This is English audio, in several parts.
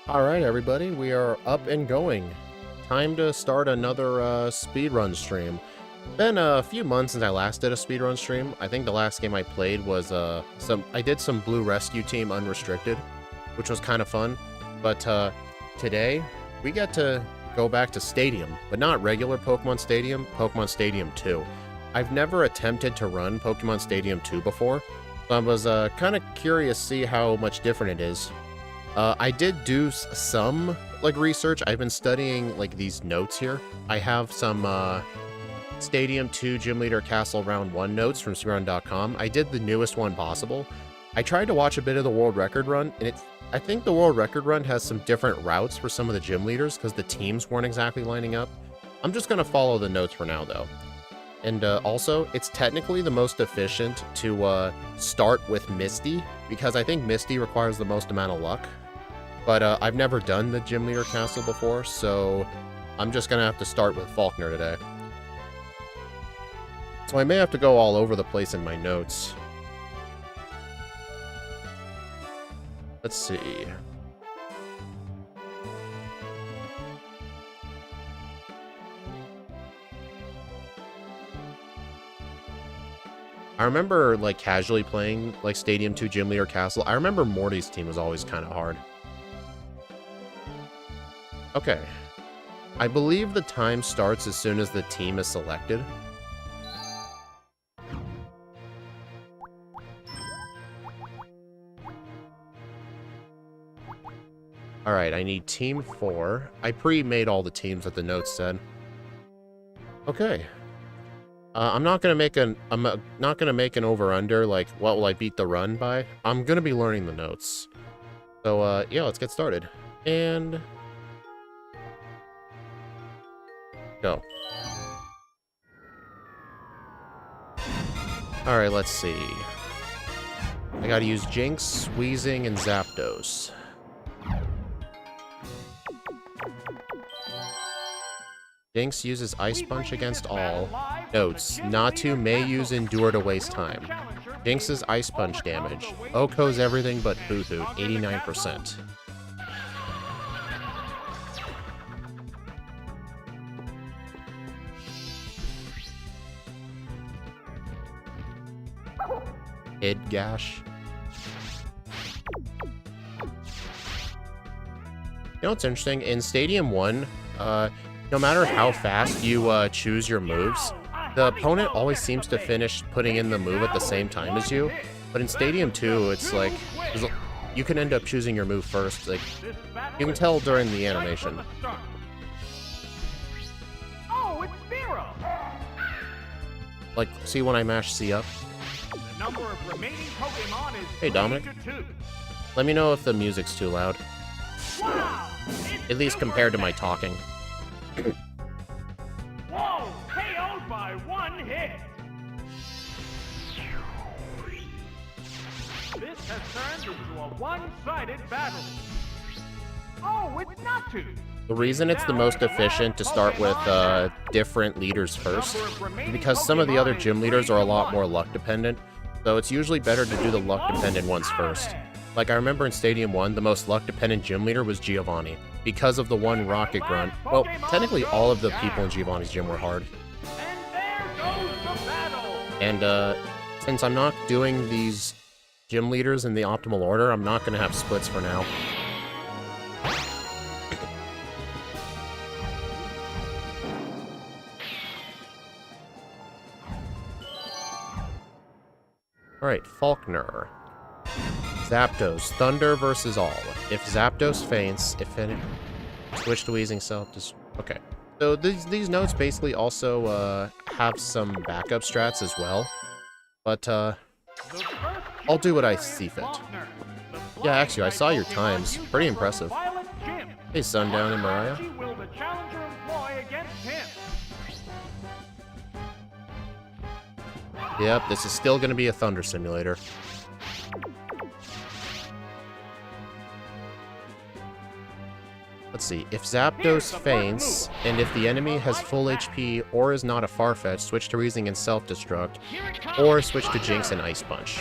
Alright everybody, we are up and going. Time to start another speedrun stream. Been a few months since I last did a speedrun stream. I think the last game I played was I did some Blue Rescue Team Unrestricted, which was kind of fun. But today we get to go back to Stadium, but not regular Pokemon Stadium, Pokemon Stadium 2. I've never attempted to run Pokemon Stadium 2 before, so I was kind of curious to see how much different it is. I did do some, research. I've been studying, these notes here. I have some, Stadium 2 Gym Leader Castle Round 1 notes from speedrun.com. I did the newest one possible. I tried to watch a bit of the World Record Run, and I think the World Record Run has some different routes for some of the gym leaders, because the teams weren't exactly lining up. I'm just going to follow the notes for now, though. And also, it's technically the most efficient to start with Misty, because I think Misty requires the most amount of luck. But I've never done the Gym Leader Castle before, so I'm just going to have to start with Faulkner today. So I may have to go all over the place in my notes. Let's see. I remember, casually playing, Stadium 2 Gym Leader Castle. I remember Morty's team was always kind of hard. Okay. I believe the time starts as soon as the team is selected. Alright, I need Team 4. I pre-made all the teams that the notes said. Okay. I'm not gonna make an over-under, what will I beat the run by? I'm gonna be learning the notes. So, yeah, let's get started. And... go. Alright, let's see. I gotta use Jinx, Weezing, and Zapdos. Jinx uses Ice Punch against all. Notes. Natu may use Endure to waste time. Jinx's Ice Punch damage. Oko's everything but Hoothoot, 89%. Gash. You know what's interesting? In Stadium 1, no matter how fast you choose your moves, the opponent always seems to finish putting in the move at the same time as you. But in Stadium 2, it's you can end up choosing your move first. You can tell during the animation. Oh, it's Zero. See when I mash C up? The number of remaining Pokemon is Hey, Dominic. 2. Let me know if the music's too loud. Wow! At least compared to my talking. Whoa! KO'd by one hit! This has turned into a one-sided battle. Oh, it's Natu! The reason it's the most efficient to start with different leaders first is because some of the other gym leaders are a lot more luck dependent, so it's usually better to do the luck dependent ones first. I remember in Stadium 1, the most luck dependent gym leader was Giovanni, because of the one Rocket Grunt. Well, technically all of the people in Giovanni's gym were hard. And there goes the battle! And since I'm not doing these gym leaders in the optimal order, I'm not going to have splits for now. Alright, Faulkner. Zapdos, Thunder versus all. If Zapdos faints, if any... Switch to Weezing Self, just... Okay. So these notes basically also have some backup strats as well. But, I'll do what I see fit. Yeah, actually, I saw your times. Pretty impressive. Hey, Sundown and Mariah. Yep, this is still going to be a Thunder Simulator. Let's see, if Zapdos faints, and if the enemy has full HP or is not a Farfetch, switch to Weezing and Self-Destruct, or switch to Jinx and Ice Punch.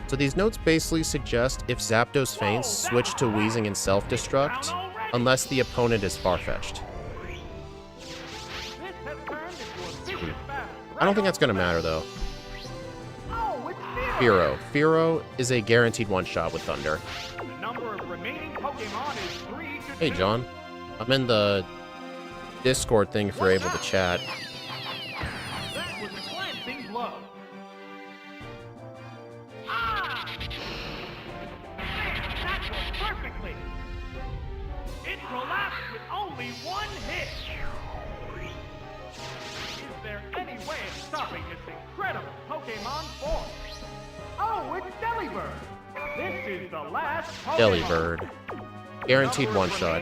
So these notes basically suggest if Zapdos faints, switch to wheezing and self-destruct, unless the opponent is far-fetched. I don't think that's gonna matter though. Fearow. Fearow is a guaranteed one-shot with Thunder. Hey John, I'm in the Discord thing if you're able to chat. That was a glancing blow. Ah! That was perfectly. It collapsed with only one hit. Is there any way of stopping this incredible Pokemon force? Oh, it's Delibird. This is the last Pokemon. Delibird. Guaranteed one-shot.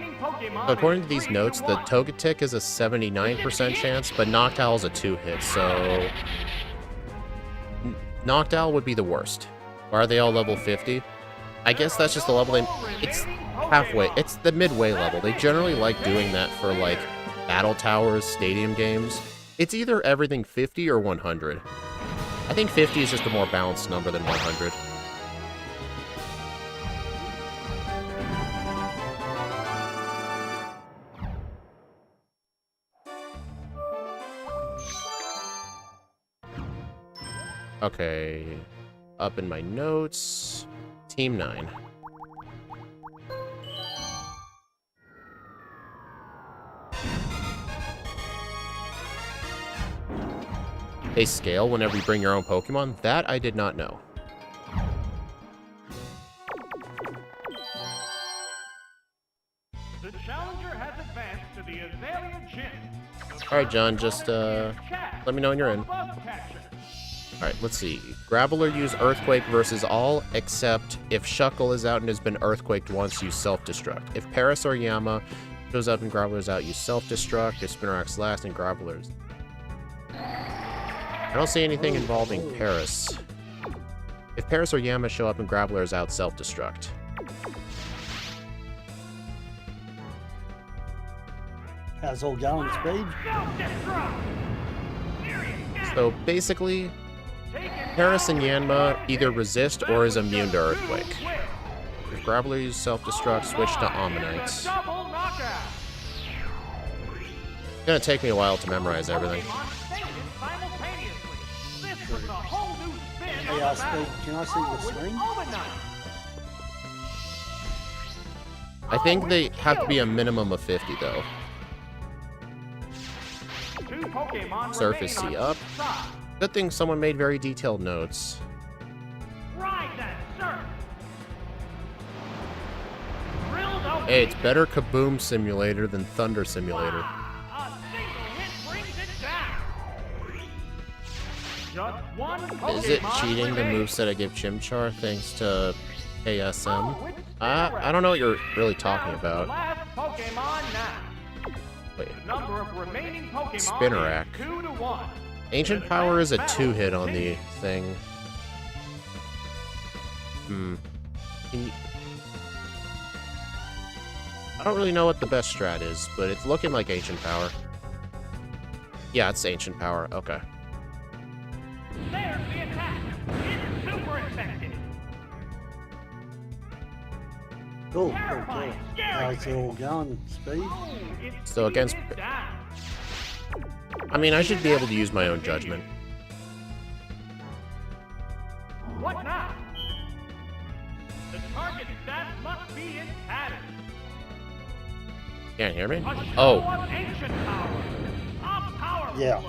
So according to these notes, the Togetic is a 79% chance, but Noctowl's a 2-hit, so... Noctowl would be the worst. Why are they all level 50? I guess that's just the level they... It's halfway. It's the midway level. They generally like doing that for, like, Battle Towers, Stadium games. It's either everything 50 or 100. I think 50 is just a more balanced number than 100. Okay, up in my notes, Team 9. They scale whenever you bring your own Pokemon? That I did not know. The challenger has advanced to the Azalea Gym. Alright, John, just let me know when you're in. Alright, let's see. Graveler use Earthquake versus all, except if Shuckle is out and has been Earthquaked once, use Self-Destruct. If Paris or Yama shows up and Graveler's out, use Self-Destruct. If Spinarak's last and Graveler's... I don't see anything involving Paris. If Paris or Yama show up and Graveler's out, Self-Destruct. How's all going, Speed? So basically, Paris and Yanma either resist or is immune to Earthquake. If Graveler uses Self-Destruct, switch to Ammonite. It's gonna take me a while to memorize everything. Hey, Speed, can I see the screen? I think they have to be a minimum of 50, though. Surface C up. Good thing someone made very detailed notes. Hey, it's better Kaboom Simulator than Thunder Simulator. Is it cheating the moveset I give Chimchar thanks to KSM? I don't know what you're really talking about. Wait. Spinarak. Ancient Power is a 2-hit on the thing. I don't really know what the best strat is, but it's looking like Ancient Power. Yeah, it's Ancient Power. Okay. There's the attack. It's super effective. Cool. How's it all going, Speed? So against... I mean, I should be able to use my own judgment. What now? The target stat must be in pattern. Can't hear me? Oh. Yeah.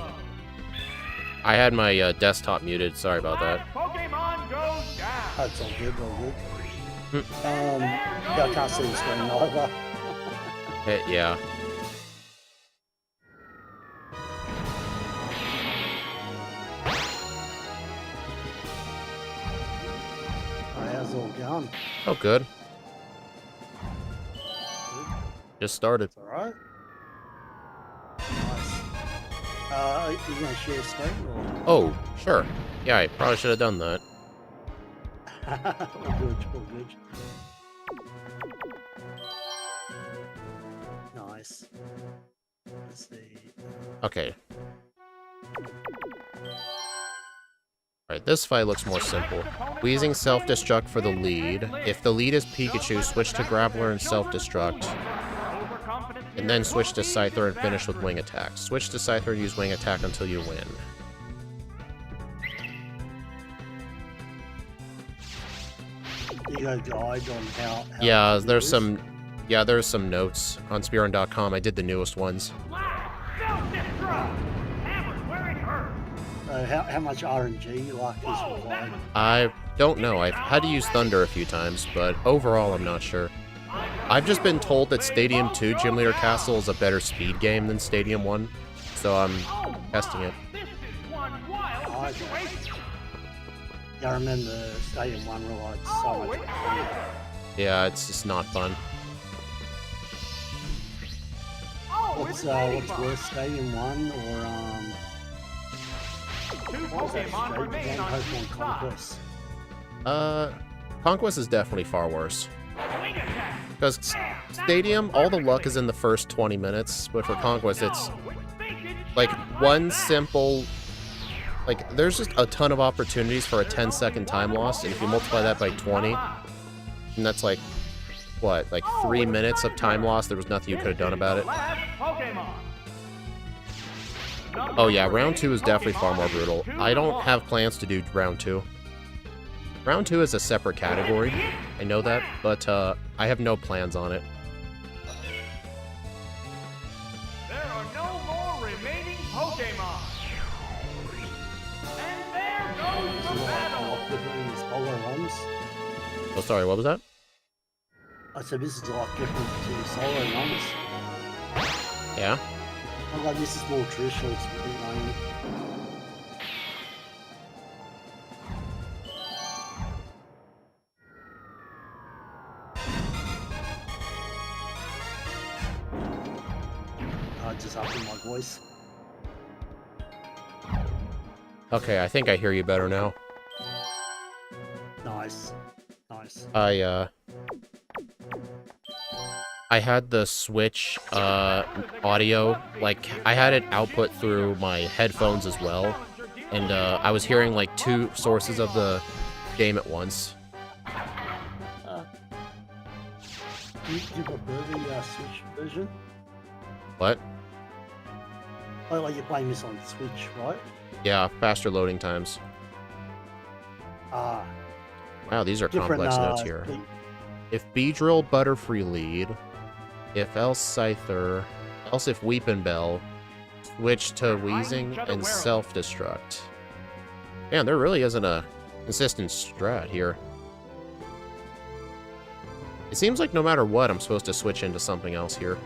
I had my desktop muted. Sorry about that. Pokemon goes down. That's all good, all good. Yeah, I can't see the screen either. Yeah. How's it all going? Oh, good. Just started. It's alright. Nice. You gonna share screen or? Oh, sure. Yeah, I probably should have done that. All good, all good. Nice. Let's see. Okay. Alright, this fight looks more simple. Wheezing self-destruct for the lead. If the lead is Pikachu, switch to Graveler and self-destruct. And then switch to Scyther and finish with Wing Attack. Switch to Scyther and use Wing Attack until you win. You got a guide on how Yeah, it there's is? some notes on speedrun.com. I did the newest ones. How much RNG like is required? I don't know. I've had to use Thunder a few times, but overall I'm not sure. I've just been told that Stadium 2 Gym Leader Castle is a better speed game than Stadium 1, so I'm testing it. I remember Stadium 1 relied so much. Yeah, it's just not fun. What's worse, Stadium 1 or what was that Pokemon straight remain one, on Pokemon each side. Conquest? Conquest is definitely far worse. Because Stadium, all the luck is in the first 20 minutes, but for Conquest, it's like one simple... Like, there's just a ton of opportunities for a 10-second time loss, and if you multiply that by 20, and that's like, what, like 3 minutes of time loss, there was nothing you could have done about it. Oh yeah, round 2 is definitely far more brutal. I don't have plans to do round 2. Round 2 is a separate category, I know that, but I have no plans on it. There are no more remaining Pokemon. And there goes the battle. Solar runs. Oh, sorry, what was that? I said this is a lot different to solar runs. Yeah? Like this is more traditional speedrunning. Just upping my voice. Okay, I think I hear you better now. Nice. Nice. I had the Switch audio, like, I had it output through my headphones as well, and I was hearing like 2 sources of the game at once. Do you prefer the Switch version? What? Oh, like you're playing this on Switch, right? Yeah, faster loading times. Ah, Wow, these are different. complex notes here. If Beedrill, Butterfree lead. If else Scyther. Else if Weepinbell. Switch to Wheezing and self-destruct. Man, there really isn't a consistent strat here. It seems like no matter what, I'm supposed to switch into something else here.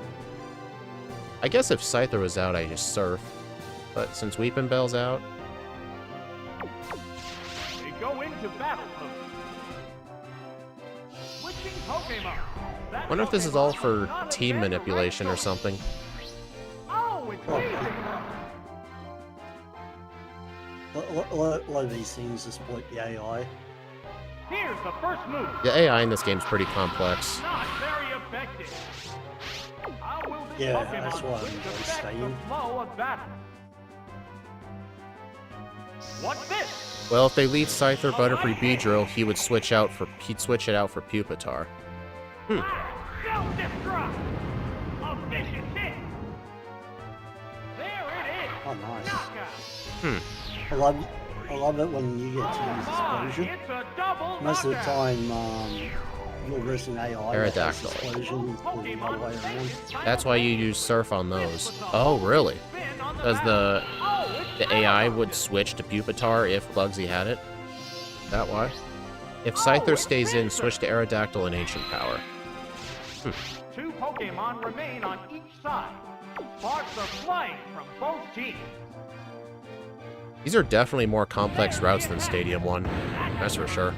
I guess if Scyther was out, I just Surf. But since Weepinbell's out... They go into battle mode. Switching Pokemon. I wonder if this is all for team manipulation or something. Oh, it's easy. A lot of these things exploit the AI. Here's the first move. The AI in this game's pretty complex. Not very effective. How will this Yeah, Pokemon that's why I'm switch really affect staying. the flow of battle? What's this? Well, if they lead Scyther, Butterfree, Beedrill, he'd switch it out for Pupitar. Self-destruct. A vicious hit. There it is. Oh, nice. Knockout. I love it when you get to use explosion. It's a double Most of the knockout. time, you're versing AI. that has Aerodactyl. Explosion the other way around. That's why you use Surf on those. Oh, really? Because the AI would switch to Pupitar if Bugsy had it? Is that why? If Scyther stays in, switch to Aerodactyl and Ancient Power. 2 Pokemon remain on each side. Sparks are flying from both teams. These are definitely more complex routes than Stadium 1. That's for sure.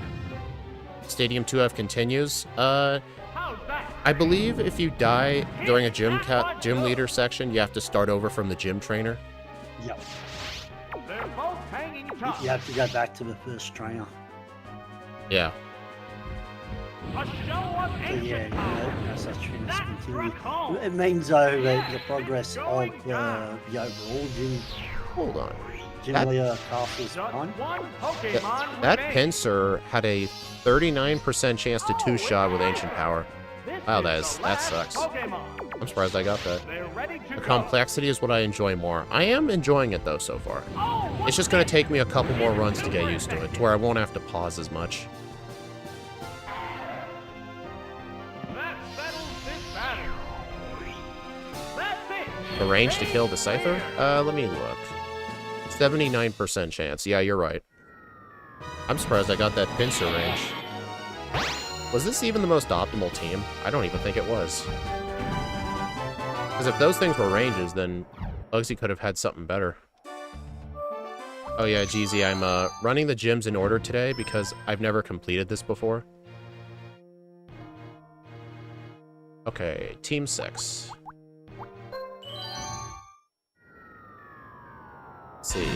Stadium 2F continues. How's that? I believe if you die during a gym leader section, you have to start over from the gym trainer. Yep. They're both hanging tough. You have to go back to the first trainer. Yeah. A show of So ancient yeah, power. such things That continue. struck home. It means though that the progress of the overall gym. Hold on. Generally, castle's Just fine. one Pokemon That remains. pincer had a 39% chance to two-shot with Ancient Power. This Wow, is the that last sucks. Pokemon. I'm surprised I got that. They're ready to The go. complexity is what I enjoy more. I am enjoying it, though, so far. Oh, It's just going to take me a couple more runs to get used to it, to where I won't have to pause as much. that settles this battle. That's it. The range to kill the Scyther? Let me look. 79% chance. Yeah, you're right. I'm surprised I got that pincer range. Was this even the most optimal team? I don't even think it was. Because if those things were ranges, then Bugsy could have had something better. Oh yeah, Jeezy, I'm running the gyms in order today because I've never completed this before. Okay, Team 6. Let's see.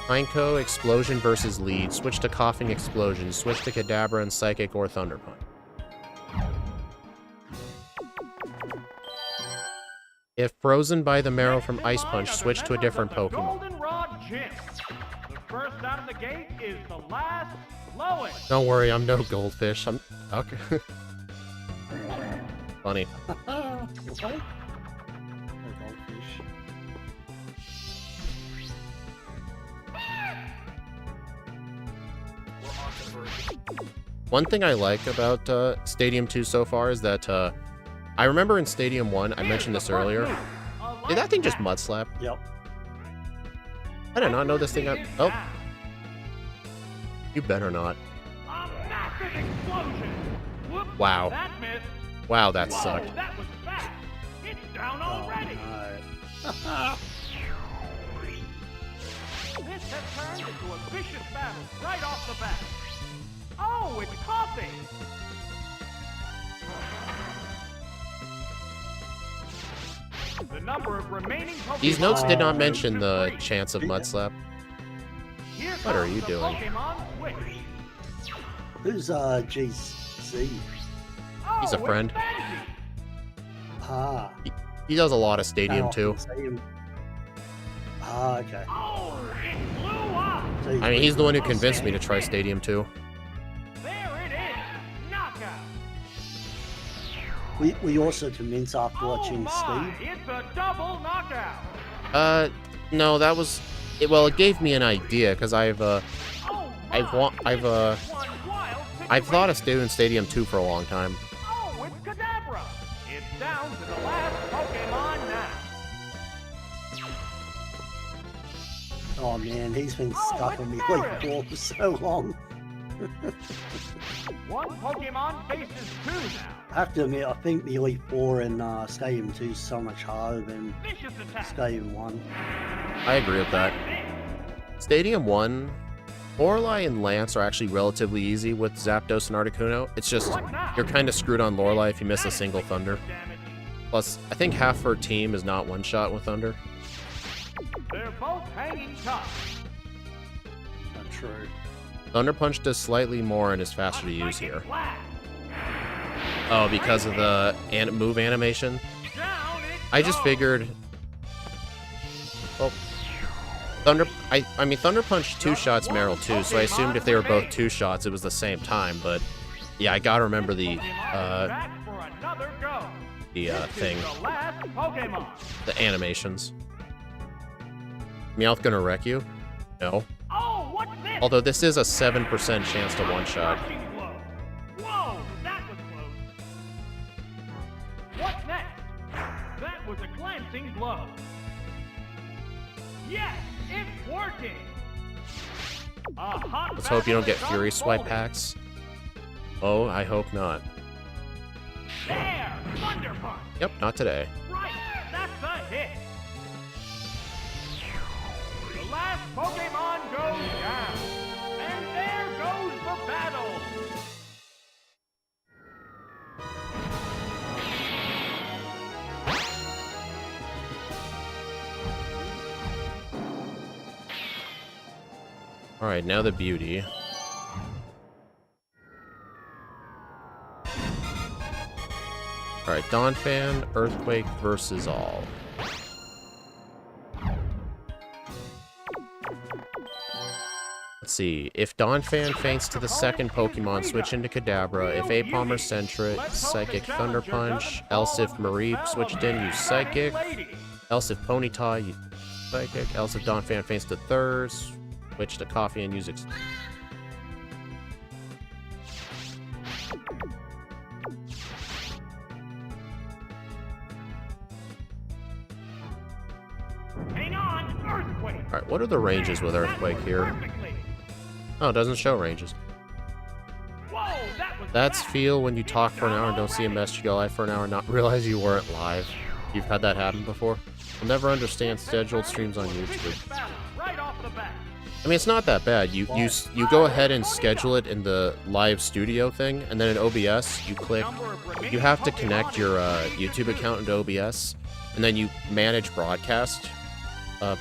Pineco, Explosion versus Lead. Switch to Coughing Explosion. Switch to Kadabra and Psychic or Thunder Punch. If frozen by the marrow from Ice Punch, switch to a different Pokemon. Goldenrod Gym. The first out of the gate is the last lowest. Don't worry, I'm no goldfish. I'm... Okay. Funny. Okay. No goldfish. One thing I like about Stadium 2 so far is that I remember in Stadium 1, I mentioned this earlier. Did that thing just mud slap? Yep. I did not know this thing got... Oh. You better not. A massive explosion. Whoops, Wow. that missed. Wow, that Whoa, sucked. that was fast. It's down Oh, already. no. This has turned into a vicious battle right off the bat. Oh, it's coughing. The number of remaining Pokemon. These notes did not is mention the 2-3. chance of mud slap. Here What are comes you the doing? Pokemon switch. Who's GC? Oh, He's a it's friend. Benji. Ah. He does a lot of Stadium Now I 2. can see him. Ah, okay. Oh, it blew up. So I mean, he's the one who convinced me to try Stadium 2. There it is. Knockout. We also convinced after watching oh my, Steve. it's a double knockout. No, that was... well, it gave me an idea, because I've Oh my, I've one wild thought of situation. doing Stadium 2 for a long time. Oh, it's Kadabra. It's down to the last Pokemon now. Oh man, he's been Oh, stuck it's on me Meryl. like 4 for so long. One Pokemon faces two now. I have to admit, I think the Elite 4 in Stadium 2 is so much harder than Vicious attack. Stadium 1. I agree with that. That's it. Stadium 1, Lorelei and Lance are actually relatively easy with Zapdos and Articuno. It's just, you're kind of screwed on Lorelei if you miss a single Thunder. Damage. Plus, I think half her team is not one-shot with Thunder. They're both hanging tough. Not true. Thunder Punch does slightly more and is faster to use here. Blast. Oh, because of the move animation? Down it I just goes. figured... Oh. I mean, Thunder Punch two-shots Meryl too, so I assumed if they were both two-shots, it was the same time, but... Yeah, I gotta remember the, Pokemon is back for another go. the, This thing. is the last Pokemon. The animations. Meowth gonna wreck you? No. Oh, what's this? Although this is a 7% chance to one-shot. Crushing blow. Whoa, that was close. What's next? That was a glancing blow. Yes, it's working. A hot Let's hope you don't get battle Fury is Swipe unfolding. packs. Oh, I hope not. There, Thunder Punch. Yep, not today. Right, that's a hit. The last Pokemon goes down. And there goes the battle. Alright, now the beauty. Alright, Donphan, Earthquake versus all. see. If Donphan faints to the second Pokemon, switch into Kadabra. If Apom or Sentret, Psychic Thunder Punch. Else if Mareep switched in, use Psychic. Else if Ponyta, use Psychic. Else if Donphan faints to third, switch to Coffee and use Hang on, Earthquake! Alright, what are the ranges with Earthquake here? Oh, it doesn't show ranges. Whoa, That's feel when you talk for an hour and don't see a message go live for an hour and not realize you weren't live. You've had that happen before? I'll never understand scheduled streams on YouTube. I mean, it's not that bad. You go ahead and schedule it in the live studio thing, and then in OBS, you click... You have to connect your YouTube account into OBS, and then you manage broadcast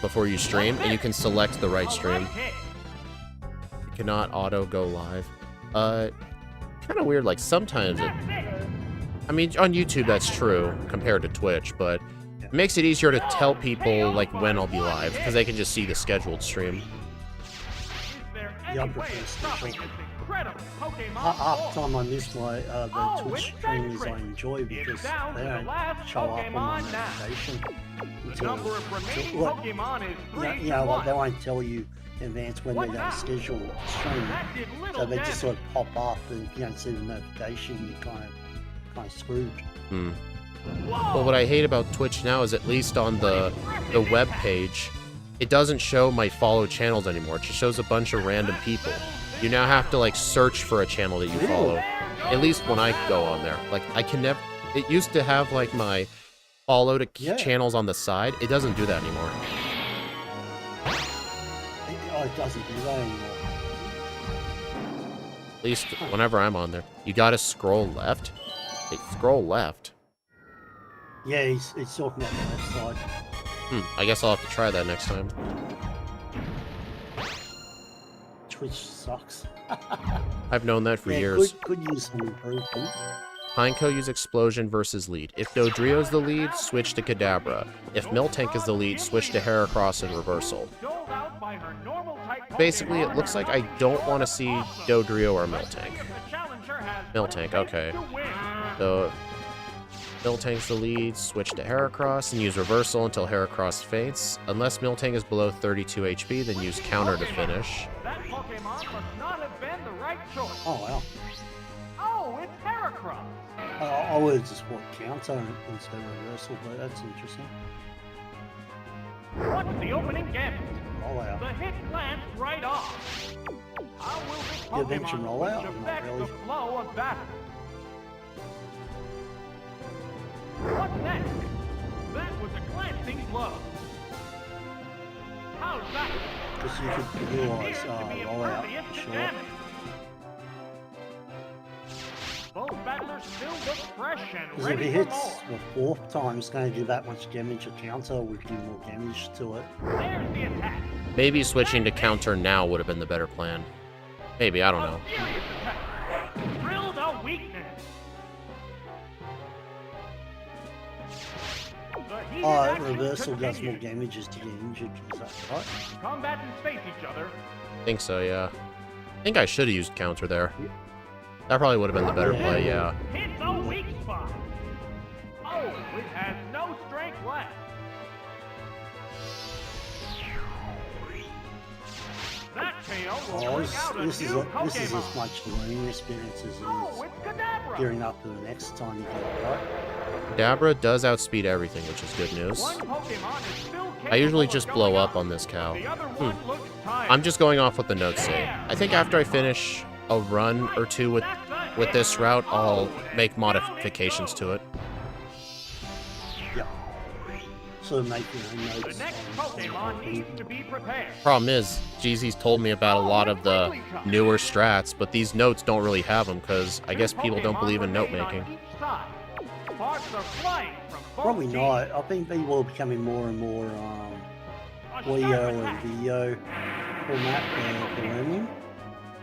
before you stream, and you can select the right stream. You cannot auto go live. Kind of weird, like, sometimes it... I mean, on YouTube, that's true, compared to Twitch, but it makes it easier to tell people, like, when I'll be live, because they can just see the scheduled stream. Yeah, I prefer special. Half the time I miss my the Twitch streams I enjoy because they don't show up on my notification until like, you know, like they won't tell you in advance when they're going to schedule a stream, so they just sort of pop up, and if you don't see the notification, you're kind of screwed. Well, what I hate about Twitch now is, at least on the web page, it doesn't show my followed channels anymore. It just shows a bunch of random people. You now have to, like, search for a channel that you follow. At least when I go on there. Like, I can never... It used to have, like, my followed channels on the side. It doesn't do that anymore. It doesn't do that anymore. At least whenever I'm on there. You gotta scroll left? Hey, scroll left. Yeah, he's talking about the left side. I guess I'll have to try that next time. Twitch sucks. I've known that for years. Could use some improvement. Pineco use Explosion versus lead. If Dodrio's the lead, switch to Kadabra. If Miltank is the lead, switch to Heracross and Reversal. Basically, it looks like I don't want to see Dodrio or Miltank. Miltank, okay. So, Miltank's the lead, switch to Heracross, and use Reversal until Heracross faints. Unless Miltank is below 32 HP, then use Counter to finish. That Pokemon must not have been the right choice. Oh, wow. Oh, it's Heracross. I would have just bought Counter instead of Reversal, but that's interesting. What's the opening gambit? Rollout. The hit glanced right off. How will this Yeah, then you Pokemon roll out, switch not affect really. the flow of battle? What's next? That was a glancing blow. How's that? Because you could realize rollout, sure. Both battlers still look fresh and Because if ready it for hits more. the fourth time, it's going to do that much damage. A Counter would do more damage to it. There's the attack. Maybe switching to Counter now would have been the better plan. Maybe, I don't know. A furious attack. Drill the weakness. The heated action Reversal does more continues. damage as you get injured, is that right? Combatants face each other. I think so, yeah. I think I should have used Counter there. That probably would have been the better play, yeah. Hit the weak spot. Oh, it has no strength left. That tail will Oh, bring out a this is new as Pokemon. much learning experience as it Oh, is it's Kadabra. gearing up for the next time you get it right. Kadabra does outspeed everything, which is good news. One Pokemon is still I usually capable just of blow going up on this cow. The other one looks tired. I'm just going off what the notes say. I think after I finish a run or two with this route, I'll make modifications to it. Yeah. So make your own The notes. next Pokemon needs to be prepared. Problem is, Jeezy's told me about a lot of the newer strats, but these notes don't really have them because I guess people don't believe in note making. Sparks are flying from both Probably teams. not. I think people are becoming more and more A audio sharp and attack. video format for learning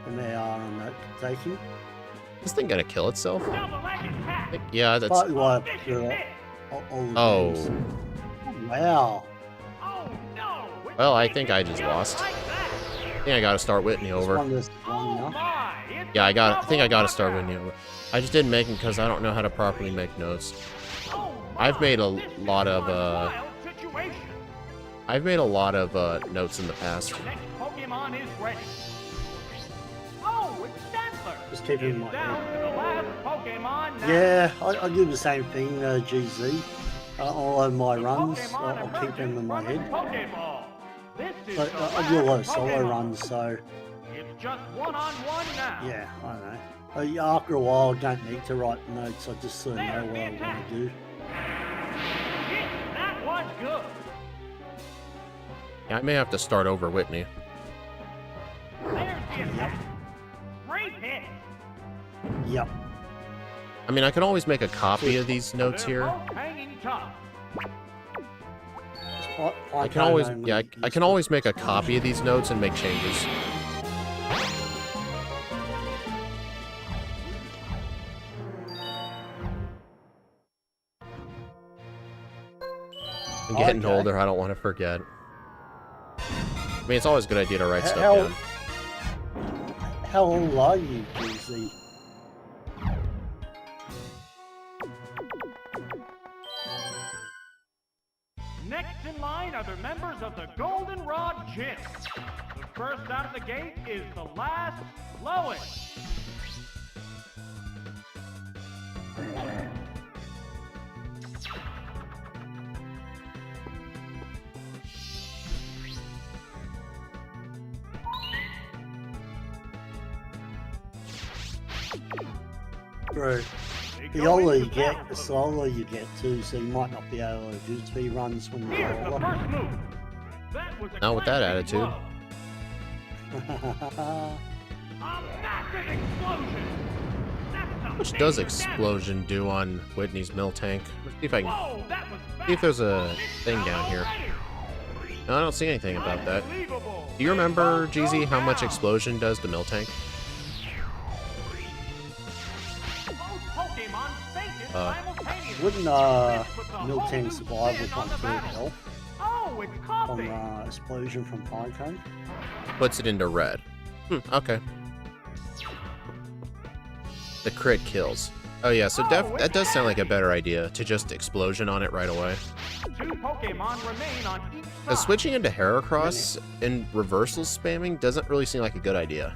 than they are on note taking. This thing gonna kill itself? Double leg attack. Yeah, that's... Partly why I Vicious prefer hit. all the Oh. games. Oh, wow. Oh no! Well, I think I just lost. Like that. I think I gotta start Whitney over. Yeah, I think I gotta start Whitney over. I just didn't make them because I don't know how to properly make notes. I've made a lot of notes in the past. Just keep it in my head. Yeah, I do the same thing, GZ. All of my runs, I'll keep them in my head. But I do a lot of solo runs, so... It's just one-on-one now. Yeah, I don't know. After a while, I don't need to write notes, I just sort of know what I want to do. That was good. Yeah, I may have to start over Whitney. There's the attack. Great hit. Yep. I mean, I can always make a copy of these notes here. I can always, yeah, I can always make a copy of these notes and make changes. I'm getting older, I don't want to forget. I mean, it's always a good idea to write stuff down. How old are you, GZ? Next in line are the members of the Goldenrod Gym. The first out of the gate is the last, Lois. Bro, the older you get, the slower you get too, so you might not be able to do speed runs when you're older. Not with that attitude. How much does explosion do on Whitney's mill tank? Let's see if I can see if there's a thing down here. No, I don't see anything about that. Do you remember, GZ, how much explosion does the mill tank? Wouldn't mill tank survive with one third health on explosion from Pinecone? Puts it into red. Okay. The crit kills. Oh yeah, so that does sound like a better idea, to just explosion on it right away. Because switching into Heracross and reversal spamming doesn't really seem like a good idea.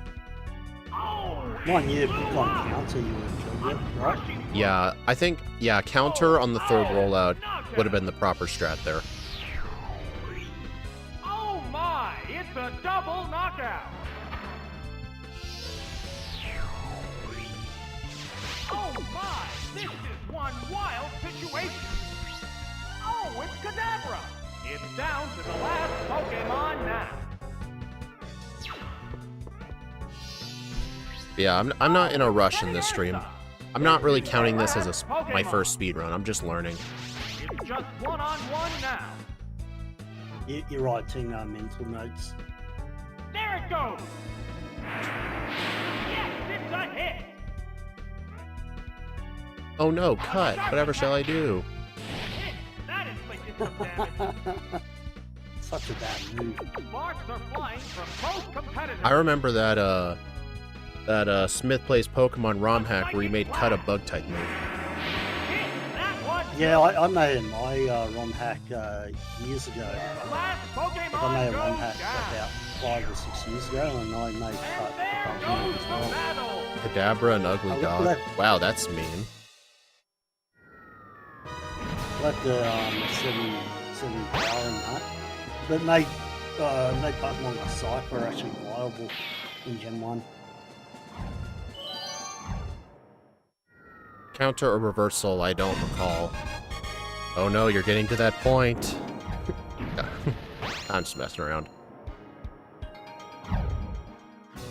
One year pick on counter you would have killed it, right? Yeah, I think, yeah, counter on the third rollout would have been the proper strat there. Oh my, it's a double knockout. Oh my, this is one wild situation. Oh, it's Kadabra. It's down to the last Pokemon now. Yeah, I'm not in a rush in this stream. I'm not really counting this as my first speedrun. I'm just learning. It's just one-on-one now. You're writing mental notes. There it goes. Yes, it's a hit. Oh no, cut. Whatever shall I do? That inflicted some damage. Such a bad move. Sparks are flying from both competitors. I remember that Smith Plays Pokemon ROM hack where he made cut a bug type move. Yeah, I made my ROM hack years ago. I made a ROM hack about 5 or 6 years ago, and I made cut a bug move as well. Kadabra and Ugly Dog. Wow, that's mean. Left the 7 power in that. But made Pokemon like Cypher actually viable in Gen 1. Counter or reversal, I don't recall. Oh no, you're getting to that point. I'm just messing around.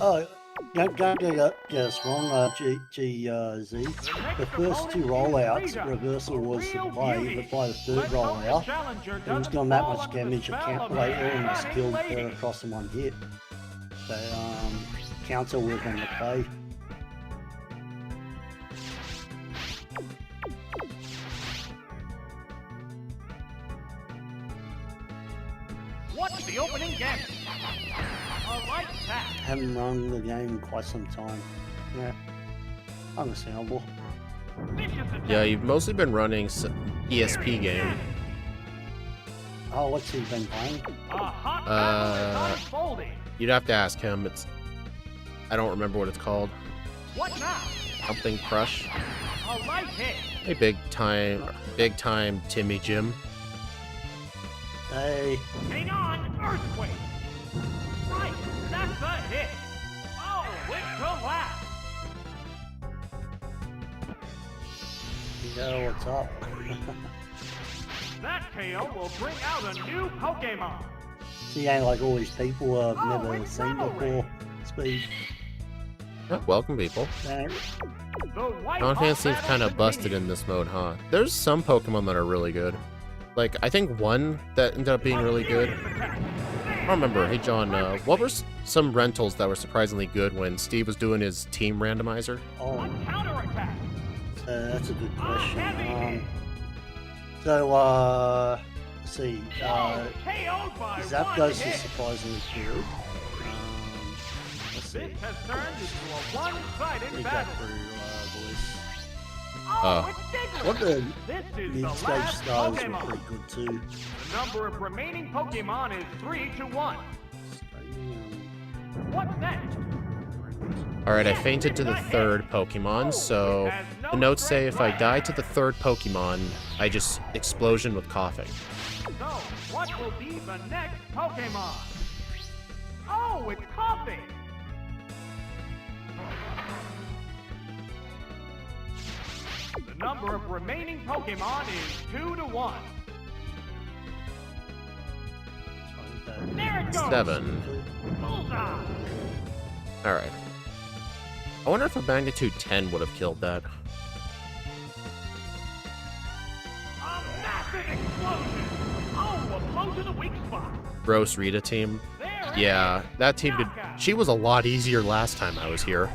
Oh, don't get us wrong, GZ. The first 2 rollouts, reversal was the play, but by the 3rd rollout, it was doing that much damage, it can't later and was killed across in one hit. So, counter was on the play. What's the opening gambit? A light tap. Haven't run the game in quite some time. Yeah, understandable. Vicious attack. Yeah, you've mostly been running ESP game. Oh, what's he been playing? A hot battle is unfolding. You'd have to ask him. I don't remember what it's called. What now? Something Crush. A light hit. Hey, big time Timmy Jim. Hey, Hang on, earthquake. Right, that's a hit. Oh, it collapsed. yo, what's up? That KO will bring out a new Pokemon. She ain't like all these people I've Oh, never it's seen rivalry. before. Speed. Yeah, welcome, people. Thanks. The white John hot seems battle kind of busted continues. in this mode, huh? There's some Pokemon that are really good. Like, I think one that ended up being really good. I don't remember. Hey, John, what were some rentals that were surprisingly good when Steve was doing his team randomizer? Oh, A counterattack. that's a good question. Heavy hit. Let's see. KO'd by one Zapdos is hit. surprisingly good. Let's see. This has turned into a one-sided We got battle. through voice. Oh, it's Diglett. What the This is the mid-stage last stars were Pokemon. pretty good too. The number of remaining Pokemon is 3-1. What's next? Alright, I fainted to the third Pokemon, so the notes say if I die to the third Pokemon, I just explosion with coughing. So, what will be the next Pokemon? Oh, it's coughing. The number of remaining Pokemon is 2-1. There it goes. 7. Bullseye. Alright. I wonder if a magnitude 10 would have killed that. A massive explosion. Oh, a blow to the weak spot. Gross Rita team. There it Yeah, is. that team did. She was a lot easier last time I was here.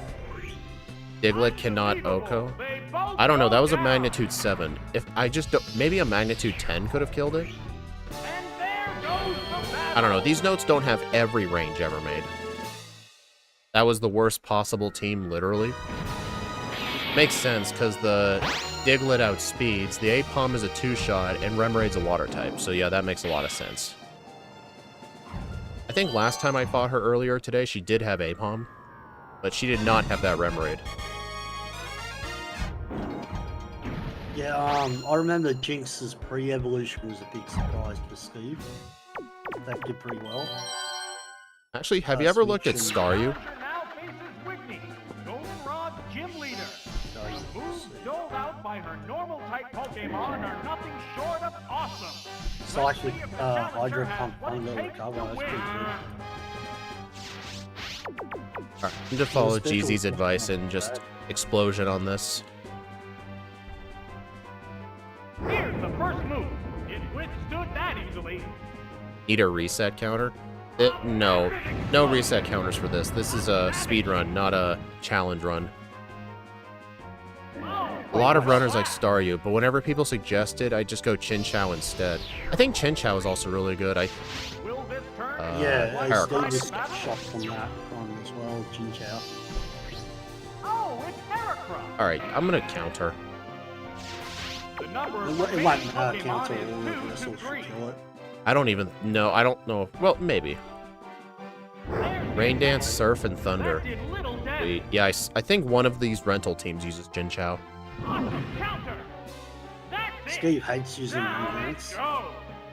Diglett cannot Oko. They both I don't know, go that was a down. magnitude 7. If I just don't, maybe a magnitude 10 could have killed it? And there goes the battle. I don't know, these notes don't have every range ever made. That was the worst possible team, literally. Makes sense, because the Diglett outspeeds, the Apom is a 2-shot, and Remeraid's a water type, so yeah, that makes a lot of sense. I think last time I fought her earlier today, she did have Apom, but she did not have that Remeraid. Yeah, I remember Jinx's pre-evolution was a big surprise for Steve. That did pretty well. Actually, have you ever looked at Switching. Staryu? Now faces Whitney, Goldenrod Gym Leader. So, Moves doled out by her normal type Pokemon are nothing short of awesome. Psychic Let's see if the challenger Hydro has Pump what it Thunder takes recover, to that's pretty win. good. Alright, I'm gonna follow Special Jeezy's Pokemon advice and just Brad. explosion on this. Here's the first move. It withstood that easily. Need a reset counter? No. No reset counters for this. This is a speed run, not a challenge run. A lot of runners like Staryu, but whenever people suggest it, I just go Chinchou instead. I think Chinchou is also really good. Will this turn? Yeah, Parakarss. Steve was shot from that one as well, Jinchao. Oh, it's Heracross. Alright, I'm gonna counter. The number It of won't remaining cancel Pokemon all of is this 2 or to 3. kill it. I don't even know. I don't know. Well, maybe. There's Rain the Dance, Surf, and Thunder. That did little damage. Yeah, I think one of these rental teams uses Chinchou. Awesome counter. That's it. Steve hates using Now Rain let's Dance. go.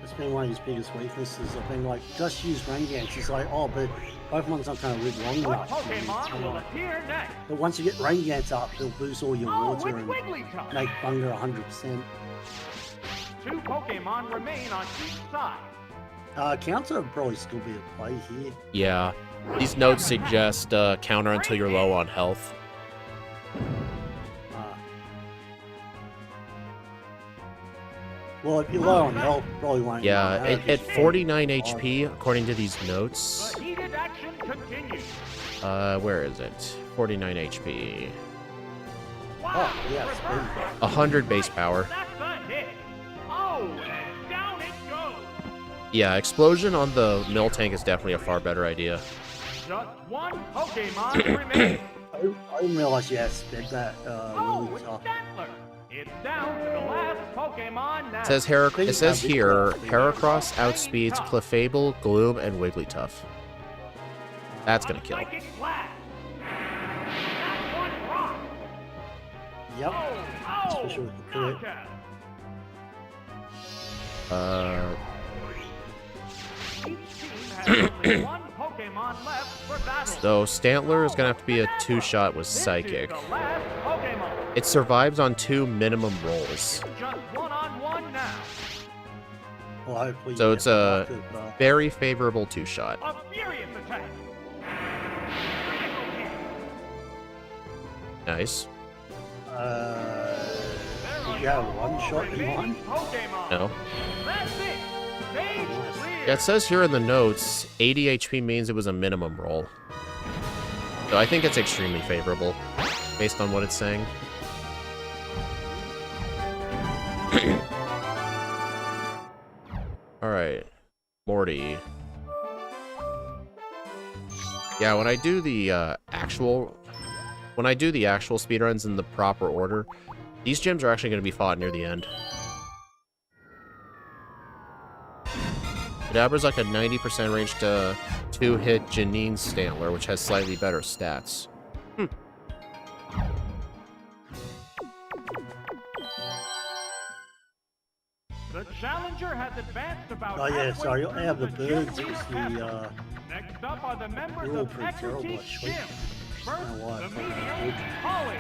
It's been one of his biggest weaknesses. I've been like, just use Rain Dance. He's like, oh, but Pokemon's not going to live long What enough. Pokemon will appear next? But once you get Rain Dance up, it'll boost all your Oh, water it's and Wigglytuff. make Thunder 100%. 2 Pokemon remain on each side. Counter would probably still be a play here. Yeah. These notes suggest counter until you're low on health. Well, if you're low on health, probably won't. Yeah, matter, at 'cause 49 HP, according to these notes. The heated action continues. Where is it? 49 HP. Wow. Oh, yeah, reverse. Speed. 100 base power. That's a hit. Oh, and down it goes. Yeah, explosion on the mill tank is definitely a far better idea. Just one Pokemon remaining. I didn't realize you had sped that Oh, really it's tough. Stantler. It's down to the last Pokemon now. It says here, Heracross outspeeds Clefable, Gloom, and Wigglytuff. That's gonna kill. Psychic Blast. That one rock. Yep. Oh, Especially with the crit. knockout. Each team has only one Pokemon left for battle. So Stantler is gonna have to be a 2-shot with This is Psychic. the last Pokemon. It survives on 2 minimum rolls. Just one-on-one now. Well, hopefully So you it's get the a luck of, very favorable 2-shot. A furious attack. Nice. you got one shot in mind? Pokemon. No. That's it. Stage clear. Yeah, it says here in the notes, 80 HP means it was a minimum roll. So I think it's extremely favorable, based on what it's saying. Alright. Morty. Yeah, when I do the actual speedruns in the proper order, these gyms are actually going to be fought near the end. Kadabra's like a 90% range to 2-hit Janine Stantler, which has slightly better stats. The challenger has advanced about Oh yeah, halfway sorry, through I have the gym birds leader as castle. the Next up are the members They're all of pretty terrible, Expertise actually. Gym. First, know why I the thought they were medium, good. Holly.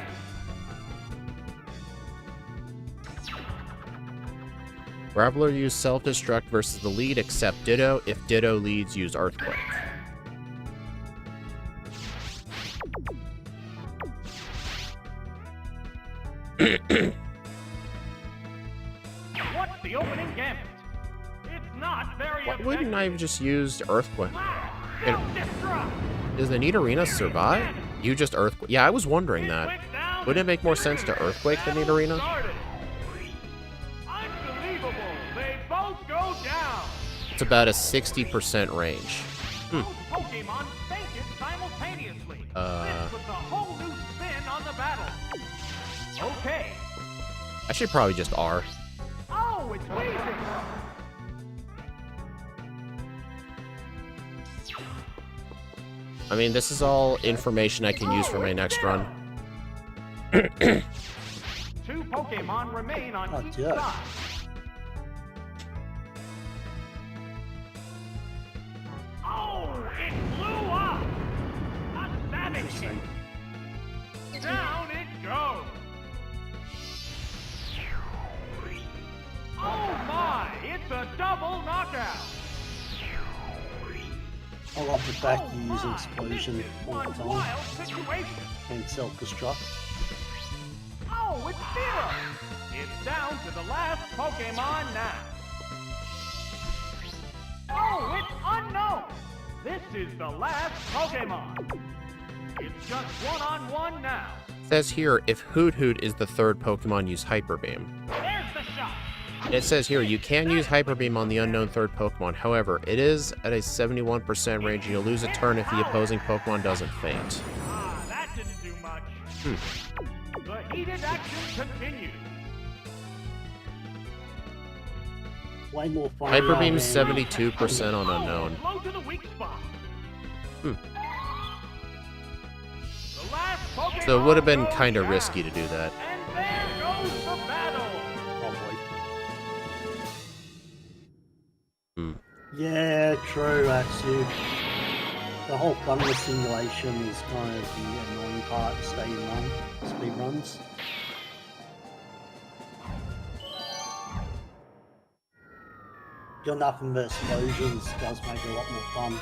Graveler use Self-Destruct versus the lead, except Ditto. If Ditto leads, use Earthquake. What's the opening gambit? It's not very Why effective. wouldn't I have just used Earthquake? And Self-destruct. does the Nidorina survive? You just Earthquake. Yeah, I was wondering that. Went down Wouldn't it to make more sense to three. Earthquake than Battle Nidorina? started. Unbelievable. They both go down. It's about a 60% range. Both Pokemon fainted simultaneously. This puts a whole new spin on the battle. Okay. I should probably just R. Oh, it's wheezing. I mean, this is all information I can use for my next run. Two Pokemon remain on Oh, each yeah. side. Oh, it blew up! A savage hit. Down it goes. Oh my, it's a double knockout. I love the fact Oh you use my, explosion this is all the one time wild situation. and self-destruct. Oh, it's Zero. It's down to the last Pokemon now. Oh, it's Unknown. This is the last Pokemon. It's just one-on-one now. It says here, if Hoot Hoot is the third Pokemon, use Hyper Beam. There's the shot. It says here, you can use Hyper Beam on the unknown third Pokemon. However, it is at a 71% range, and you'll lose a turn if the opposing Pokemon doesn't faint. Ah, that didn't do much. The heated action continues. Way more fun. Hyper than- Beam's 72% on unknown. Blow to the weak spot. Hmm. The last Pokemon So it would have been goes kind of down. risky to do that. And there goes the battle. Probably. Hmm. Yeah, true, actually. The whole fun of the simulation is kind of the annoying part, speed runs. Got nothing but explosions does make it a lot more fun.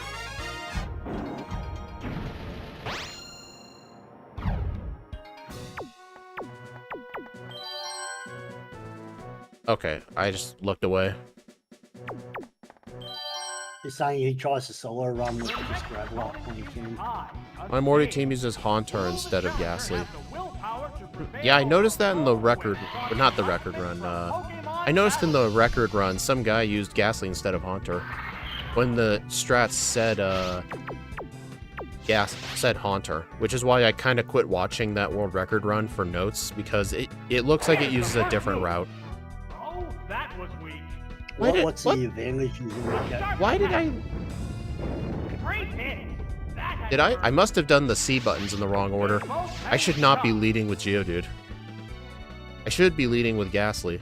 Okay, I just looked away. You're saying he tries to solo run with just gravel up when he can. My Morty team uses Haunter instead of Ghastly. Yeah, I noticed that in the record, but not the record run. I noticed in the record run, some guy used Ghastly instead of Haunter. When the strats said, Yeah, said Haunter, which is why I kind of quit watching that world record run for notes, because it looks like it uses a different route. Oh, that was weak. What's the advantage using that? Why did I... Great hit. Did I? I must have done the C buttons in the wrong order. I should not be leading with Geodude. I should be leading with Ghastly.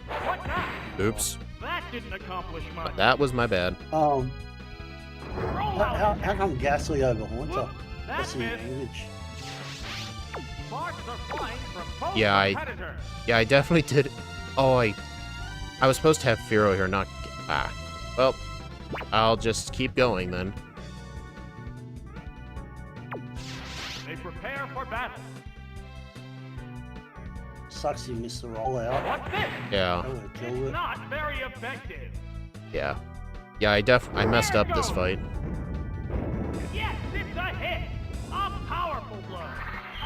What now? Oops. That didn't accomplish much. That was my bad. How come Ghastly over Haunter? What's the That's advantage? Sparks are flying from both Yeah, competitors. I definitely did. Oh, I was supposed to have Firo here, not... Ah. Well, I'll just keep going then. They prepare for battle. Sucks you missed the rollout. What's this? Yeah. I would've killed It's it. not very effective. Yeah. Yeah, I messed up this fight. Yes, it's a hit. A powerful blow.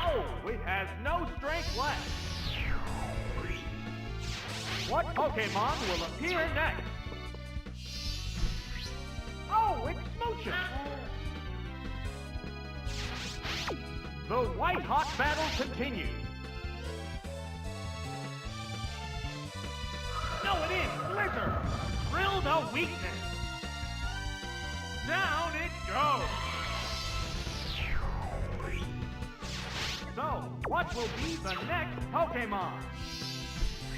Oh, it has no strength left. What Pokemon will appear next? Oh, it's Smoochum. The white-hot battle continues. No, it is Blizzard. Drilled a weakness. Down it goes. So, what will be the next Pokemon?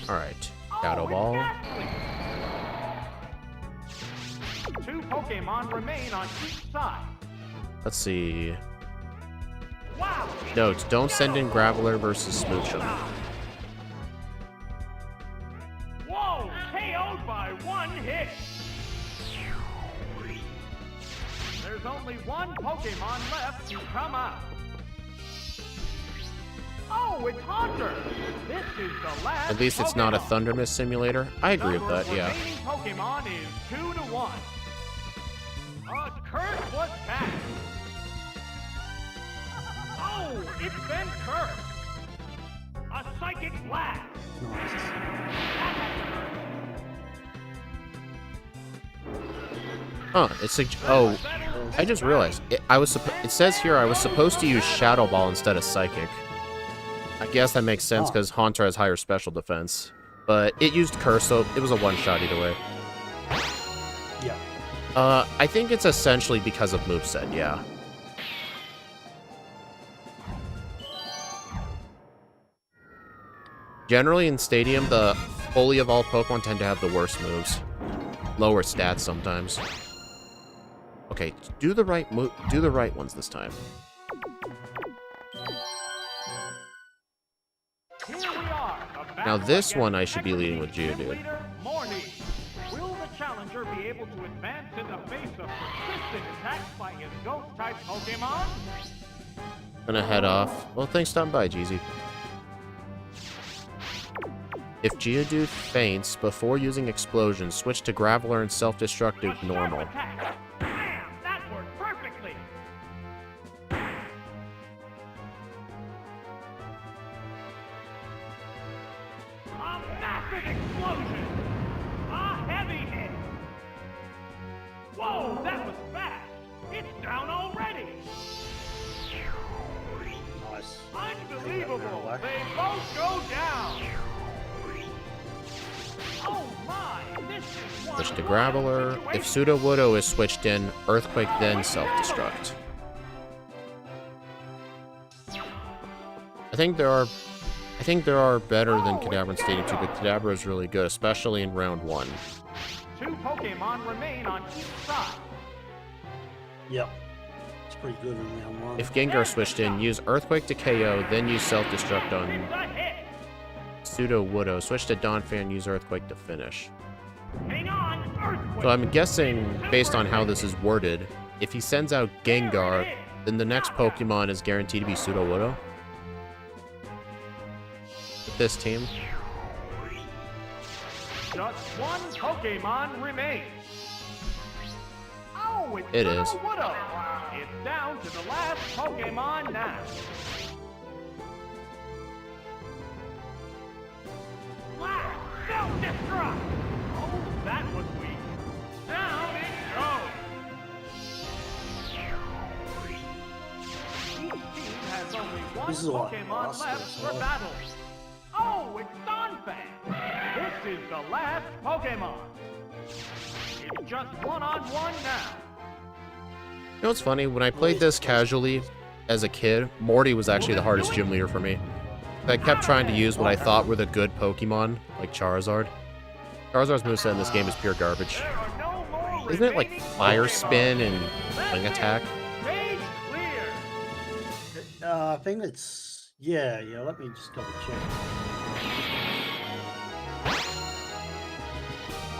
Alright. Shadow Ball. Ghastly. 2 Pokemon remain on each side. Let's see. Wow! Note, don't send in Graveler versus Smoochum. Whoa! KO'd by 1 hit. There's only 1 Pokemon left to come out. Oh, it's Haunter! This is the last At least it's not a Pokemon. Thunder Mist simulator. I agree with Number that, of yeah. remaining Pokemon is 2-1. A curse was cast. Oh, it's been cursed. A psychic blast. Nice. Huh, it's a... Oh, I just realized. It says here I was supposed to use Shadow Ball instead of Psychic. I guess that makes sense because Haunter has higher special defense. But it used Curse, so it was a one-shot either way. Yeah. I think it's essentially because of moveset, yeah. Generally in Stadium, the fully evolved Pokemon tend to have the worst moves. Lower stats sometimes. Okay, do the right ones this time. Here we are. Now this one I should be leading with Geodude. Will the challenger be able to advance in the face of persistent attacks by his ghost-type Pokemon? Gonna head off. Well, thanks for stopping by, Jeezy. If Geodude faints before using Explosion, switch to Graveler and Self-Destructive Normal. Attack. Bam! That worked perfectly. A massive explosion. A heavy hit. Whoa, that was fast. It's down already. Nice. Unbelievable. They both go down. Oh my, this is one Switch to wild Graveler. If situation. Sudowoodo is switched in, Earthquake then Self-Destruct. I think there are better than Kadabra in Stadium 2, but Kadabra is really good, especially in round 1. 2 Pokemon remain on each side. Yep. It's pretty good in round 1. If Gengar switched in, use Earthquake to KO, then use Self-Destruct on It's a hit. Sudowoodo. Switch to Donphan, use Earthquake to finish. Hang on, Earthquake. So I'm guessing, based on how this is worded, if he sends out Gengar, then the next Pokemon is guaranteed to be Sudowoodo. With this team. Just 1 Pokemon remains. Oh, it's It is. Sudowoodo. It's down to the last Pokemon now. Blast! Self-destruct! Oh, that was weak. Down it goes. This is like Pokemon last left as for well. battle. Oh, it's Donphan. This is the last Pokemon. It's just one-on-one now. You know what's funny? When I played this casually as a kid, Morty was actually the hardest gym leader for me. I kept trying to use what I thought were the good Pokemon, like Charizard. Charizard's moveset in this game is pure garbage. There are no more Isn't it like remaining Fire Pokemon. Spin and Wing Attack? Stage clear. I think it's yeah. Let me just double check.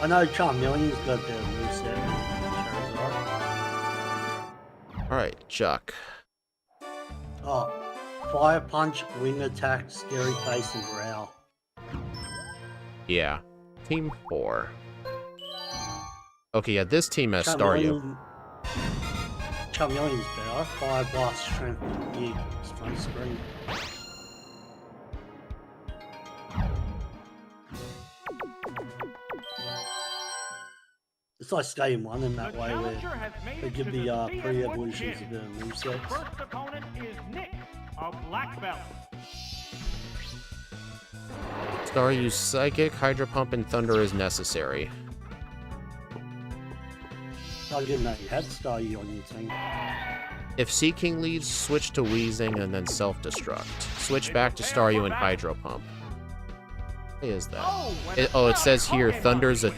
I know Charmeleon's got the moveset. Charizard. Alright, Chuck. Oh, Fire Punch, Wing Attack, Scary Face, and Growl. Yeah. Team 4. Okay, yeah, this team has Staryu. Charmeleon's better. Fire Blast, Strength, and Big. Space Screen. It's like Stadium 1 in that The way where challenger has made they it give to the Speedrun pre-evolutions gym. of the movesets. First opponent is Nick, a black belt. Staryu's Psychic, Hydro Pump, and Thunder is necessary. I didn't know you had Staryu on your team. If Seaking leads, switch to Wheezing and then self-destruct. Switch back to Staryu and Hydro Pump. What is that? It says here Thunder is a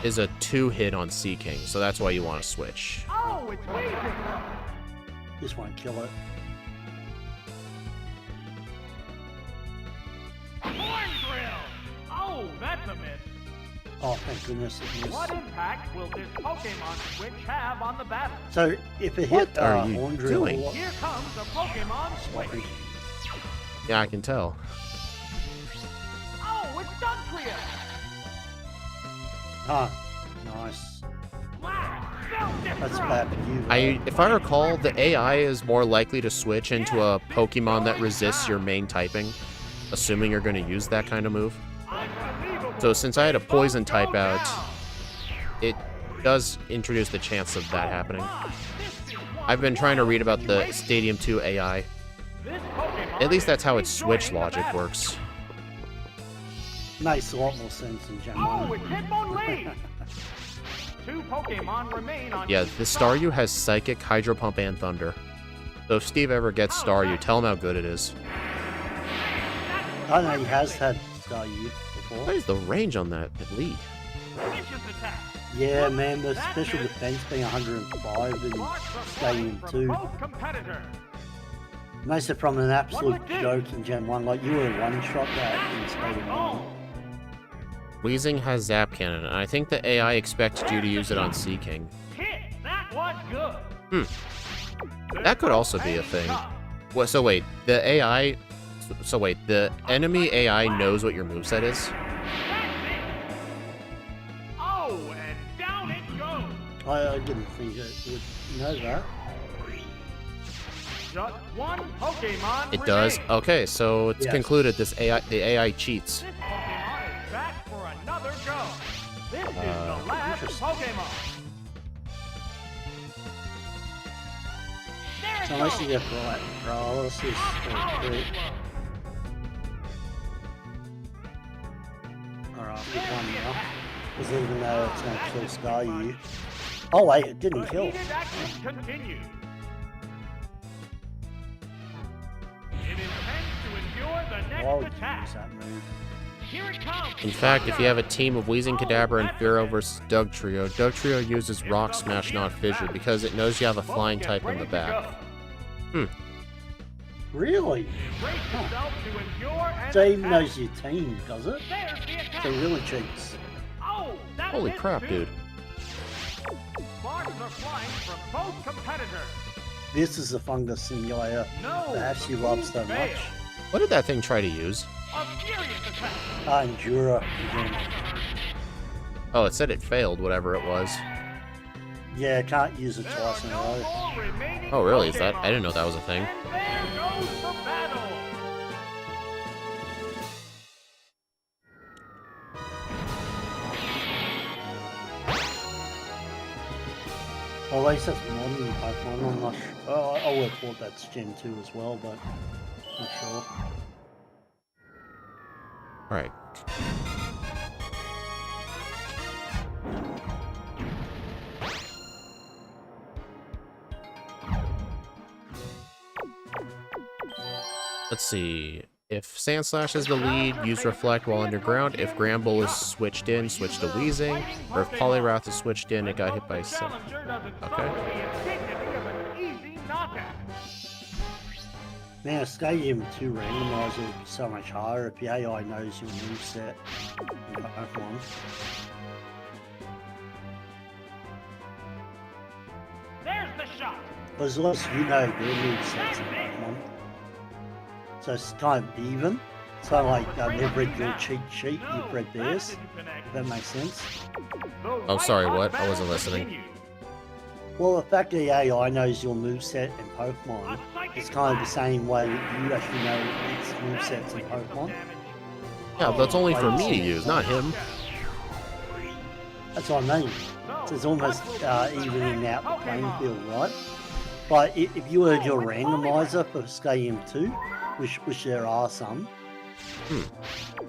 2-hit on Seaking, so that's why you want to switch. Oh, it's Weezing. This won't kill it. Horn Drill. Oh, that's a miss. Oh, thank goodness it missed. What impact will this Pokemon switch have on the battle? So, if it What hit are you Horn Drill, doing? Here comes the Pokemon switch. Yeah, I can tell. Oh, it's Dugtrio. Ah, nice. That's Self-destruct. bad for you. If I recall, the AI is more likely to switch into a Pokemon that resists your main typing, assuming you're going to use that kind of move. Unbelievable. So since I had a Poison type Go out, down. it does introduce the chance of that happening. I've been trying to read about the Stadium 2 AI. This Pokemon At least that's how its is switch enjoying the logic battle. works. Makes a lot more sense in Gen Oh, 1. it's Hitmonlee. 2 Pokemon remain on Yeah, each the side. Staryu has Psychic, Hydro Pump, and Thunder. So if Steve ever gets Staryu, tell him how good it is. I know he has had Staryu before. What is the range on that lead? Vicious attack. Yeah, man, the special defense being 105 in Marks are Stadium flying from 2. both competitors. Makes it from an absolute What would joke in Gen 1. Like, you were one-shot that in Stadium 1. Oh, Wheezing has Zap Cannon, and I think the AI expected you to use it on Seaking. hit. That was good. That could also be a thing. What? So wait, the AI... So wait, the enemy AI knows what your moveset is? Oh, and down it goes. I didn't think it would know that. Just one Pokemon It does? remains. Okay, so it's Yes. concluded the AI cheats. This Pokemon is back for another go. This is the last interesting. Pokemon. There it So unless you goes. get bright paralysis or crit. Alright, we've won now. Because even though it's going to kill Staryu. Oh wait, it didn't The kill. heated action continues. It intends to endure the next Why would you attack. use that move? Here it comes. In fact, if you have a team of Weezing Kadabra and Fearow versus Dugtrio uses Rock Smash, not Fissure, because it knows you have a Both flying get type in ready the to back. go. Really? Brace yourself to endure an So it even attack. knows your team, does it? There's the attack. So it really cheats. Oh, that Holy hit crap, too. dude. Sparks are flying from both competitors. This is the fungus simulator No, that the Ashley loves move so much. failed. What did that thing try to use? A furious attack. Endura again. Oh, it said it failed, whatever it was. Yeah, can't use it There twice are in a no row. more remaining Oh, really? Is that? I Pokemon. didn't know that was a thing. And there goes the battle. Well, at least that's modern Pokemon. I'm not sure. I would have thought that's Gen 2 as well, but I'm sure. Alright. Let's see. If Sandslash is the lead, use Reflect while underground. If Gramble is switched in, switch to Wheezing. Or if Poliwrath is switched in, it got hit by Sin. Okay. Man, a Stadium 2 randomizer would be so much higher if the AI knows your moveset in Pokemon. There's the shot. Because at least you know their movesets in Pokemon. So it's kind of even. So like, they've read your cheat sheet, you've read theirs. If that makes sense. Oh, sorry, what? I wasn't listening. Well, the fact that the AI knows your moveset in Pokemon, it's kind of the same way that you actually know its movesets in Pokemon. Yeah, but that's only for me to use, not him. That's what I mean. So it's almost evening out the playing field, right? But if you were your randomizer for Stadium 2, which there are some,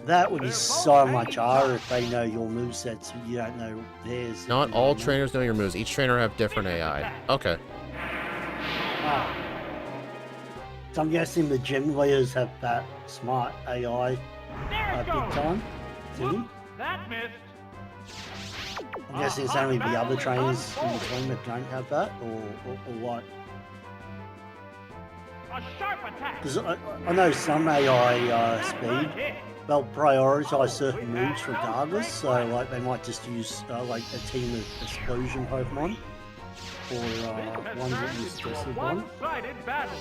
that would be so much harder if they know your movesets, so you don't know theirs. Not all trainers know your moves. Each trainer have different AI. Okay. Ah. So I'm guessing the gym leaders have that smart AI big time, too. That missed. I'm guessing it's only the other trainers in between that don't have that, or what? A sharp attack. Because I know some AI speed, they'll prioritize certain moves regardless, so like they might just use like a team of explosion Pokemon, or ones that use aggressive one. One-sided battle.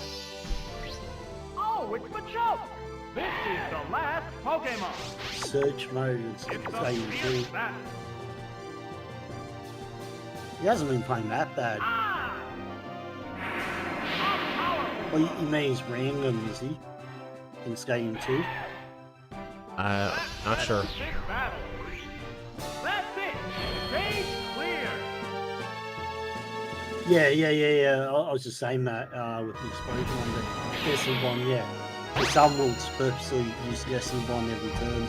Oh, it's Machoke! This is the last Pokemon. Search mode is Stadium 2. He hasn't been playing that bad. Well, you mean he's random, is he? In Stadium 2? Not sure. That's it! Stage clear! Yeah. I was just saying that with the explosion one, but guessing one, yeah. So some will purposely use guessing one every turn.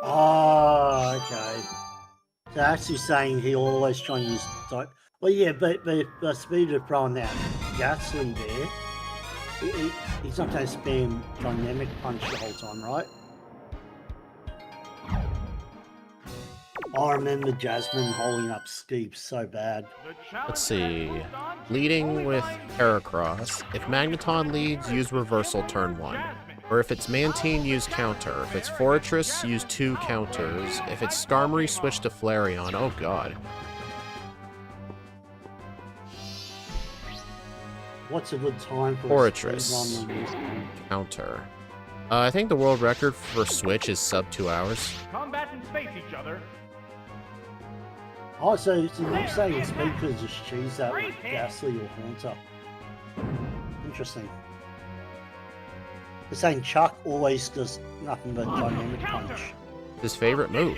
Oh, okay. So actually saying he always try and use type. Well, yeah, but the speed of throwing that Ghastly there, he's not going to spam Dynamic Punch the whole time, right? I remember Jasmine holding up Skeep so bad. Let's see. Leading with Heracross. If Magneton leads, use Reversal turn 1. Or if it's Mantine, use Counter. If it's Fortress, use 2 counters. If it's Skarmory, switch to Flareon. Oh god. What's a good time for Fortress. Counter. I think the world record for Switch is sub 2 hours. Combatants face each other. Oh, so you're saying speed could just choose that with Ghastly or Haunter. Interesting. They're saying Chuck always does nothing but Dynamic Punch. His favorite move.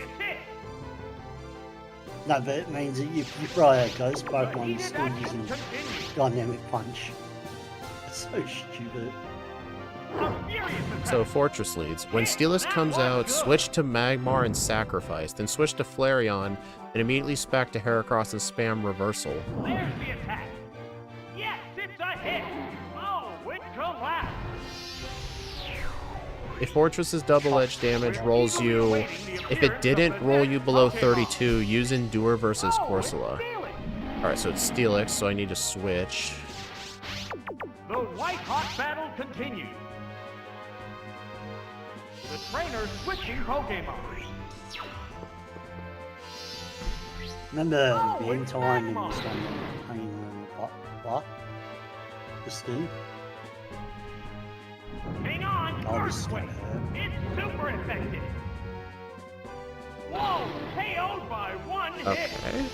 No, but it means that if you throw out Ghost Pokemon, you're still using Dynamic Punch. That's so stupid. So Fortress leads. When Steelix comes out, switch to Magmar and Sacrifice, then switch to Flareon, and immediately spec to Heracross and spam Reversal. There's the attack. Yes, it's a hit. Oh, it collapsed. If Fortress's double-edged damage rolls you, if it didn't roll you below 32, use Endure versus Corsola. Alright, so it's Steelix, so I need to switch. The white-hot battle continues. The trainer's switching Pokemon. Remember the end time in this one, pain what? The skin? Hang on, Oh, this is Earthquake. gonna hurt. It's super effective. Whoa, KO'd by one hit. Okay.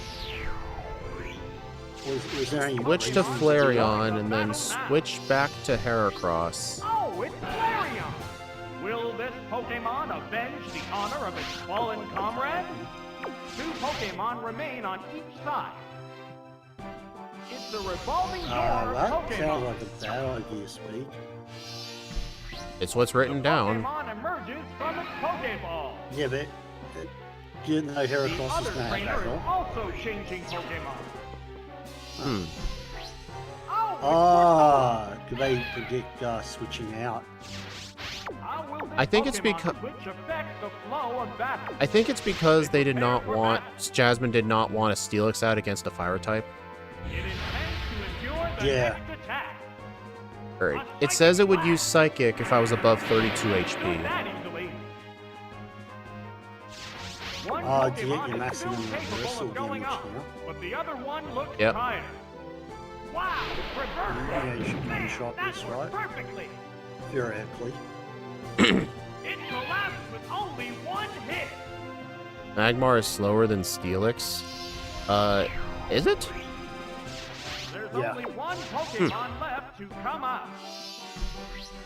Was there any Switch to Flareon, and then switch back to Heracross. Oh, it's Flareon. Will this Pokemon avenge the honor of its fallen comrade? 2 Pokemon remain on each side. It's the revolving door That Pokemon. sounds like a bad idea, Speed. It's what's written down. Pokemon emerges from its Pokeball. Yeah, but you know The Heracross other is mad trainer at is all. also changing Pokemon. Hmm. Oh, Do they predict switching out? I think it's I think it's because they did not want Jasmine did not want a Steelix out against a fire type. Yeah. Alright. It says it would use Psychic if I was above 32 HP. To get your maximum reversal damage now. But the other one looks Yep. tired. Wow, reversal. Yeah, you should one-shot That this, worked right? perfectly. Theoretically. It collapsed with only one hit. Magmar is slower than Steelix. Is it? There's Yeah. only one Pokemon left to come out.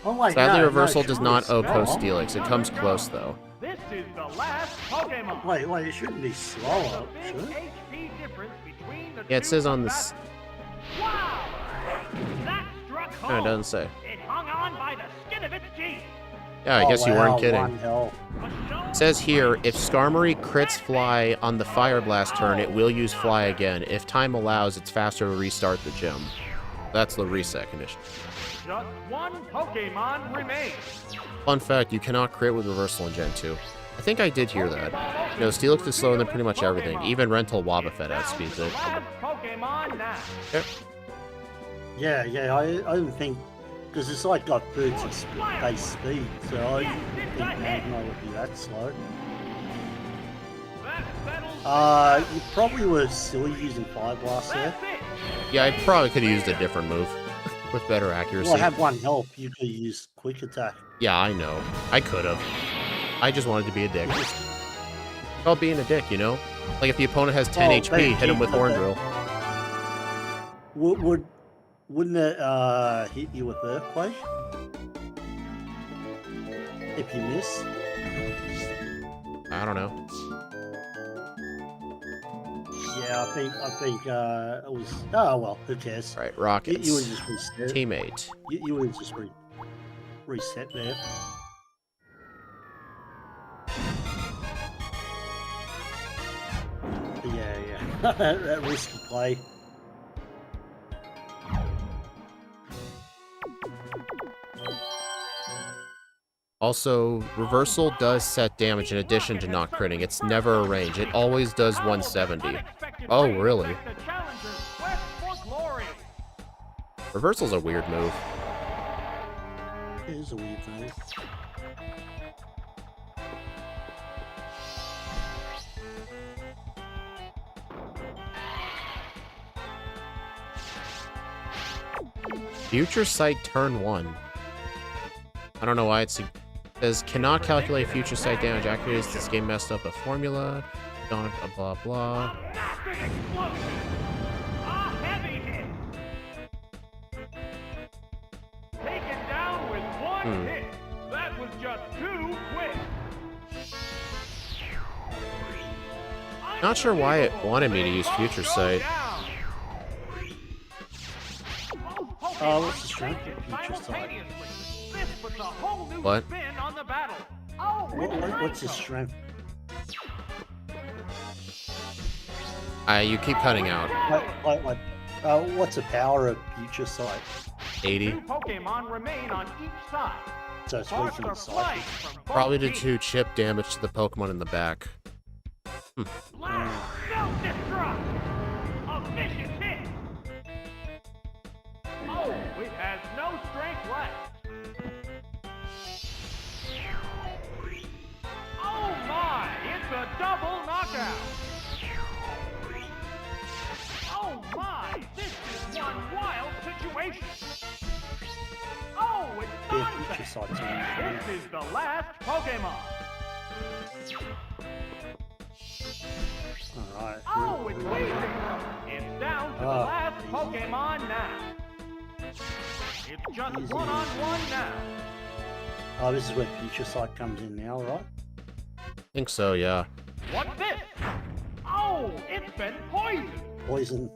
Oh wait, Sadly, no, Reversal no, does surely not it's slower. OHKO Steelix. It comes close, though. This is the last Pokemon. Wait, it shouldn't be slower, There's a should big it? HP difference between the Yeah, it two says on combatants. this. Wow! That struck home. No, it doesn't say. It hung on by the skin of its teeth. Yeah, I guess you wow, weren't kidding. One health. It says here, if Skarmory crits Fly on the Fire Blast turn, it will use Fly again. If time allows, it's faster to restart the gym. That's the reset condition. Just one Pokemon remains. Fun fact, you cannot crit with Reversal in Gen 2. I think I did hear that. You know, Steelix is slower than pretty much everything. Even Rental Wobbuffet outspeeds it. Last Pokemon now. Yep. Yeah, I don't think... Because it's like got 30 base speed, so I don't think Magma would be that slow. That settles You probably were silly using Fire Blast there. That's it. Yeah, I probably could have used a different move with better accuracy. Well, I have one health, you could use Quick Attack. Yeah, I know. I could have. I just wanted to be a dick. Called being a dick, you know? Like if the opponent has 10 Oh, HP, hit him with Horn Drill. Wouldn't it hit you with Earthquake? If you miss? I don't know. Yeah, I think it was... Oh, well, who cares? Right, You Rockets. would just reset. Teammate. You would just reset there. Yeah. that risky play. Also, Reversal does set damage in addition to not critting. It's never a range. It always does 170. Oh, really? Reversal's a weird move. It is a weird thing. Future Sight turn 1. I don't know why it says cannot calculate future sight damage accurately. This game messed up a formula. Don't blah blah. Taken down with one hit. That was just too quick. Not sure why it wanted me to use Future Sight. What's the strength of Future Sight? What? What's his strength? You keep cutting out. What's the power of Future Sight? 80. Pokemon remain on each side. So it's weak in the psychic. Probably to do chip damage to the Pokemon in the back. Blast! Self-destruct! A vicious hit! Oh, it has no strength left. Oh my! It's a double knockout! Oh my! This is one wild situation! Oh, it's Yeah, Future nonsense! Sight's on. This is the last Pokemon! Alright. Oh, it's Weezing! It's down to the last Pokemon now! It's just Easy. one-on-one now! Oh, this is where Future Sight comes in now, right? Think so, yeah. What's this? Oh, it's been poisoned! poison.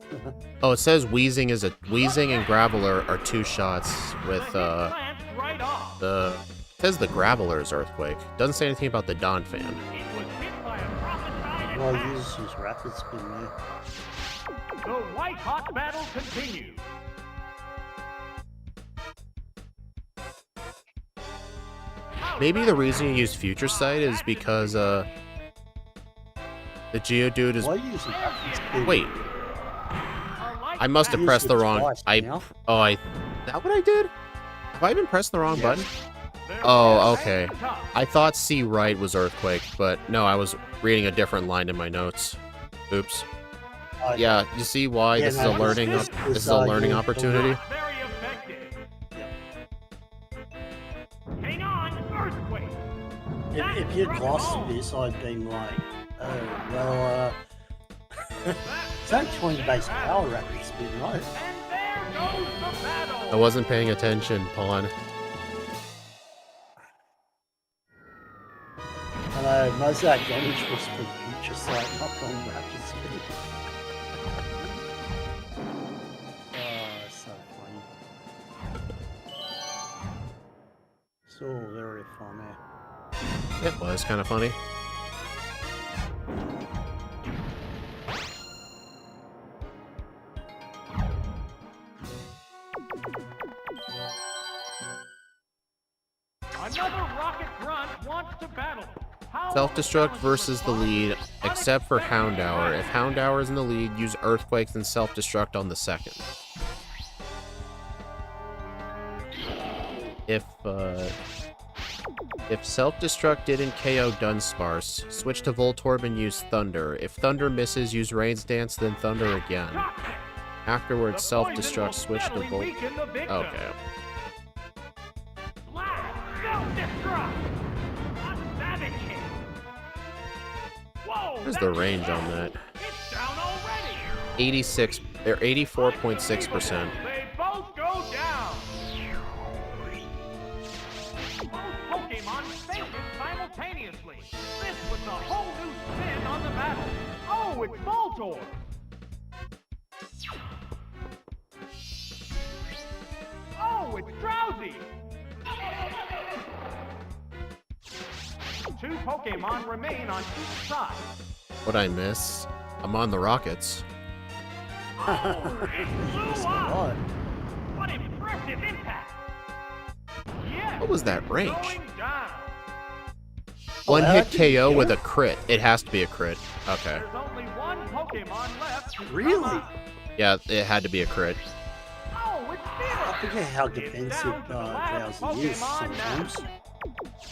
Oh, it says Wheezing and Graveler are 2 shots with Right off. it says the Graveler is Earthquake. Doesn't say anything about the Donphan. It was hit by a prophet-guided Well, attack. use his rapid spin there. The white-hot battle continues. Maybe the reason you use Future Sight is because the Geodude is. Why use rapid spin? Wait, I must have Used pressed it the wrong. twice now. Is that what I did? Have I even pressed the wrong Yes. button? Oh, okay. I thought C right was Earthquake, but no, I was reading a different line in my notes. Oops. Yeah, you see why Yeah, this is no, a learning this this is a learning you- opportunity. Very effective. Yep. Hang on, earthquake. If you'd lost this, I'd been like, oh, well, it's only 20 base power rapid spin, right? And there goes the battle. I wasn't paying attention, Pawn. I know, most of that damage was from Future Sight, not from rapid spin. Oh, so funny. So very funny. It was kind of funny. Another rocket grunt wants to battle. How Self-destruct versus the lead, except for Houndour. If Houndour is in the lead, use Earthquakes and self-destruct on the second. If self-destruct didn't KO Dunsparce, switch to Voltorb and use Thunder. If Thunder misses, use Rain's Dance, then Thunder again. Afterwards, self-destruct, switch to Volt. Okay. Where's the range on that? 86, they're 84.6%. They both go down. Both Pokemon fainted simultaneously. This was a whole new spin on the battle. Oh, it's Voltorb. Oh, it's Drowsy. Two Pokemon remain on each side. What'd I miss? I'm on the Rockets. Oh, it blew It's up. not. What impressive impact! Yes, What was that range? going down. One that hit didn't KO with kill? a crit. It has to be a crit. Okay. There's only one Pokemon left. to come Really? out. Yeah, it had to be a crit. Oh, it's I Speedrun. forget how It's defensive down to the last Drowsy is Pokemon sometimes. now.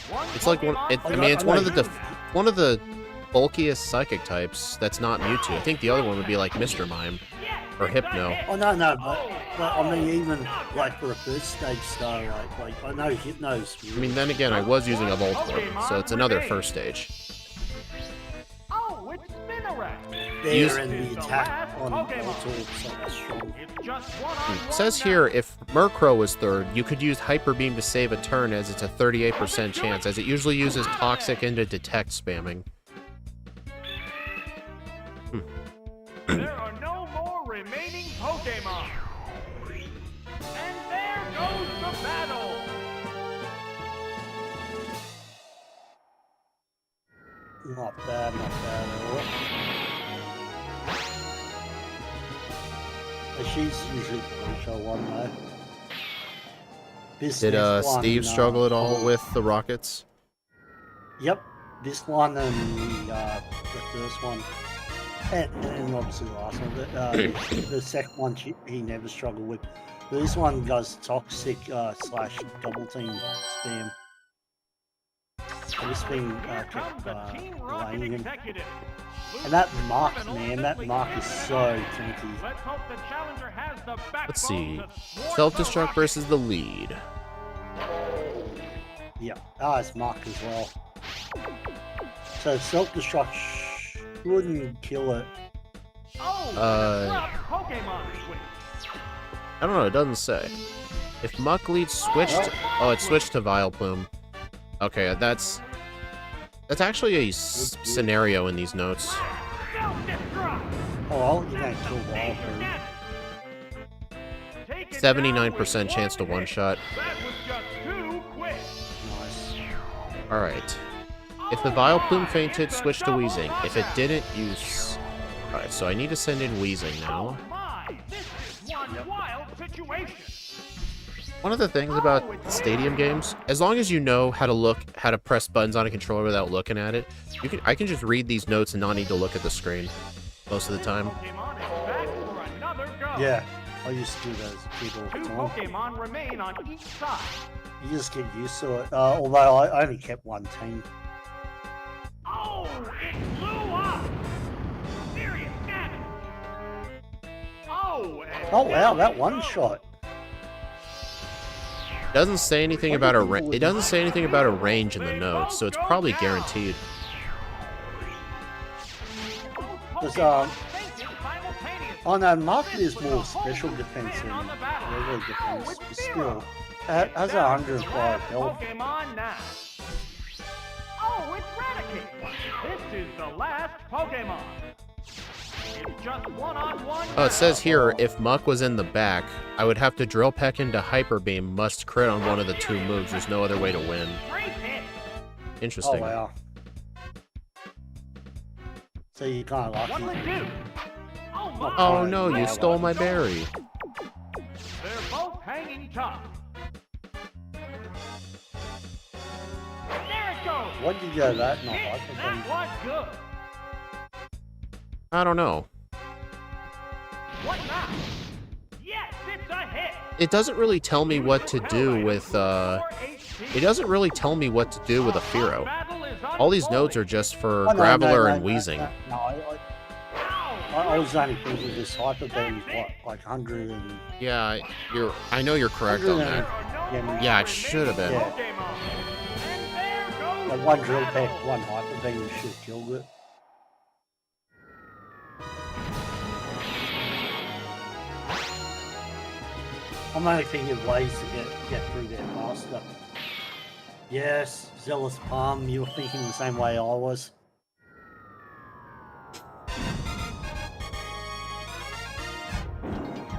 One It's like one. Pokemon I mean, it's I one know of the you- one of the bulkiest psychic types that's not Mewtwo. I think the other one would be like Mr. Mime or Hypno. Oh no, but I mean even like for a first stage star, like I know Hypno's. I mean, then again, I was using a Voltorb, so it's another first stage. Oh, it's Spinarak. There use- and the attack on Pokemon. Voltorb, so that's strong. It's just one-on-one It says now. here, if Murkrow was third, you could use Hyper Beam to save a turn, as it's a 38% chance, as it usually uses Toxic into Detect spamming. There are no more remaining Pokemon. And there goes the battle. Not bad at all. But she's usually the show one though. This Did next one, Steve struggle at all with the Rockets? Yep, this one and the first one, and obviously the last one. But the second one he never struggled with. But this one does toxic slash double team spam. So this thing Here kept comes the Team Rocket delaying him. executive. And that mark, man, that mark is so tanky. Let's hope the challenger has the backbone Let's see. to thwart Self-destruct the Rocket. versus the lead. Yeah, it's mark as well. So self-destruct wouldn't kill it. Oh, Uh, Pokemon switch. I don't know, it doesn't say. If Muck Lead switched... Oh, it switched to Vileplume. Okay, that's actually a scenario in these notes. Self-destruct. Oh, well, you're going to kill Wild Food. 79% chance to one-shot. That was just too quick. Nice. Alright. If the Vileplume fainted, switch to Wheezing. If it didn't, use... Alright, so I need to send in Wheezing now. This is one wild situation. One of the things about stadium games, as long as you know how to press buttons on a controller without looking at it, I can just read these notes and not need to look at the screen most of the time. Yeah, I used to do those people all the time. Pokemon remain on each side. You just get used to it. Although I only kept one team. Oh, it blew up! Serious damage! Oh, wow, that one shot. It doesn't say anything about a range in the notes, so it's probably guaranteed. Because oh no, Market is more special defense than regular defense, but still, it has 105 health. Oh, it's Raticate! This is the last Pokemon. It's just one-on-one. Oh, it says here, if Muck was in the back, I would have to Drill Peck into Hyper Beam, must crit on one of the two moves. There's no other way to win. Interesting. Oh, wow. So you kind of lucky. What'll it do? Oh no, you stole my berry. They're both hanging tough. There it goes. What did you go that not Hit. like? That was good. I don't know. What now? Yes, it's a hit. It doesn't really tell me what to do with, It doesn't really tell me what to do with a Fearow. All these notes are just for Graveler and Wheezing. No, I was only thinking this Hyper Beam is what, like 100 and... Yeah, I know you're correct on that. Yeah, it should have been. Yeah. Like one Drill Peck, one Hyper Beam should have killed it. I'm only thinking of ways to get through there faster. Yes, Zealous Palm, you were thinking the same way I was.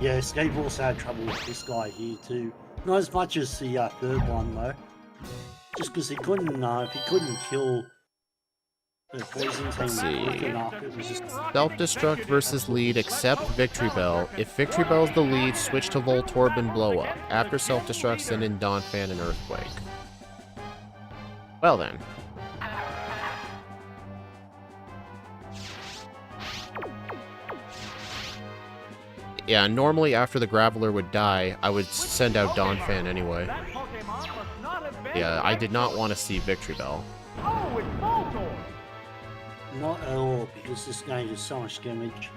Yeah, Steve also had trouble with this guy here too. Not as much as the third one though. Just because he couldn't, if he couldn't kill the poison team quick enough, it was just... Self-destruct versus lead, except Victory Bell. If Victory Bell's the lead, switch to Voltorb and Blow Up. After self-destruct, send in Donphan and Earthquake. Well then. Yeah, normally after the Graveler would die, I would send out Donphan anyway. Yeah, I did not want to see Victory Bell. Oh, it's Voltorb. Not at all, because this game is so much damage.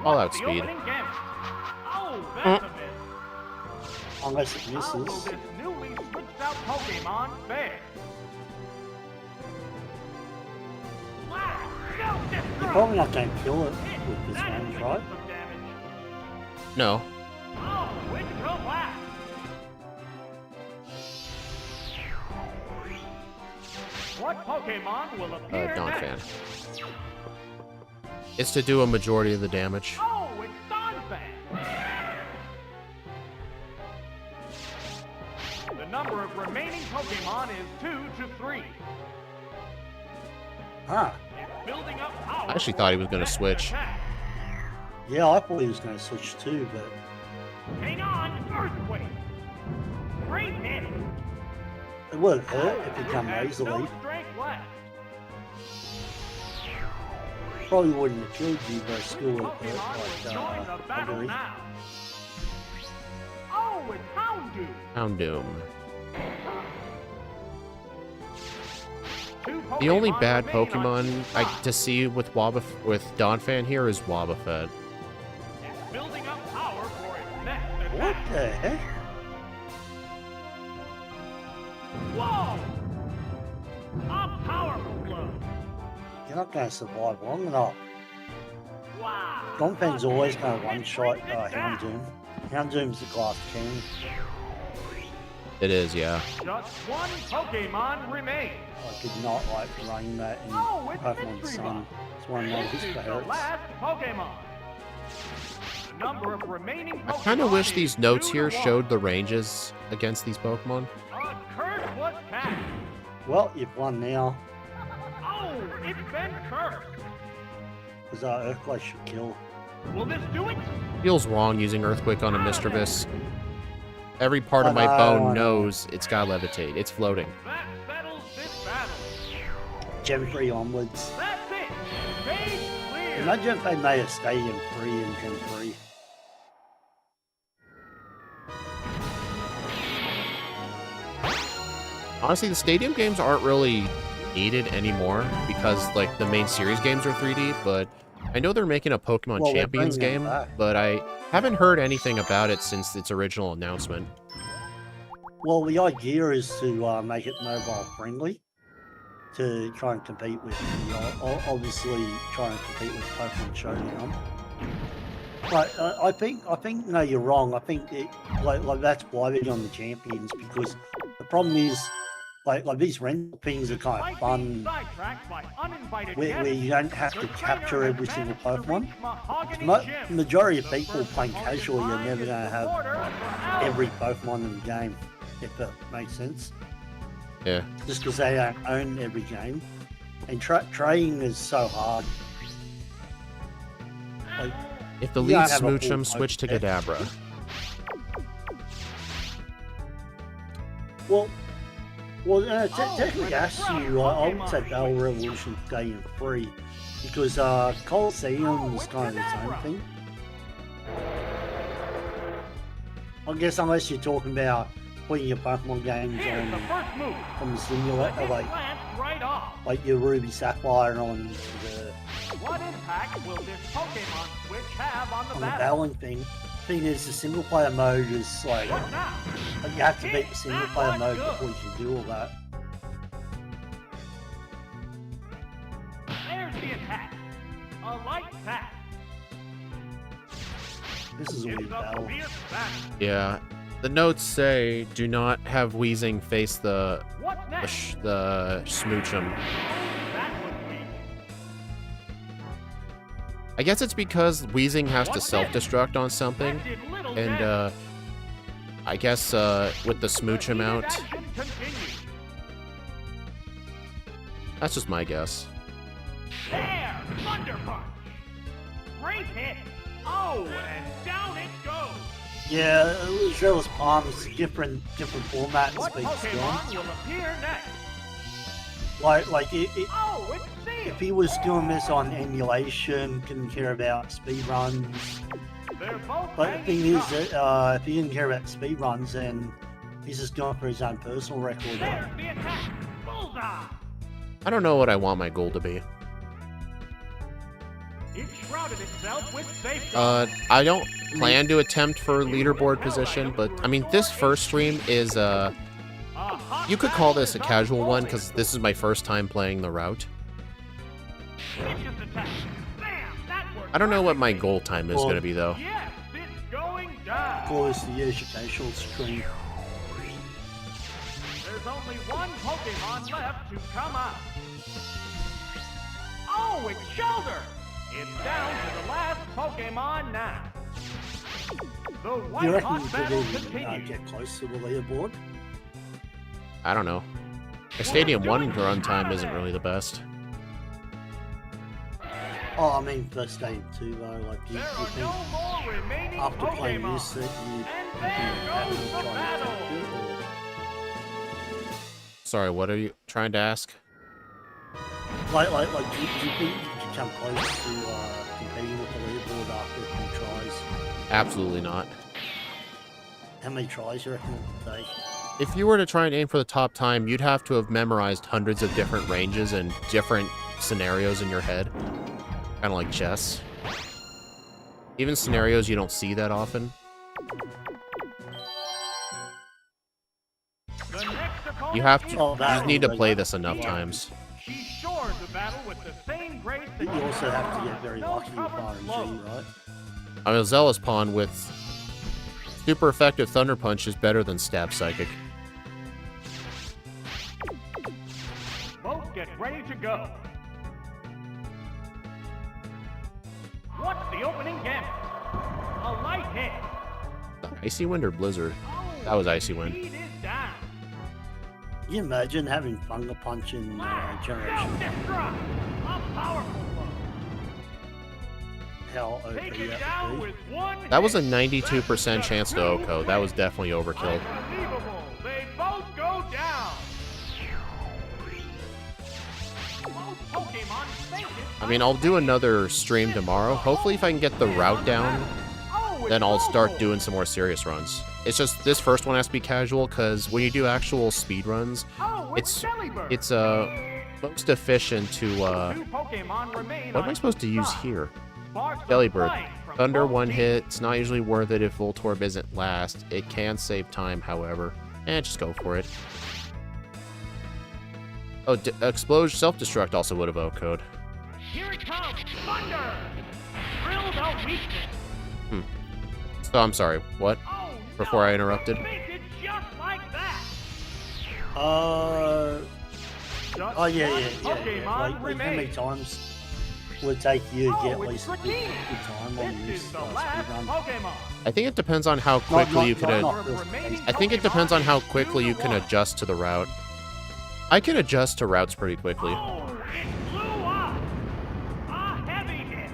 All out speed. Oh, that's a miss. Unless it How will misses. this newly switched out Pokemon fare? Wow, You're probably not going to kill it with this range, right? No. Oh, it's collapsed. What Pokemon will appear Donphan. next? It's to do a majority of the damage. Oh, it's Donphan. The number of remaining Pokemon is 2 to 3. Huh. It's building up power. I actually thought he was going to switch. Yeah, I thought he was going to switch too, but... Hang on, Earthquake. Great hit. It would hurt if it come Razor No Leaf. strength left. Probably wouldn't have killed you, but still would Pokemon will hurt join the like, battle Ugly. now. Oh, it's Houndoom. Houndoom. Two The only Pokemon bad remain on Pokemon each side. to see with Donphan here is Wobbuffet. It's building up power for its next What attack. the heck? Whoa! A powerful blow. You're not going to survive long enough. Wow. Donphan's always going to one-shot Houndoom. Houndoom's the glass king. It is, yeah. Just one Pokemon remains. I could not like running that in Pokemon Sun. It's one of my This is the favorites. last Pokemon. The number of remaining I kind of wish these notes here showed the ranges against these Pokemon. A curse was cast. Well, you've won now, Oh, it's been cursed. because Earthquake should kill. Will this do it? Feels wrong using Earthquake on a Mischievous. Every part of my bone knows it's got levitate. It's floating. That settles this battle. Gen 3 onwards. That's it. Stage clear. Imagine if they made a Stadium 3 in Gen 3. Honestly, the Stadium games aren't really needed anymore because, like, the main series games are 3D, but I know they're making a Pokemon Well, they're Champions bringing it game, back. but I haven't heard anything about it since its original announcement. Well, the idea is to make it mobile friendly to try and compete with obviously try and compete with Pokemon Showdown. But I think no, you're wrong. I think like that's why they're on the Champions, because the problem is like these rental things are kind of fun where you don't have to capture every single Pokemon. The majority of people playing casually are never going to have every Pokemon in the game, if that makes sense. Yeah. Just because they don't own every game. And trading is so hard. Like, If the you lead gotta have a full Smoochum, switch to deck. Kadabra. Well, technically, actually, I would say Battle Revolution Stadium 3 because Coliseum was kind of its own thing. I guess unless you're talking about putting your Pokemon games on the simulator, like your Ruby Sapphire on the What impact will this Pokemon switch have on the the battle? battling thing. Thing is, the single player mode is like What now? you have to beat the single player mode before you can do all that. There's the attack. A light attack. This is a It's weird a battle. fierce battle. Yeah. The notes say do not have Weezing face the What next? the Smoochum. That was weak. I guess it's because Weezing has to self-destruct on something, That did little and damage. I guess with the Smoochum out, Action continues. that's just my guess. There! Thunder Punch! Great hit! Oh, and down it goes! Yeah, Zealous Palm is a different format and What speed Pokemon still. will appear next? Like Oh, it's if Seal! he was doing this on emulation, couldn't care about speedruns. They're both But the thing hanging is tough. that if he didn't care about speedruns, then he's just going for his own personal record. There's the attack! Bullseye! I don't know what I want my goal to be. It shrouded itself with safety. I don't plan to attempt for leaderboard position, but I mean this first stream is you could call this a casual one because this is my first time playing the route. I don't know what my goal time is going to be though. Yes, it's going down. Of course, the educational stream. There's only one Pokemon left to come out. Oh, it's Shoulder! It's down to the last Pokemon now. The Do you white reckon hot you could battle even continues. get close to the leaderboard? I don't know. A Stadium 1 run time isn't really the best. Oh, I mean, for Stadium 2 though, like you There are think no more remaining after playing Pokemon. this that you And have there to goes the try and battle. attack it, or... Sorry, what are you trying to ask? Like, do you think you could come close to competing with the leaderboard after a few tries? Absolutely not. How many tries you reckon it would take? If you were to try and aim for the top time, you'd have to have memorized hundreds of different ranges and different scenarios in your head. Kind of like chess. Even scenarios you don't see that often. The next opponent You have to. Oh, You that just need to one. play this enough times. She shores the battle with the same grace that You also have to get very no lucky with covered blows. RNG, right? I mean, Zealous Pawn with super effective Thunder Punch is better than Stab Psychic. ready to go. What's the opening gambit? A light hit. Icy Wind or Blizzard? That was Icy Wind. Speed is down. Can you imagine having Thunder Punch in Generation? Self-destruct. A powerful blow. How OP Take it that down would with be. one That was a hit. 92% chance to OHKO. That was definitely overkill. Unbelievable. They both go down. Both Pokemon fainted. I mean, I'll do another stream tomorrow. Hopefully if I can get the route down, then I'll start doing some more serious runs. It's just this first one has to be casual because when you do actual speed runs, it's most efficient to what am I supposed to use here? Delibird. Thunder one hit. It's not usually worth it if Voltorb isn't last. It can save time, however. Just go for it. Oh, Explosion Self-Destruct also would have OHKO'd. Here it comes. Thunder. Drill the weakness. So I'm sorry. What? Oh, Before I interrupted. Make it just like that. Oh yeah. Pokemon Like how many remains. times would it take you to get at it's least a good Dratini. time on This this is the last speedrun? Pokemon. I think it depends on how quickly you can. I think it depends on how quickly you can adjust to the route. I can adjust to routes pretty quickly. Oh, it blew up. A heavy hit.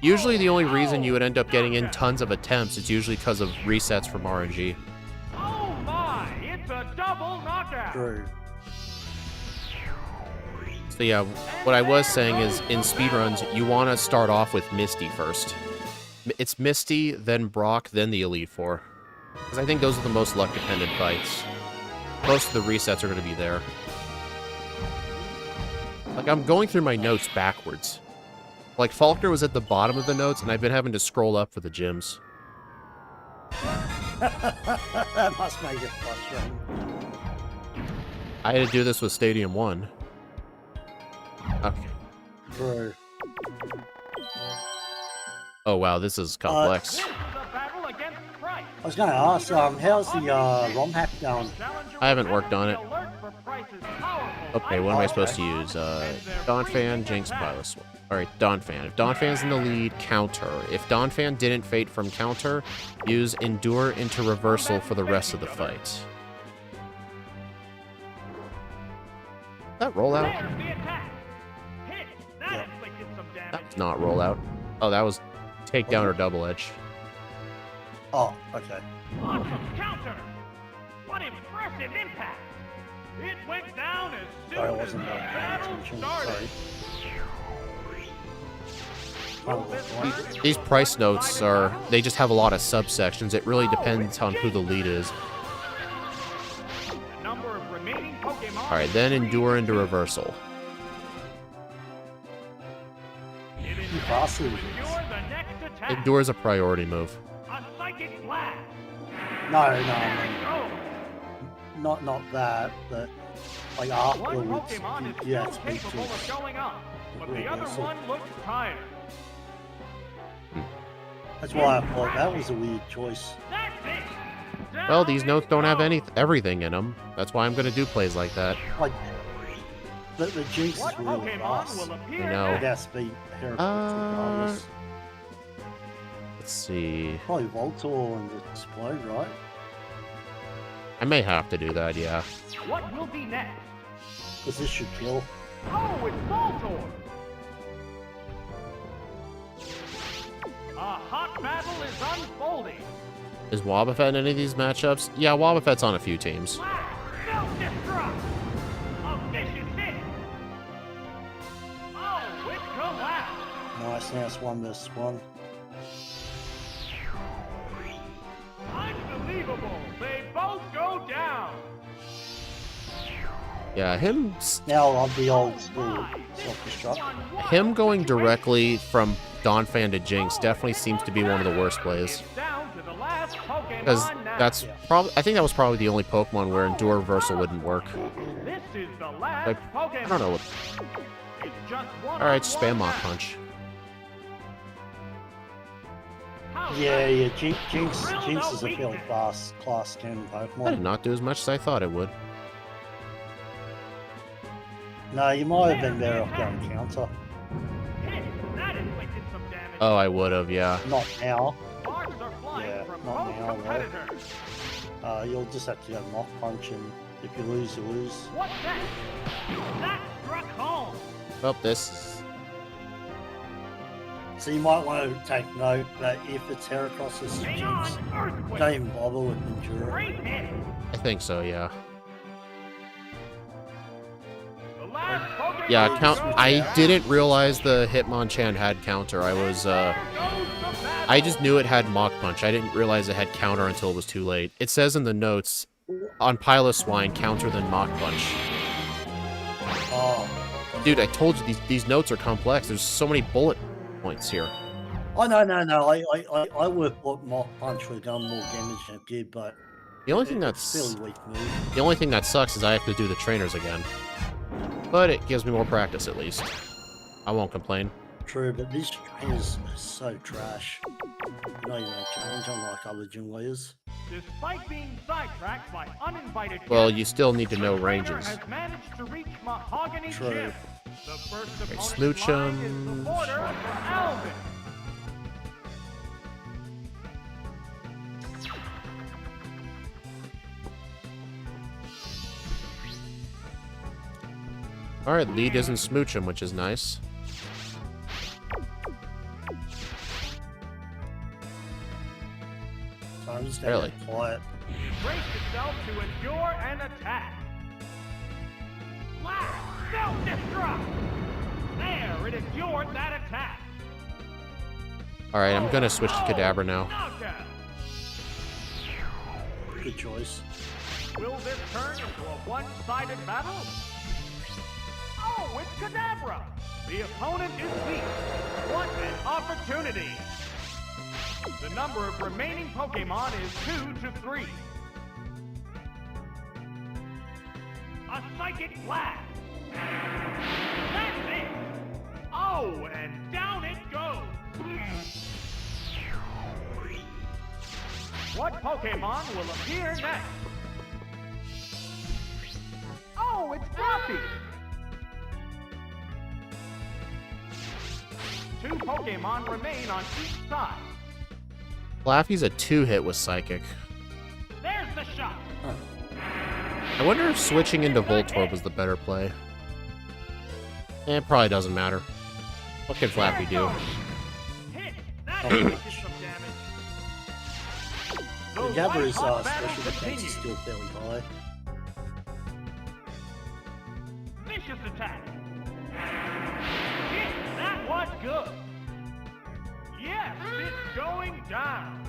Usually the only reason you would end up getting in tons of attempts is usually because of resets from RNG. Oh my, it's a double knockout. True. So yeah, what I was saying is in speedruns, you want to start off with Misty first. It's Misty, then Brock, then the Elite Four. Because I think those are the most luck-dependent fights. Most of the resets are going to be there. Like, I'm going through my notes backwards. Like, Faulkner was at the bottom of the notes, and I've been having to scroll up for the gyms. That must make it frustrating. I had to do this with Stadium 1. Okay. True. Oh, wow, this is complex. This is a battle against Price. I was going to ask, how's the ROM hack going? I haven't worked on it. Alert for Price's powerful Okay, what am I supposed to use? Donphan, Jinx, Pilot. Alright, Donphan. If Donphan's in the lead, counter. If Donphan didn't fade from counter, use Endure into reversal for the rest of the fight. That rollout? There's the attack. Hit. That inflicted some damage. That's not rollout. Oh, that was takedown or double edge. Oh, okay. Awesome counter. What impressive impact. It went down as soon Sorry, I as wasn't the paying battle attention. started. Sorry. These price notes are, they just have a lot of subsections. It really depends on who the lead is. The number of remaining Pokemon. Alright, then Endure into reversal. It is Fast time is to endure the next attack. Endure is a priority move. A psychic blast. No, There it goes. not that, but like One afterwards, Pokemon is you still have to speak capable of to. going up, but the other Reversal. one looks tired. That's why I thought that was a weird choice. That's it. Well, Down these it notes don't have goes. everything in them. That's why I'm going to do plays like that. Like, the Jinx is What really Pokemon fast. will appear I know. It has to be regardless. Let's see. Probably Voltor and Explode, right? I may have to do that, yeah. What will be next? Because this should kill. Oh, it's Voltor. A hot battle is unfolding. Is Wobbuffet in any of these matchups? Yeah, Wobbuffet's on a few teams. Blast! Self-destruct! A vicious hit! Oh, it collapsed! Nice, now it's 1v1. Unbelievable! They both go down! Yeah, him Now on the old school self-destruct. him going directly from Donphan to Jinx definitely seems to be one of the worst plays. Because that's probably, I think that was probably the only Pokemon where Endure Reversal wouldn't work. This is the last Like, Pokemon. I don't know what. It's just one Alright, on spam one Mach now. Punch. Yeah, Jinx is a fairly fast class 10 That did Pokemon. not do as much as I thought it would. No, you might have been better off going counter. Hit! That inflicted some damage. Oh, I would have, yeah. Not now. Sparks are flying Yeah, from not both now, competitors. You'll just have to go mock punch, and if you lose, you lose. What's that? That struck home. Oh, this is... So you might want to take note that if it's Heracross's Hang on, Jinx, earthquake. don't even bother with Endura. Great hit. I think so, yeah. The last Pokemon Yeah, goes I down. didn't realize the Hitmonchan had counter. I was, There goes the battle. I just knew it had Mach Punch. I didn't realize it had counter until it was too late. It says in the notes, on Piloswine, counter then Mach Punch. Oh, Dude, I told you, these notes are complex. There's so many bullet points here. oh no. I would have thought mock punch would have done more damage than it did, but The only thing it's that's... fairly weak move. The only thing that sucks is I have to do the trainers again. But it gives me more practice, at least. I won't complain. True, but these trainers are so trash. Not even a challenge, unlike other gym leaders. Despite being sidetracked by uninvited Well, guests, you still need to know the trainer ranges. has managed to reach Mahogany True. Gym. The first opponent's Smooch line is the 'em. border for Alvin. Alright, lead isn't smooch him, which is nice. So I'm just Really? going to quiet. It braced itself to endure an attack. Blast! Self-destruct! There, it endured that attack. Alright, I'm gonna switch to Kadabra now. Knockout! Good choice. Will this turn into a one-sided battle? Oh, it's Kadabra! The opponent is weak. What an opportunity! The number of remaining Pokemon is 2 to 3. A Psychic Blast! That's it! Oh, and down it goes! What Pokemon will appear next? Oh, it's Fluffy! 2 Pokemon remain on each side. Flaffy's a 2-hit with Psychic. There's the shot! I wonder if switching into Voltorb was the better play. It probably doesn't matter. What can Flappy do? Hit! That did some damage. The Gabra's white-hot battle special defense continues. is still fairly high. Vicious attack. Hit! That was good. Yes, it's going down.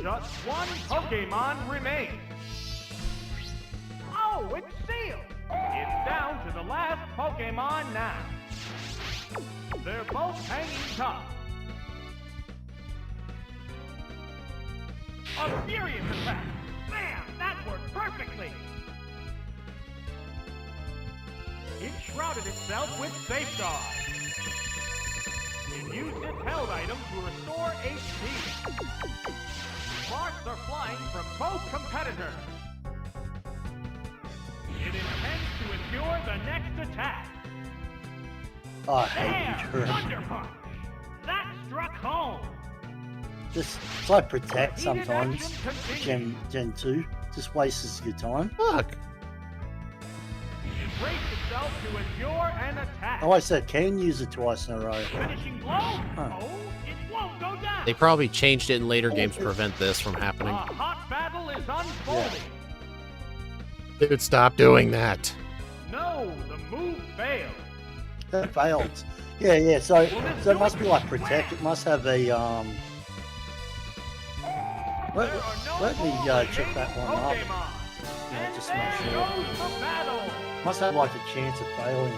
Just one Pokemon remains. Oh, it's Seal. It's down to the last Pokemon now. They're both hanging tough. A furious attack. Bam! That worked perfectly. It shrouded itself with Safeguard. It used its held item to restore HP. Sparks are flying from both competitors. It intends to endure the next attack. Oh, I hate There! Endura. Thunder Punch! That struck home! Just it's like Protect Heated sometimes. action continues. Gen 2. Just wastes your time. Fuck! It braced itself to endure an attack. Oh, I said can use it twice in a row. Finishing blow? Oh, it won't go down. They probably changed it in later games to prevent this from A happening. hot battle is unfolding. Dude, stop doing that. No, the move failed. That failed. Yeah. So it must be like Protect. It must have a Let There are no let me more check that one up. Pokemon. Yeah, And just to make there sure. goes the battle. Must have like a chance of failing.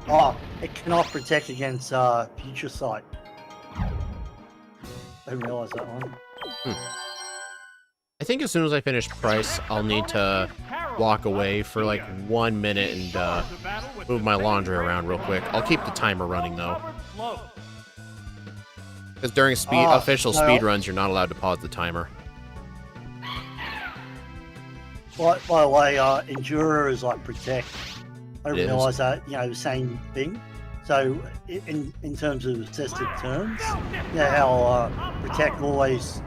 Oh, it cannot protect against Future Sight. didn't realize that one. I think as soon as I finish Price, I'll need to walk away for like 1 minute and move my laundry around real quick. I'll keep the timer running though. Because during official speedruns, you're not allowed to pause the timer. By the way, Endurer is like Protect. I didn't realize that, you know, the same thing. So, in terms of assisted turns, you know how Protect always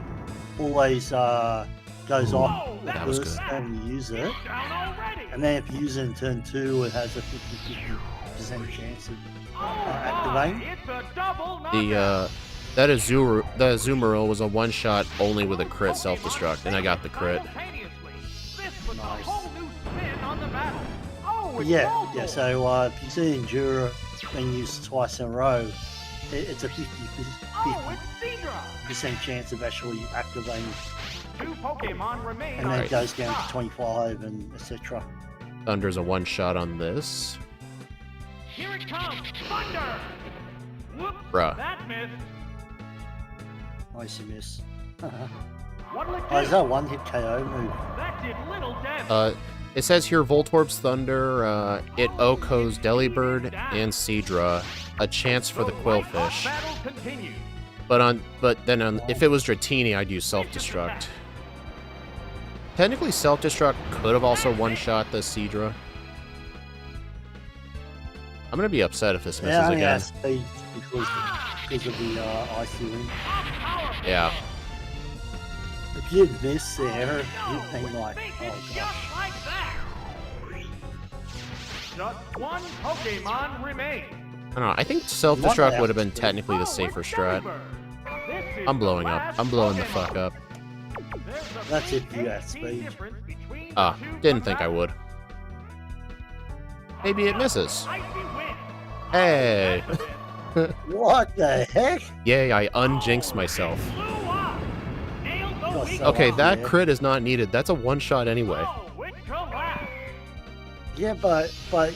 goes off the first time you use it. And then if you use it in turn 2, it has a 50% chance of activating. That Azumarill was a one-shot only with a crit self-destruct, and I got the crit. Nice. Yeah, so if you see Endurer being used twice in a row, it's a 50% chance of actually activating. 2 Pokemon remain. And then it goes down to 25 and etc. Thunder's a one-shot on this. Here it comes! Thunder! Whoops! Bruh. That missed. Nice miss. What'll it do? Oh, is that a one-hit KO move? That did little damage. It says here Voltorb's Thunder, it Oko's Delibird and Seadra, a chance for the Quillfish. But then if it was Dratini, I'd use self-destruct. Technically, self-destruct could have also one-shot the Seadra. I'm gonna be upset if this misses again. Yeah, because of the icy ring. Yeah. If you'd miss there, you'd think like, oh gosh. Just 1 Pokemon remains. I don't know, I think self-destruct would have been technically the safer strat. I'm blowing up. I'm blowing the fuck up. That's if you got speed. Didn't think I would. Maybe it misses. Hey! What the heck? Yay, I unjinxed myself. Okay, that crit is not needed. That's a one-shot anyway. Yeah, but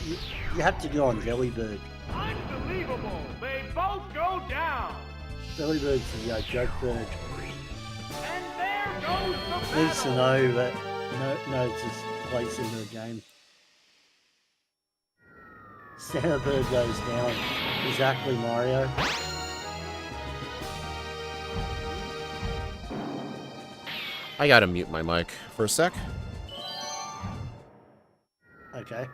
you have to go on Delibird. Unbelievable! They both go down. Delibird's the joke bird. And there goes the battle. Needs to know that knows his place in the game. Centerbird goes down. Exactly, Mario. I gotta mute my mic for a sec. Okay.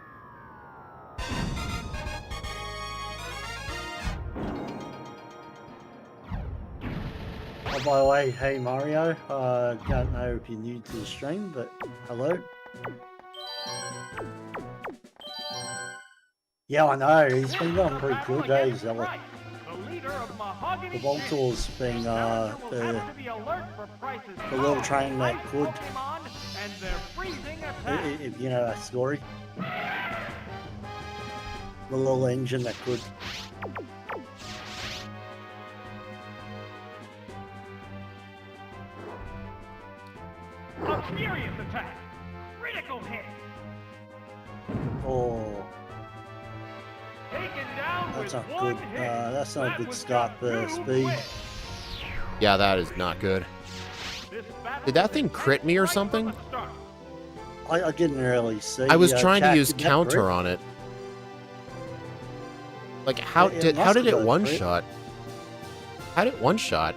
Oh, by the way, hey Mario, don't know if you're new to the stream, but hello. Yeah, I know, he's been going pretty good, eh, Zella. The Voltor's been, the little train that could, if you know that story. The little engine that could. A furious attack! Critical hit! Oh. Taken down That's with not good. That's not a good start for Speed. Yeah, that is not good. Did that thing crit me or something? I didn't really see. I was trying to use counter on it. Like, how did it one-shot? How did it one-shot?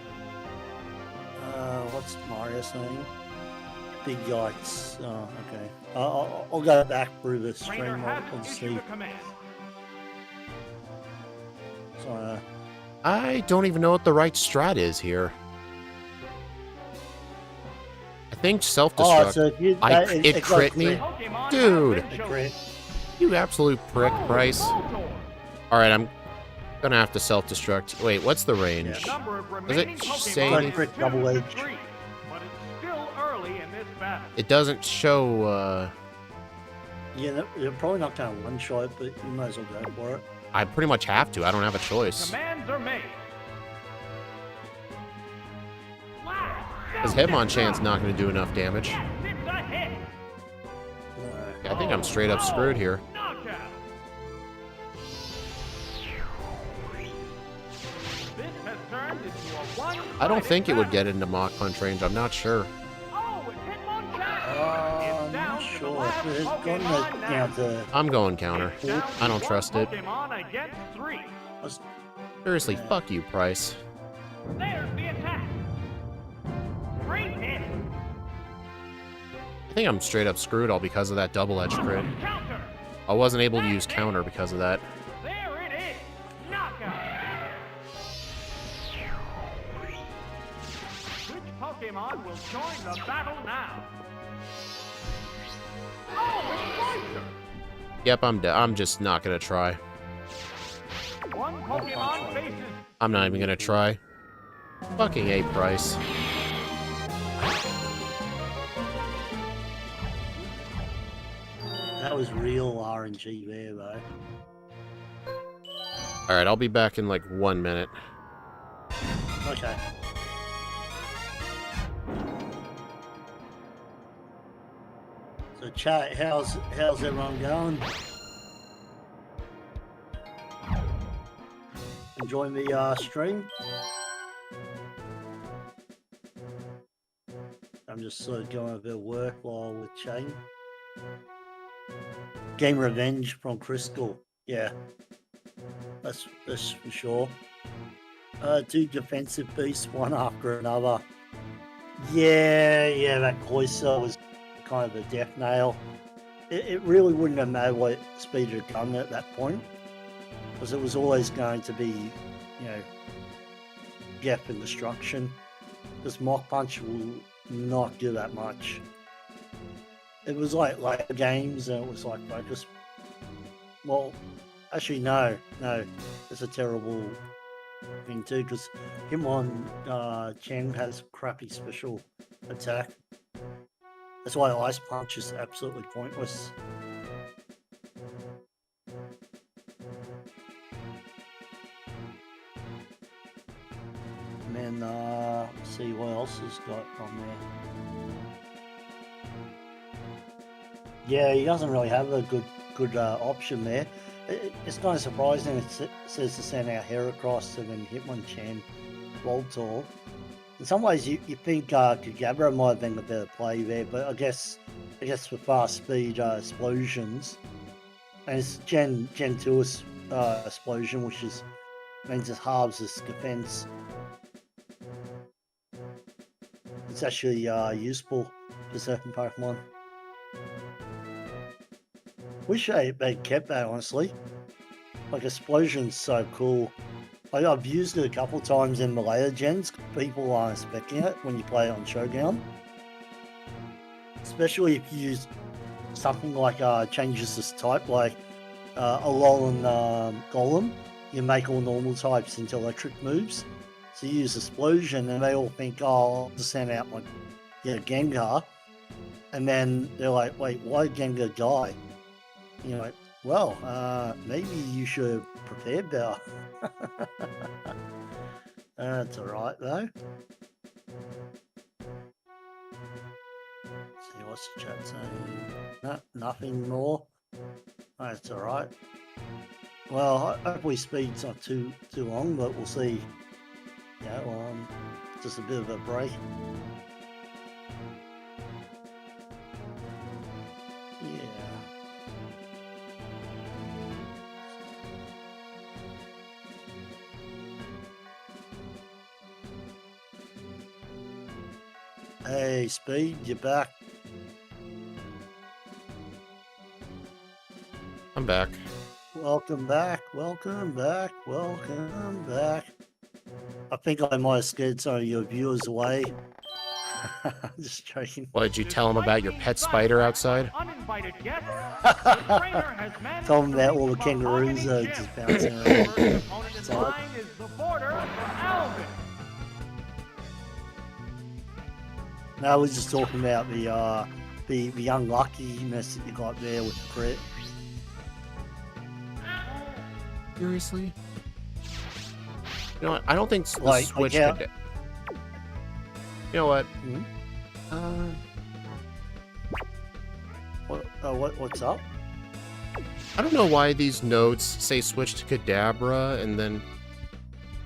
What's Mario saying? Big yikes. Oh, okay. I'll go back through the stream and see. So, I don't even know what the right strat is here. I think self-destruct. Oh, so it crit me? Dude! You absolute prick, Bryce. Alright, I'm gonna have to self-destruct. Wait, what's the range? Does it say anything? Double edge. It doesn't show, Yeah, you're probably not gonna one-shot, but you might as well go for it. I pretty much have to. I don't have a choice. Commands are made. Because Hitmonchan's not going to do enough damage. Yeah, I think I'm straight up screwed here. This has turned into a I don't think it would get into Mach Punch range. I'm not sure. I'm not sure. It's going down to... I'm going counter. I don't trust it. Seriously, fuck you, Price. There's the attack. Great hit. I think I'm straight up screwed all because of that double-edged crit. Counter. I wasn't able to use counter because of that. There it is. Knockout. Which Pokemon will join the battle now? Oh, it's Meister. Yep, I'm just not gonna try. One Pokemon faces. I'm not even gonna try. Fucking A, Price. That was real RNG there, though. Alright, I'll be back in like 1 minute. Okay. So chat, how's everyone going? Enjoying the stream? I'm just sort of doing a bit of work while with Shane. Game Revenge from Crystal. Yeah. That's for sure. 2 defensive beasts, one after another. Yeah, that Cloyster was kind of a death nail. It really wouldn't have mattered what speed had done at that point, because it was always going to be, you know, death and destruction. Because Mach Punch will not do that much. It was like later games, and it was like focus. Well, actually, no, it's a terrible thing too, because Hitmonchan has crappy special attack. That's why Ice Punch is absolutely pointless. And then, let's see what else has got on there. Yeah, he doesn't really have a good option there. It's kind of surprising it says to send our Heracross and then Hitmonchan Voltorb. In some ways, you think Kadabra might have been a better play there, but I guess for fast speed explosions, and it's Gen 2 explosion, which means it halves its defense. It's actually useful for certain Pokemon. Wish they kept that, honestly. Like, explosion's so cool. Like, I've used it a couple times in the later gens. People aren't expecting it when you play it on Showdown. Especially if you use something like changes this type, like Alolan Golem. You make all normal types into electric moves. So you use Explosion, and they all think, oh, I'll just send out, like, Gengar. And then they're like, wait, why did Gengar die? And you're like, well, maybe you should prepare better. That's alright, though. Let's see, what's the chat saying? No, nothing more. That's alright. Well, hopefully speed's not too long, but we'll see. Yeah, just a bit of a break. Yeah. Hey, Speed, you're back. I'm back. Welcome back, welcome back, welcome back. I think I might have scared some of your viewers away. Just joking. What, did you tell them about your pet spider outside? Tell them about all the kangaroos just bouncing around. So, no, I was just talking about the unluckiness that you got there with the crit. Seriously? You know what? I don't think the Like, Switch yeah. could. You know what? What's up? I don't know why these notes say switch to Kadabra and then.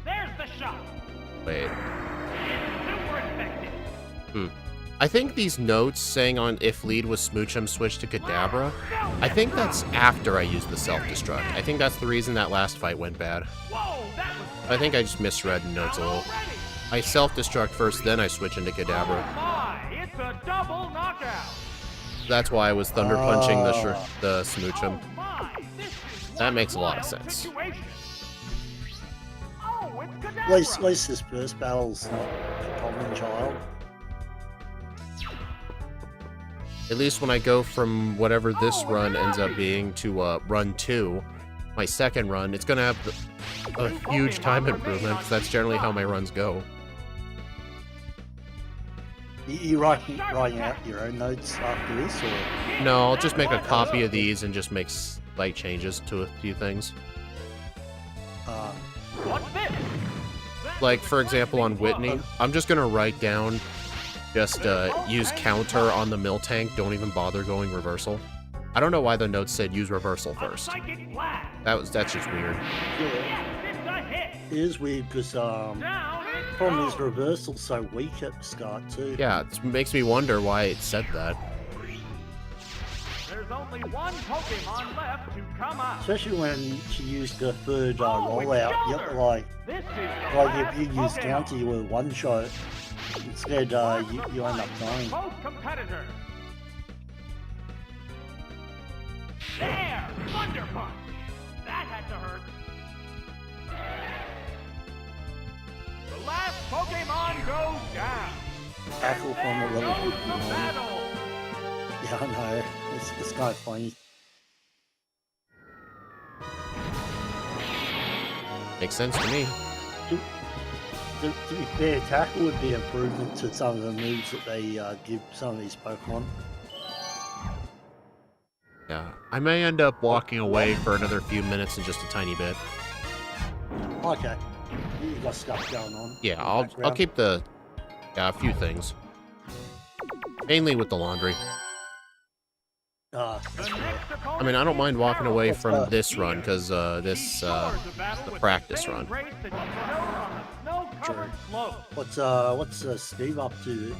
There's the shot. Wait. I think these notes saying on if lead was Smoochum switch to Kadabra, I think that's after I used the self-destruct. I think that's the reason that last fight went bad. I think I just misread the notes a little. I self-destruct first, then I switch into Kadabra. It's a double knockout. That's why I was thunder punching the Smoochum. That makes a lot of sense. At least this first battle's not a problem child. At least when I go from whatever this run ends up being to run 2, my second run, it's going to have a huge time improvement, because that's generally how my runs go. You writing out your own notes after this, or? No, I'll just make a copy of these and just make slight changes to a few things. Like, for example, on Whitney, I'm just going to write down, just use counter on the mill tank, don't even bother going reversal. I don't know why the notes said use reversal first. That's just weird. Yeah. It is weird because problem is reversal's so weak at the start too. Yeah, it makes me wonder why it said that. There's only one Pokemon left to come out. Especially when she used the third rollout. Yep, like if you use counter, you were one shot. Instead, you end up dying. Both competitors. There! Thunder Punch! That had to hurt. The last Pokemon goes down. Tackle from the level 59. Battle. Yeah, I know. It's kind of funny. Makes sense to me. To be fair, tackle would be improvement to some of the moves that they give some of these Pokemon. Yeah, I may end up walking away for another few minutes in just a tiny bit. Okay, you got stuff going on. Yeah, I'll keep a few things, mainly with the laundry. I mean, I don't mind walking away from this run because this the practice run. Sure. What's Steve up to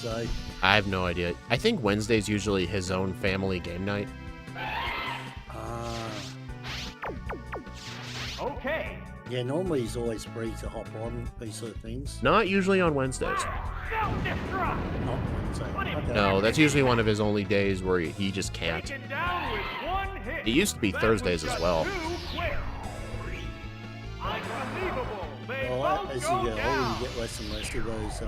today? I have no idea. I think Wednesday's usually his own family game night. Okay. Yeah, normally he's always free to hop on these sort of things. Not usually on Wednesdays. Not Wednesday. Okay. No, that's usually one of his only days where he just can't. It used to be Thursdays as well. Well, as you get older, you get less and less of those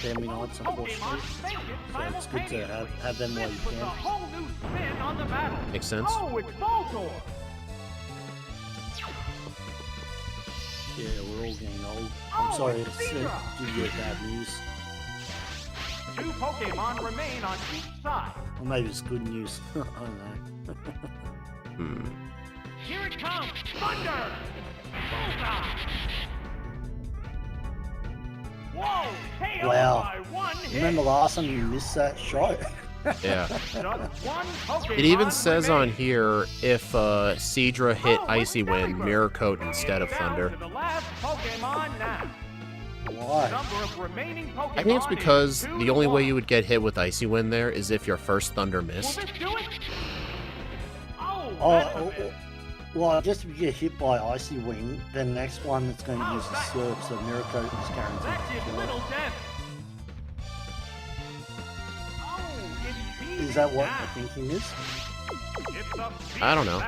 family nights, unfortunately. So it's good to have them while you can. Makes sense. Yeah, we're all getting old. I'm sorry to give you bad news. 2 Pokemon remain on each side. Or maybe it's good news. I don't know. Here it comes! Thunder! Bullseye! Whoa! KO Wow. by 1 hit! Remember last time you missed that shot? Yeah. Just 1 Pokemon It even says on remains. here if Seadra hit Icy Wind, Mirror Coat instead of Down Thunder. to the last Pokemon now. Why? Number of remaining Pokemon I think it's because is 2 the to only way 1. you would get hit with Icy Wind there is if your first Thunder Will missed. this do it? Oh, Oh, well, I guess if you get hit by Icy Wing, then the next one that's going to use the Slurp, so Mirror Coat is guaranteed that to did kill it. little damage. Oh, it's beating Is that what down. the thinking is? It's a I don't know.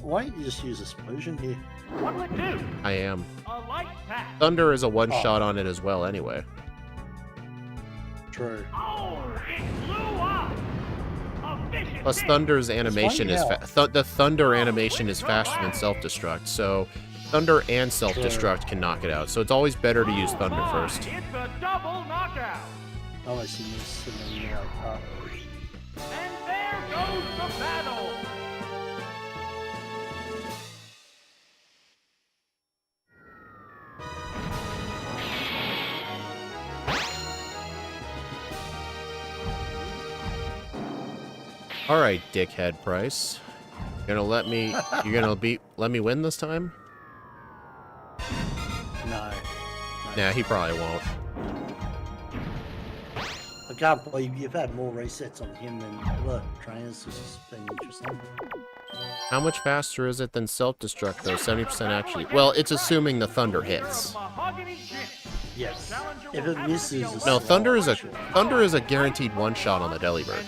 Why don't you just use Explosion here? What'll it do? I am. A light pack. Thunder is a one-shot on it as well anyway. True. Oh, it blew up. A vicious Plus hit. Thunder's animation is the Thunder animation is faster than self-destruct, so Thunder and self-destruct can knock it out. So it's always better to use Thunder My, first. It's a double knockout. Unless you miss and then you're like, And there goes the battle. All right, dickhead Price. You're gonna let me win this time? no. Nah, he probably won't. I can't believe you've had more resets on him than other trainers. This has been interesting. How much faster is it than self-destruct, though? 70% actually. Well, it's assuming the thunder hits. Yes. If it misses, it's No, thunder is a a guaranteed one-shot on the Delibird.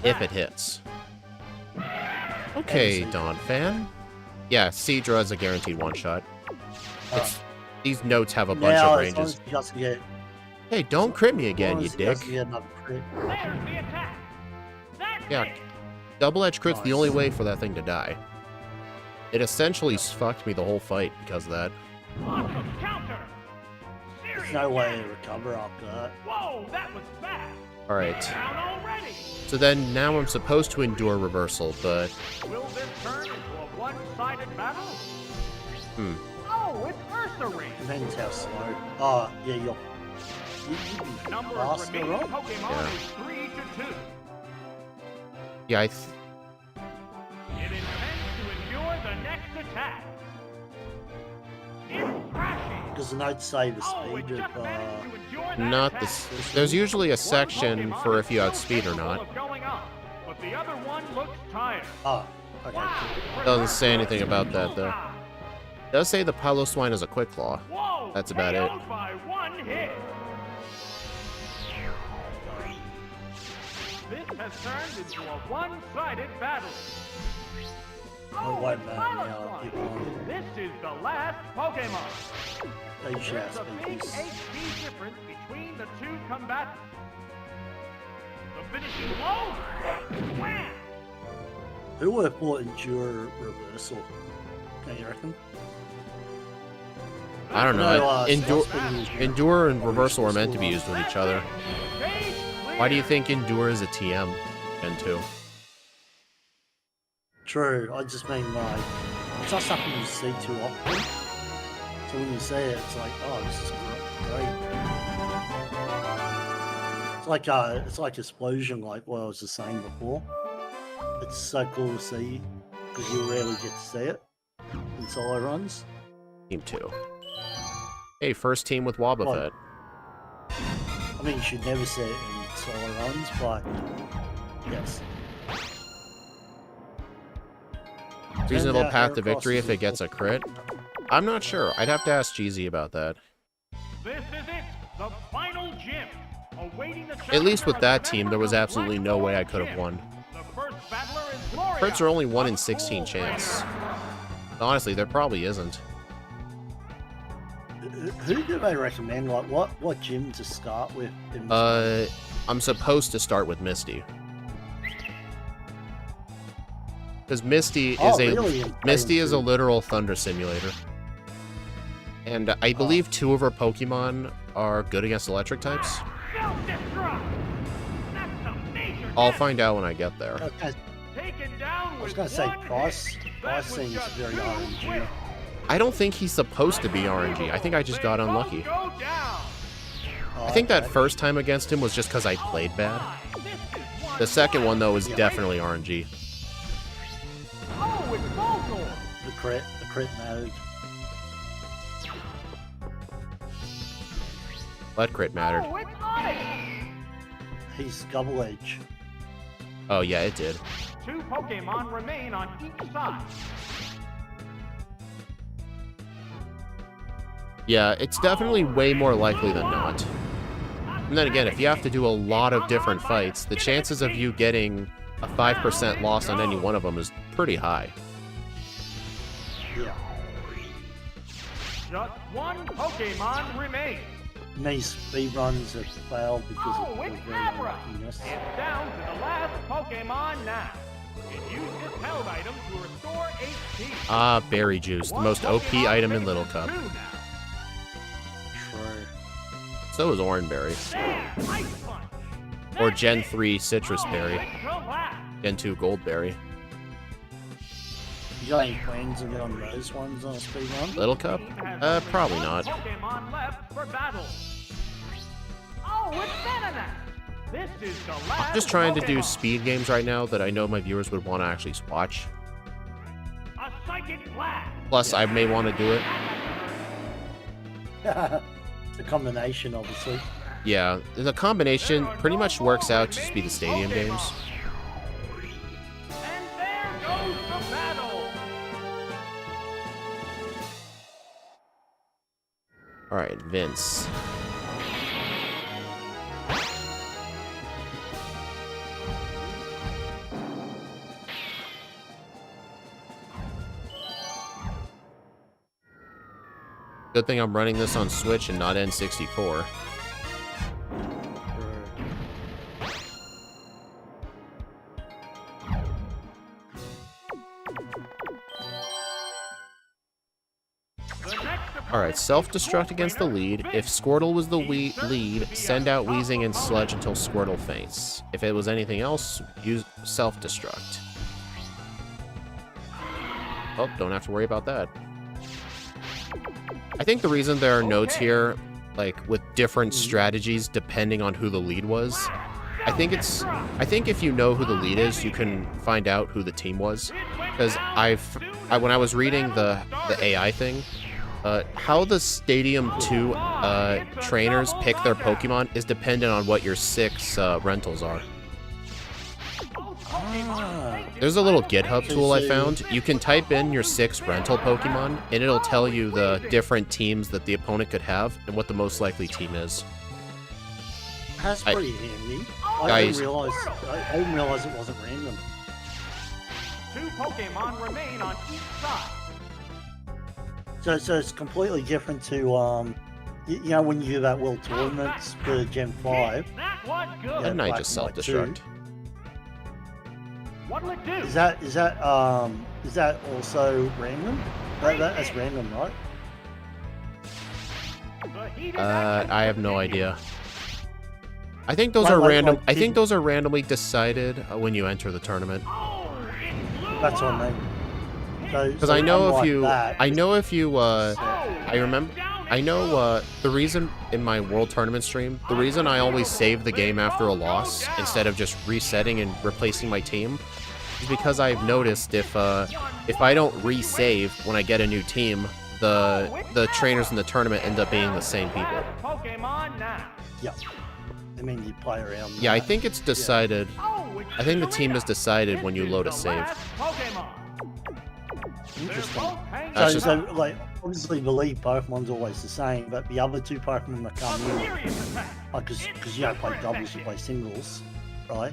If it hits. Okay, Dawn fan. Yeah, Seadra is a guaranteed one-shot. These notes have a bunch of ranges. Hey, don't crit me again, you dick. Yeah, double-edged crit's the only way for that thing to die. It essentially fucked me the whole fight because of that. There's no way to recover after that. Whoa, that was fast. Alright. So then, now I'm supposed to endure reversal, but... Will this turn into a one-sided battle? Oh, it's Ursa Ring. Depends how slow. Oh, yeah, you'll be Number faster, of remaining right? Pokemon is 3-2. Yeah, It intends to endure the next attack. It's crashing. Does the note say the Oh, it speed just of, managed to endure that not attack. this. There's usually a section One for Pokemon if you is outspeed or so not. capable of going up, but the other one looks tired. oh, okay, cool. Doesn't say anything about that, though. It does say the Piloswine is a Quick Claw. Whoa, That's about it. KO'd by one hit. This has turned into a one-sided battle. Oh, Oh, wait, it's man, Piloswine. yeah, keep on. This is the last Pokemon. They should There's a have big this. HP difference between the two combatants. The finishing blow. Wham! Who would have thought endure reversal? Okay, you reckon? I don't know. No, Endure and Reversal are meant to be used with each other. Stage Why do you clear. think Endure is a TM? Gen 2. True, I just mean like, it's not something you see too often. So when you see it, it's like, oh, this is great. It's like Explosion, like what I was just saying before. It's so cool to see, because you rarely get to see it in solo runs. Team 2. Hey, first team with Wobbuffet. I mean, you should never see it in solo runs, but yes. Reasonable Turns out path to Heracross victory is if it gets a crit? I'm not sure. I'd have to ask Jeezy about that. This is it, the final gym. Awaiting the At least with challenger that of the team, there was members of absolutely Black no way I Gold could have Gym. won. The first battler is Gloria. Crits are only 1 in a 16 cool chance. fighter. Honestly, there probably isn't. Who do they recommend? Like, what gym to start with? In I'm supposed to start with Misty. Because Misty is Misty is a literal thunder simulator. And I believe 2 of her Pokemon are good against electric types. Self-destruct. That's a major I'll hit. find out when I get there. Taken down I was with going to say one Price. hit. Price That was seems just very too RNG. quick. I don't think he's supposed to be RNG. I think I just got They both unlucky. go down. Oh, I think that okay. first time against him was just because I played bad. This is one The second one, though, is Yeah. definitely RNG. Oh, it's Voltorb. The crit mode. But crit mattered. Oh, it's Onyx. He's double edge. Oh, yeah, it did. 2 Pokemon remain on each side. Yeah, it's definitely way more likely than not. And then again, if you have to do a lot of different fights, the chances of you getting a 5% loss on any one of them is pretty high. Yeah. Just 1 Pokemon remains. Many speedruns have failed because Oh, of it's very Abra. unluckiness. It's down to the last Pokemon now. It used its held item to restore HP. Ah, Berry Juice, the One most OP Pokemon item in remains Little with Cup. 2 now. True. So is Oranberry. There, Ice Punch. Or That's Gen it. 3 Citrus Oh, Berry. it's collapsed. Gen 2 Goldberry. You got any plans to get on those ones on a speedrun? Little Cup? Team has only Probably 1 not. Pokemon left for battle. Oh, it's Venonat. This is the last I'm just trying to do Pokemon. speed games right now that I know my viewers would want to actually watch. A Psychic Blast. Plus, I may want to do it. the combination, obviously. Yeah, the combination pretty much works out to just be the stadium games. And there goes the battle. Alright, Vince. Good thing I'm running this on Switch and not N64. Alright, self-destruct against the lead. If Squirtle was the lead, send out Weezing and Sludge until Squirtle faints. If it was anything else, use self-destruct. Oh, don't have to worry about that. I think the reason there are notes here, like, with different strategies depending on who the lead was, I think if you know who the lead is, you can find out who the team was. Because when I was reading the AI thing, how the Stadium 2 trainers pick their Pokemon is dependent on what your 6 rentals are. There's a little GitHub tool I found. You can type in your 6 rental Pokemon, and it'll tell you the different teams that the opponent could have and what the most likely team is. That's pretty handy. Guys, I didn't realize it wasn't random. 2 Pokemon remain on each side. So it's completely different to you know, when you do that World Tournaments for Gen 5. That was good. And I just self-destruct. What'll it do? Is that also random? That's random, right? I have no idea. I think those are random. I think those are randomly decided when you enter the tournament. That's what I mean. Because I know the reason in my World Tournament stream, the reason I always save the game after a loss instead of just resetting and replacing my team is because I've noticed if I don't resave when I get a new team, the trainers in the tournament end up being the same people. Yeah. I mean, you play around. Yeah, I think it's decided. I think the team is decided when you load a save. Interesting. So, like, obviously the lead Pokemon's always the same, but the other 2 Pokemon that come in, like, because you don't play doubles, you play singles, right?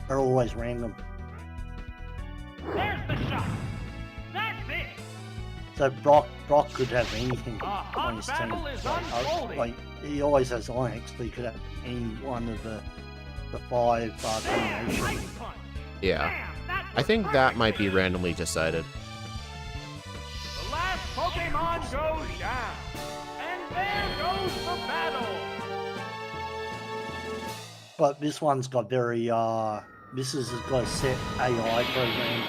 Are always random. There's the shot. That's it. So Brock could have anything on his team. Like he always has Onix, but he could have any one of the 5 combinations. Yeah, I think that might be randomly decided. The last Pokemon goes down, and there goes the battle. But this one's got very this has got a set AI program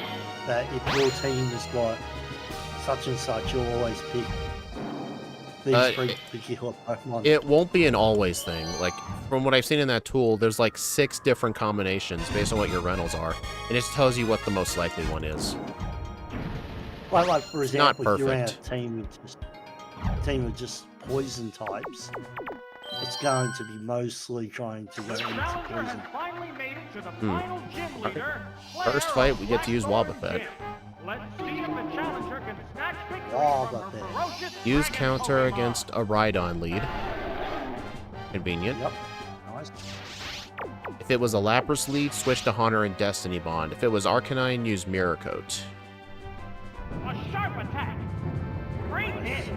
that if your team has got such and such, you'll always pick these 3 particular Pokemon. It won't be an always thing. Like, from what I've seen in that tool, there's like 6 different combinations based on what your rentals are. And it just tells you what the most likely one is. Like for example, not if you're in a perfect. team with just poison types, it's going to be mostly trying to go into poison. First fight, we get to use Wobbuffet. Let's see if the challenger can snatch victory Wobbuffet. from a ferocious Use dragon counter Pokemon. against a Rhydon lead. Convenient. Yep. Nice. If it was a Lapras lead, switch to Haunter and Destiny Bond. If it was Arcanine, use Mirror Coat. A sharp attack. Great hit.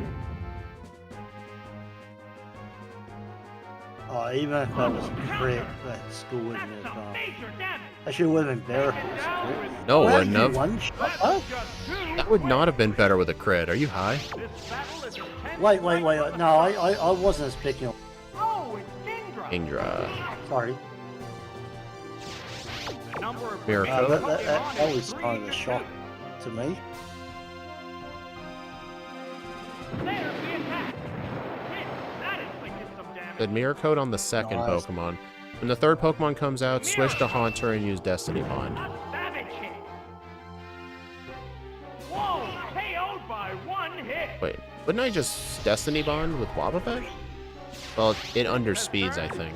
Even if that was a crit, that still wouldn't That's have some major damage. actually would have been better if it was a crit. No, Why wouldn't did you have. one-shot that? That would not have been better with a crit. Are you high? This battle is intense. Wait. No, I wasn't as picking up. Oh, it's Kingdra. Kingdra. Sorry. The number of Mirror remaining Coat. That Pokemon was is kind of a 3 shock to me. There's the attack. Hit. That inflicted some damage. Did Mirror Coat on the second Nice. Pokemon. When the third Pokemon comes out, switch to Haunter and use Destiny Bond. A savage hit. Whoa, KO'd by 1 hit. Wait, wouldn't I just Destiny Bond with Wobbuffet? Well, it underspeeds, I think.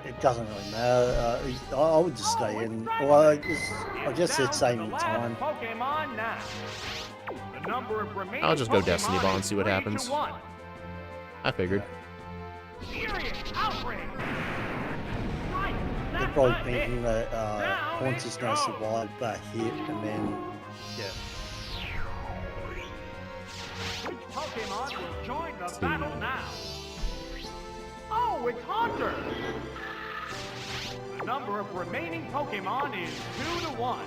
It doesn't really matter. I would just stay in. Well, I guess it's saving time. I'll just go Destiny Ball and see what happens. I figured. They're probably thinking that Haunts is going to survive back here, and then, yeah. Which Pokemon will join the battle now? Oh, it's Hunter! The number of remaining Pokemon is 2-1.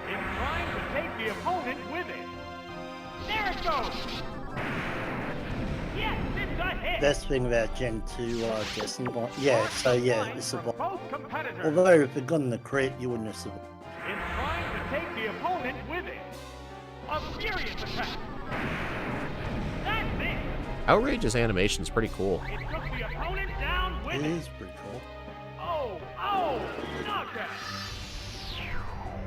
It's trying to take the opponent with it. There it goes! Yes, it's a hit! Best thing about Gen 2 Destiny Bond. Yeah, so yeah, it's a bot. Both competitors. Although if it got in the crit, you wouldn't have survived. It's trying to take the opponent with it. A furious attack. That's it. Outrage's animation's pretty cool. It took the opponent down with It it. is pretty cool. Oh, knockout.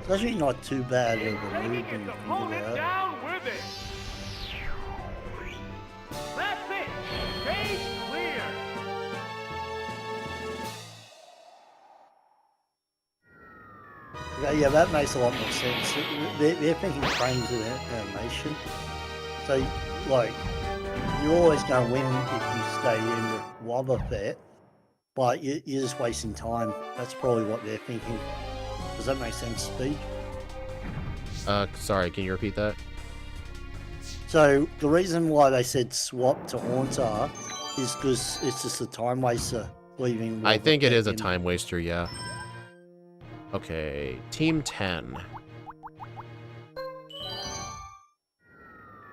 It's actually not too bad of a Taking move when its you think opponent about it. down with it. That's it. Stage clear. Yeah, that makes a lot more sense. They're thinking frames of animation. So, like, you're always going to win if you stay in with Wobbuffet, but you're just wasting time. That's probably what they're thinking. Does that make sense, Speed? Sorry, can you repeat that? So, the reason why they said swap to Haunter is because it's just a time waster leaving I think it Wobbuffet is a in. time waster, yeah. Okay, Team 10.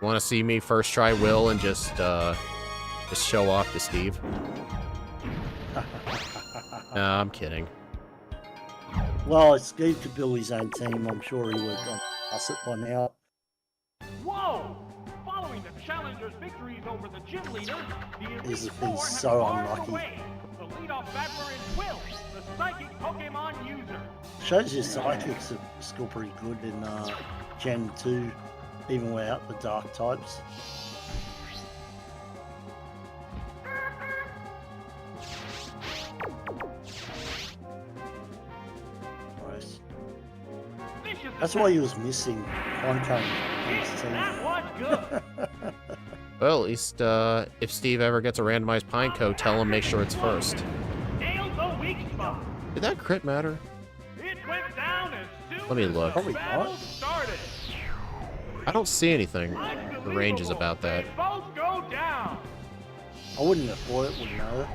Want to see me first try Will and just show off to Steve? No, I'm kidding. Well, if Steve could build his own team, I'm sure he would have gone pass it by now. Whoa! Following the challenger's victories over the gym leader, the He's Elite Four have so barred unlucky. the way. The leadoff batter is Will, the psychic Pokemon user. Shows your psychics are still pretty good in Gen 2, even without the dark types. Nice. That's why he was missing Kanto in his team. That was good. Well, at least if Steve ever gets a randomized Pineco, tell him make sure it's first. Nailed the weak spot. Did that crit matter? It went down as soon Let me as look. the Probably battle not. started. I don't see anything. The range is about that. They both go down. I wouldn't have thought it would know.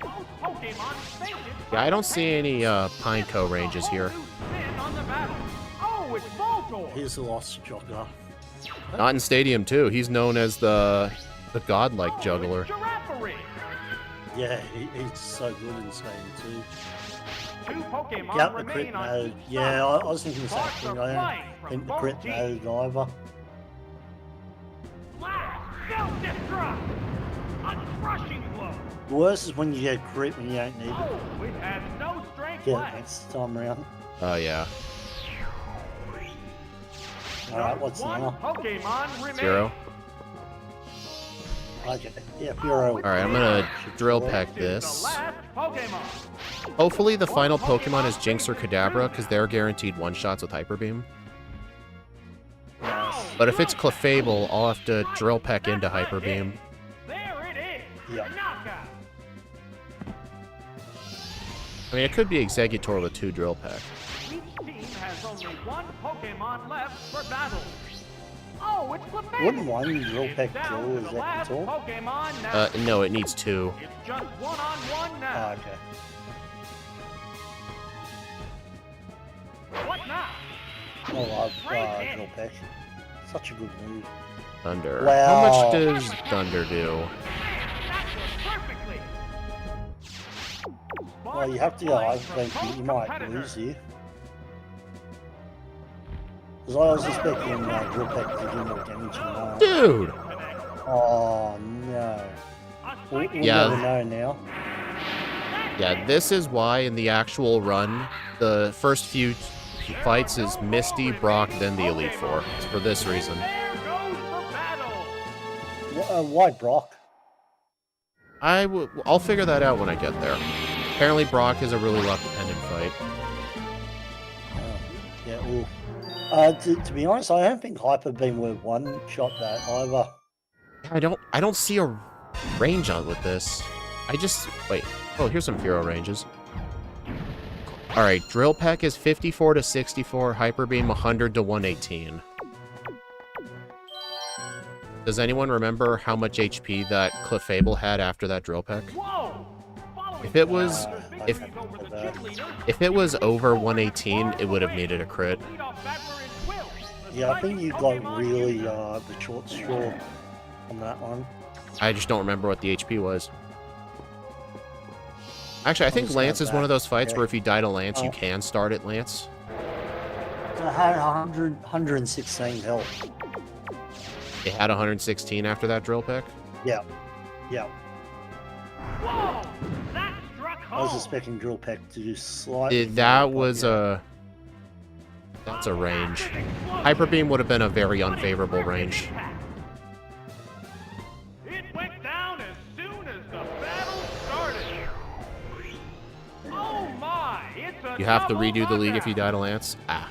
Both Pokemon fainted. Yeah, I don't see any Pineco ranges here. On the battle. Oh, it's Voltorb. Here's the lost jogger. Not in Stadium 2. He's known as the godlike juggler. Giraffary. Yeah, he's so good in Stadium 2. Two Pokemon Yep, the remain crit on mode. each Yeah, side. I was thinking the same Sparks thing. are I don't flying from think the both crit teams. mode either. Blast! Self-destruct! A crushing blow! The worst is when you get crit when you don't need it. Oh, it has no strength Get it left. next time around. Oh, yeah. Alright, what's One now? Pokemon remains. 0. Okay, yeah, Bureau. Alright, I'm gonna drill peck This is the this. last Pokemon. Hopefully the final Pokemon is Jinx or Kadabra, because they're guaranteed one-shots with Hyper Beam. Nice. But if it's Clefable, I'll have to drill peck into Hyper Beam. There it is. Yeah. Knockout. I mean, it could be Executor with 2 drill peck. Each team has only one Pokemon left for battle. Oh, it's Clefable. Wouldn't one drill peck Down kill to the last Executor? Pokemon now. No, it needs 2. It's just one-on-one now. Oh, okay. What now? I love drill peck. Such a good move. Thunder. Wow. How much does Thunder do? That was perfectly. Well, you have to go I think you might lose here. Because I was expecting drill peck to do more damage than that. Dude! Oh no. We'll Yeah. never know now. Yeah, this is why in the actual run, the first few fights is Misty, Brock, then the Elite Four. It's for this reason. There goes Why Brock? I'll figure that out when I get there. Apparently Brock is a really luck-dependent fight. Yeah, well, to be honest, I don't think Hyper Beam would have one-shot that either. I don't see a range on with this. Wait. Oh, here's some hero ranges. Alright, Drill Peck is 54 to 64, Hyper Beam 100 to 118. Does anyone remember how much HP that Clefable had after that Drill Peck? If it was over 118, it would have needed a crit. Yeah, I think you got really the short straw on that one. I just don't remember what the HP was. Actually, I think Lance is one of those fights where if you die to Lance, you can start at Lance. So it had 116 health. It had 116 after that Drill Peck? Yeah. Yeah. Whoa! That struck home. I was expecting Drill Peck to do slightly. That was a... That's a range. Hyper Beam would have been a very unfavorable range. It went down as soon as the battle started. Oh my! It's a You have to double redo the league if you knockout. die to Lance? Ah.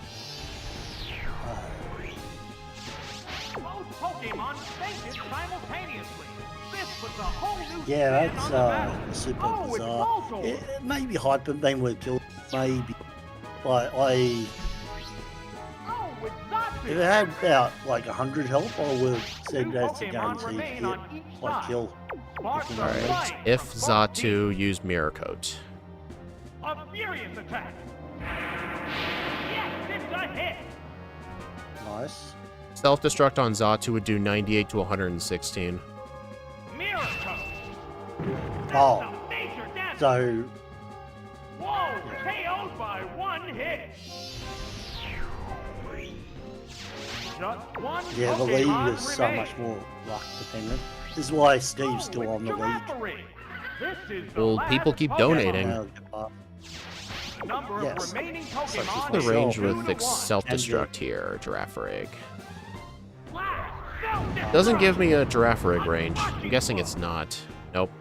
Both Pokemon sank it simultaneously. This was a whole new Yeah, spin on the battle. that's super Oh, it's bizarre. Voltorb. Maybe Hyper Beam would have killed it, maybe. Like, Oh, it's if it Zatu. had about like 100 health, I would have said that's a Pokemon guaranteed remain hit, on each like side. kill. Sparks are Alright. flying If from both teams. Zatu used Mirror Coat. A furious attack. Yes, it's a hit. Nice. Self-destruct on Zatu would do 98 to 116. Mirror coat. That's Oh. some major damage. So, Whoa, KO'd by one hit. Just one yeah, the league Pokemon is so remains. much more luck dependent. This is why Steve's still Oh, on the it's league. Giraffere. This is the Well, last people keep Pokemon. donating. The number Yes. of remaining Such as Pokemon The myself. range is with 2 to 1. self-destruct here, Girafarig. Blast, self-destruct. Doesn't give me a Girafarig range. I'm guessing it's not. Nope.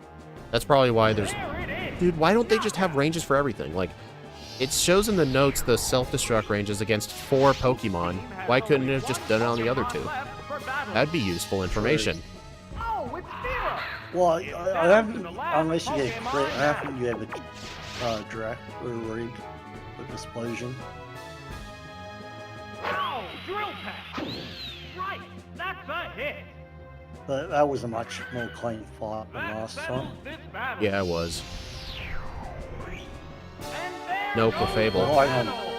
That's probably why there's... There it is. Dude, why don't they just have ranges for everything? Like, it shows in the notes the self-destruct ranges against 4 Pokemon. Why couldn't it have just done it on the other 2? That'd be useful information. Oh, it's Zero. Well, I haven't, unless you get crit, I haven't you ever draft or rig with explosion. Oh, Drill Peck. Right, that's a hit. But that was a much more clean fight than That last settles time. this battle. Yeah, it was. And there No goes Clefable. the Ryan. battle.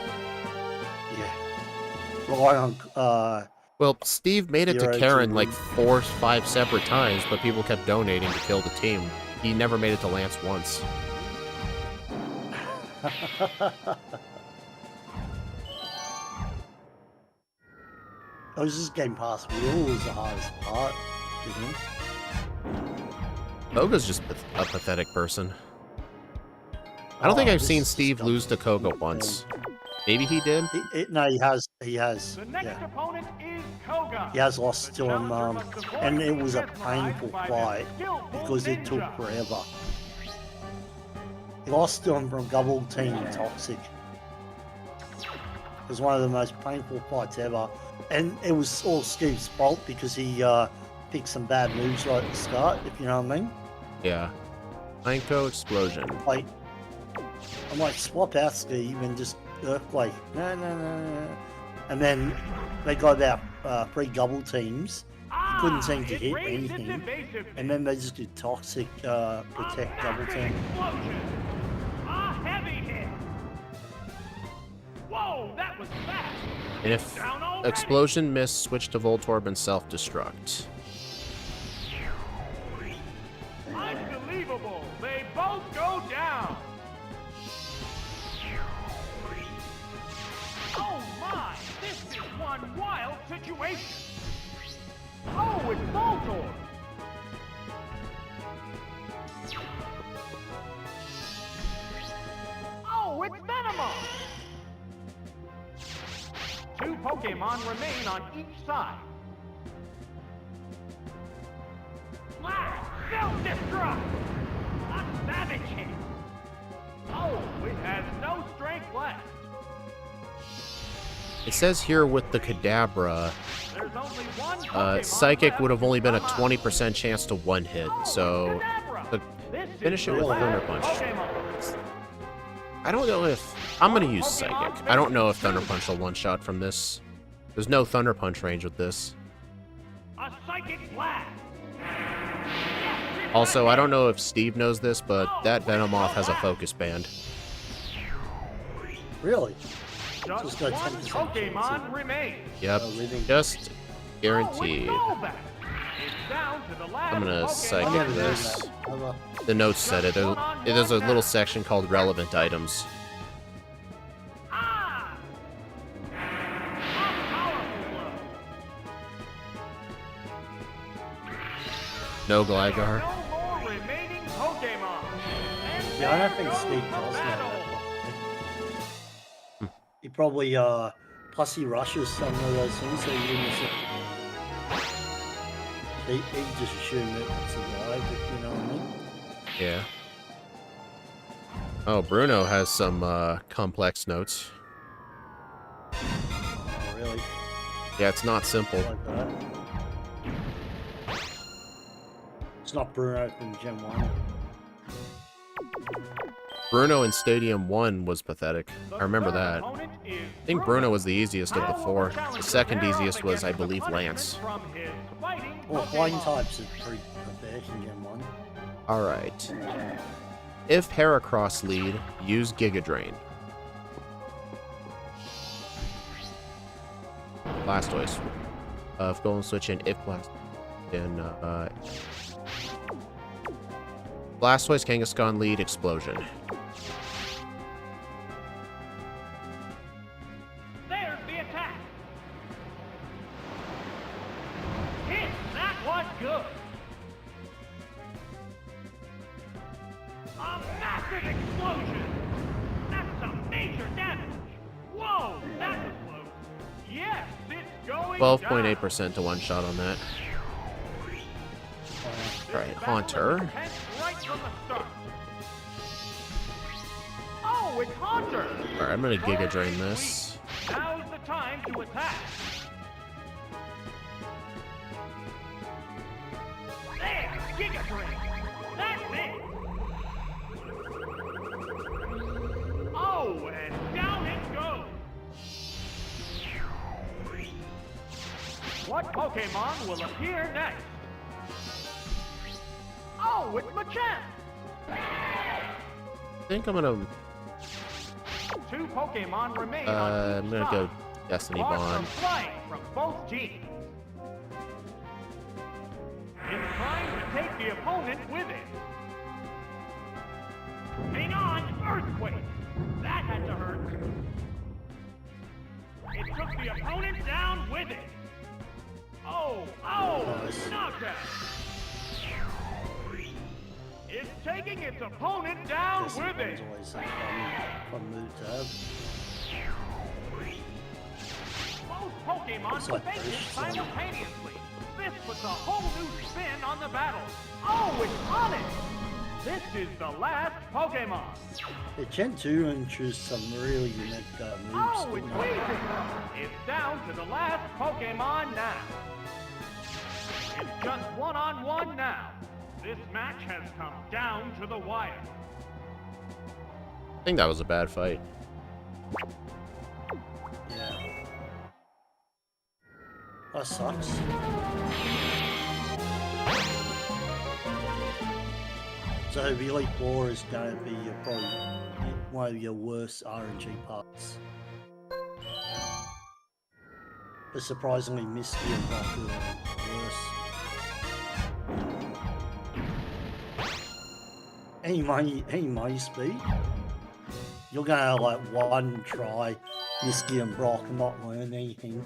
Yeah. Ryan, Well, Steve made it to Zero Karen to- like 4 or 5 separate times, but people kept donating to kill the team. He never made it to Lance once. I was just getting past Will was the hardest part, didn't he? Koga's just a pathetic person. I don't think I've this seen is Steve stuff. lose to Koga once. Maybe he did? No, he has, The next yeah. opponent is Koga. He has lost The to him, challenger must avoid and it was a being mesmerized painful by fight this skillful because it took ninja. forever. He lost to him from Double Team Toxic. It was one of the most painful fights ever. And it was all Steve's fault because he picked some bad moves right at the start, if you know what I mean. Yeah. Kanto Explosion. Like, I'm like, swap out Steve and just Earthquake. No. And then they got about 3 double teams. Ah, couldn't seem to it hit raised its anything. evasiveness. And then they just did Toxic Protect double team. Explosion. A heavy hit. Whoa, that was fast. If Down already. Explosion missed, switch to Voltorb and self-destruct. Unbelievable. They both go down. Oh my, this is one wild situation. Oh, it's Voltorb. Oh, it's Venomoth. 2 Pokemon remain on each side. Self-destruct! A savage hit! Oh, it has no strength left. It says here with the Kadabra, There's only one Pokemon Psychic left would have only been a to come 20% chance to one hit, so Kadabra! This is finish it the with last Thunder Punch. Pokemon. I don't know if... I'm gonna use Psychic. I don't know if Thunder Punch will one-shot from this. There's no Thunder Punch range with this. A Psychic Blast! Also, I don't know if Steve knows this, but that Venomoth has a focus band. Really? Just got one 10% Pokemon chance. remains. Yep, living. just guaranteed. Oh, it's Golbat. It's down to the last I'm gonna Pokemon Psychic I never knew this. that. Ever. The notes said it. There's a little section called relevant items. Ah! A powerful blow. No Gligar. No more remaining Pokemon. And Yeah, I don't there think goes Steve the does know battle. that. He probably, plus he rushes some of those things, so he wouldn't have... He just assumed it would survive, if you know what I mean. Yeah. Oh, Bruno has some complex notes. Oh, really? Yeah, it's not simple. Like that. It's not Bruno from Gen 1. Bruno in Stadium 1 was pathetic. I remember that. I think Bruno was the easiest of the four. The second easiest was, I believe, Lance. Well, flying types is pretty pathetic in Gen 1. Alright. If Heracross lead, use Giga Drain. Blastoise. If Golden Switch in, if Blast... Then, Blastoise, Kangaskhan lead, Explosion. There's the attack. Hit! That was good. A massive explosion. That's some major damage. Whoa, that was close. Yes, it's going 12.8% to one shot on that. Alright, Haunter. Right from the start. Oh, it's Haunter. Alright, I'm gonna Giga Drain this. Now's the time to attack. There, Giga Drain. That's it. Oh, and down it goes. What Pokemon will appear next? Oh, it's Machamp. I think I'm gonna... Two Pokemon remain I'm gonna go Destiny Bond. Flying from both teams. It's trying to take the opponent with it. Hang on, Earthquake. That had to hurt. It took the opponent down with it. Oh, Nice. knockout. It's taking its opponent down Destiny with Bond's it. always a fun move to have. Both Pokemon Looks like face it British Sun. simultaneously. This puts a whole new spin on the battle. Oh, it's on it! This is the last Pokemon. Yeah, Gen 2 introduced some really unique moves. Oh, it's didn't it? Weezing. It's down to the last Pokemon now. It's just one-on-one now. This match has come down to the wire. I think that was a bad fight. Yeah. That sucks. So Elite Four is going to be probably one of your worst RNG parts. But surprisingly, Misty and Baku are worse. Any money speed? You're gonna like one try Misty and Brock and not learn anything,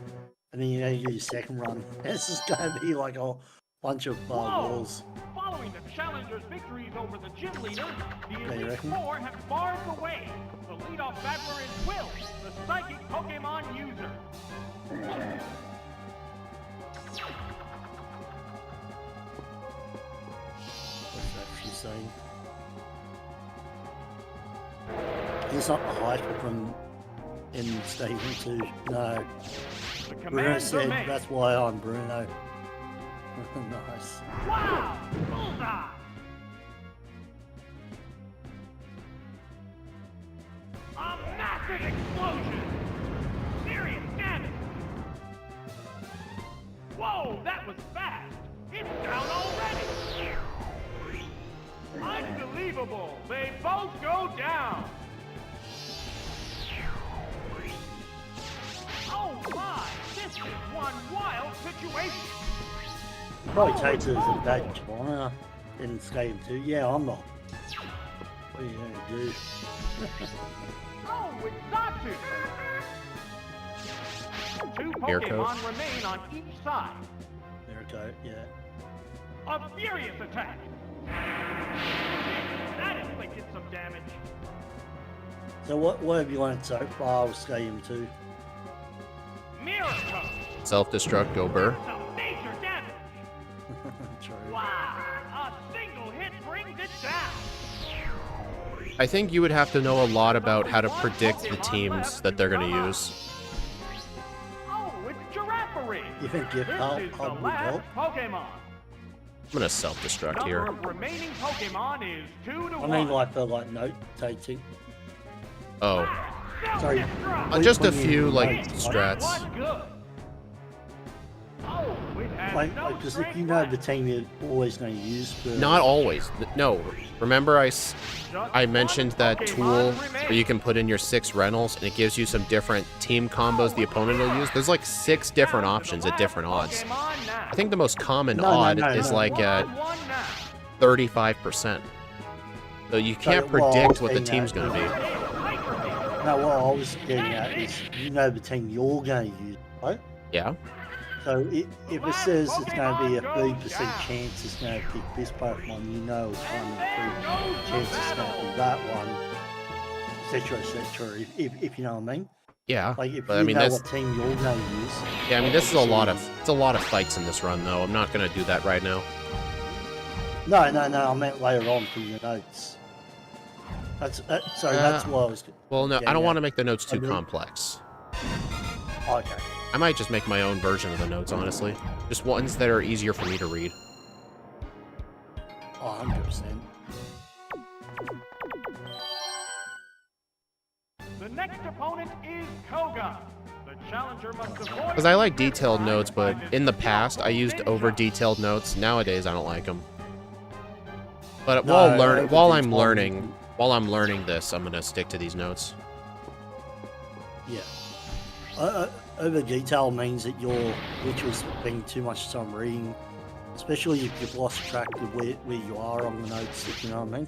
and then you know you do your second run. This is gonna be like a bunch of walls. Following the Challengers' victories over the Gym Leaders, the you Elite reckon? Four have barred the way. The leadoff battler is Will, the Psychic Pokemon user. saying. He's not the hyper from in Stadium 2. No. Bruno said that's why I'm Bruno. Nice. Wow! Bullseye! A massive explosion! Serious damage! Whoa, that was fast! It's down already! Unbelievable! They both go down! Oh my! This is one wild situation! Probably takes it as a badge of honor in Stadium 2. Yeah, I'm not. What are you gonna do? Oh, it's Zatu! Two Mirko. Pokemon remain on each side. Mirko, yeah. A furious attack! That inflicted some damage. So what have you learned so far with Stadium 2? Mirko! Self-destruct, go burr. Some major damage! True. Wow! A single hit brings it down! I think you would have to know a lot about how to predict the teams that they're going to use. Oh, it's Giraffe! You think gift This help is the would last help? Pokemon. I'm going to self-destruct Number here. of remaining Pokemon is 2 to 1. I mean, like for like note taking. Oh. Sorry. Just a When you few, like, note, That strats. was good. Oh, it has Like, no because if strength you know left. the team you're always going to use for... Not always. No. Remember I Just mentioned one that Pokemon tool remains. where you can put in your 6 Reynolds and it gives you some different team combos the opponent will use? There's like 6 different Down to options the at different last odds. Pokemon now. I think the most common No, odd no, is no. like at 1-1 now. 35%. So you can't well, predict what the saying team's that- going to be. No, what I was getting at is you know the team you're going to use, right? Yeah. So if it says it's going to be a 30% chance it's going to pick this Pokemon, you know it's kind of a 30% chance it's going to be that one, etc., etc. If you know what I mean. Yeah. Like if But you I mean, know that's what team you're going to use. yeah. I mean, this is a lot of fights in this run, though. I'm not going to do that right now. No, I meant later on for your notes. That's what I was. Well, no, I Yeah, don't yeah. want to make the notes too Agree. complex. Okay. I might just make my own version of the notes, honestly. Just ones that are easier for me to read. Oh, 100%. The next opponent is Koga. The challenger must avoid... Because I like detailed notes, but in the past, I used over-detailed notes. Nowadays, I don't like them. But No, while I'm over-detailed- learning this, I'm gonna stick to these notes. Yeah. Over detail means that you're literally spending too much time reading, especially if you've lost track of where you are on the notes, if you know what I mean.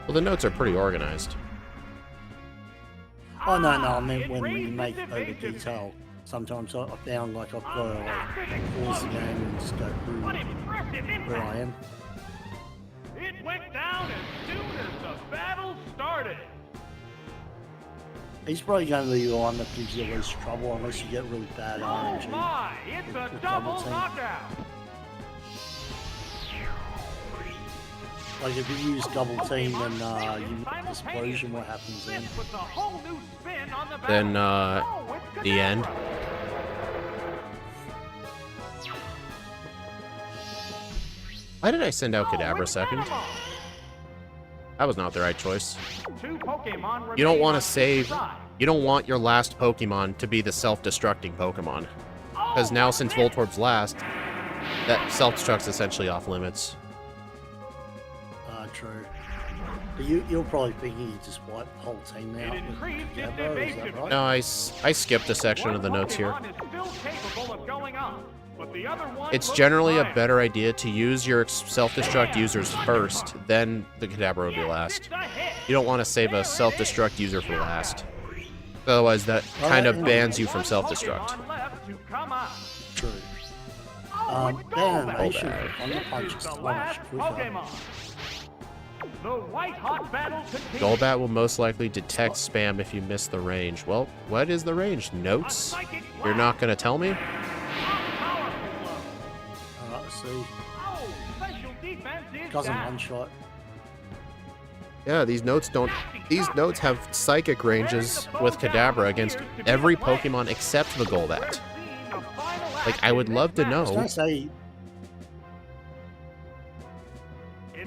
Well, the notes are pretty organized. Oh, no, I meant when you make over detail. Sometimes I found like I've got to like pause the game and just go through What impressive where impact! I am. It went down as soon as the battle started. He's probably going to be the one that gives you the least trouble unless you get really bad Oh RNG. my, it's a With double double team. knockout. Like if you use double team and you make this explosion, what happens then? This puts a whole new spin on the battle. Then, Oh, it's the end. Kadabra. Why did I send out Oh, Kadabra it's second? Venomon. That was not the right choice. Two Pokemon You don't remain want on to each save... side. You don't want your last Pokemon to be the self-destructing Pokemon. Because Oh, now, since this- Voltorb's last, that self-destruct's essentially off limits. True. But you're probably thinking you just wipe the whole team out It with increased its Kadabra, is that evasiveness. right? No, I skipped a section One of the notes here. Pokemon is still capable of going up, but the other one It's looks generally a fine. better idea to use your self-destruct users first, then the Kadabra would be Yes, last. it's a hit. You don't want to save a self-destruct user for last. Otherwise, that kind of bans you from One self-destruct. Pokemon left to come out. True. Oh, it's That Golbat. animation Golbat. on the punch This is is the so last much quicker. Pokemon. The white-hot battle continues. Golbat will most likely detect spam if you miss the range. Well, what is the range? A Notes? psychic You're blast. not going to tell me? A powerful blow. Alright, see. Oh, doesn't one-shot. Yeah, these notes don't... These notes have psychic ranges with Kadabra against every Pokemon except the Golbat. Like, I would love to know. I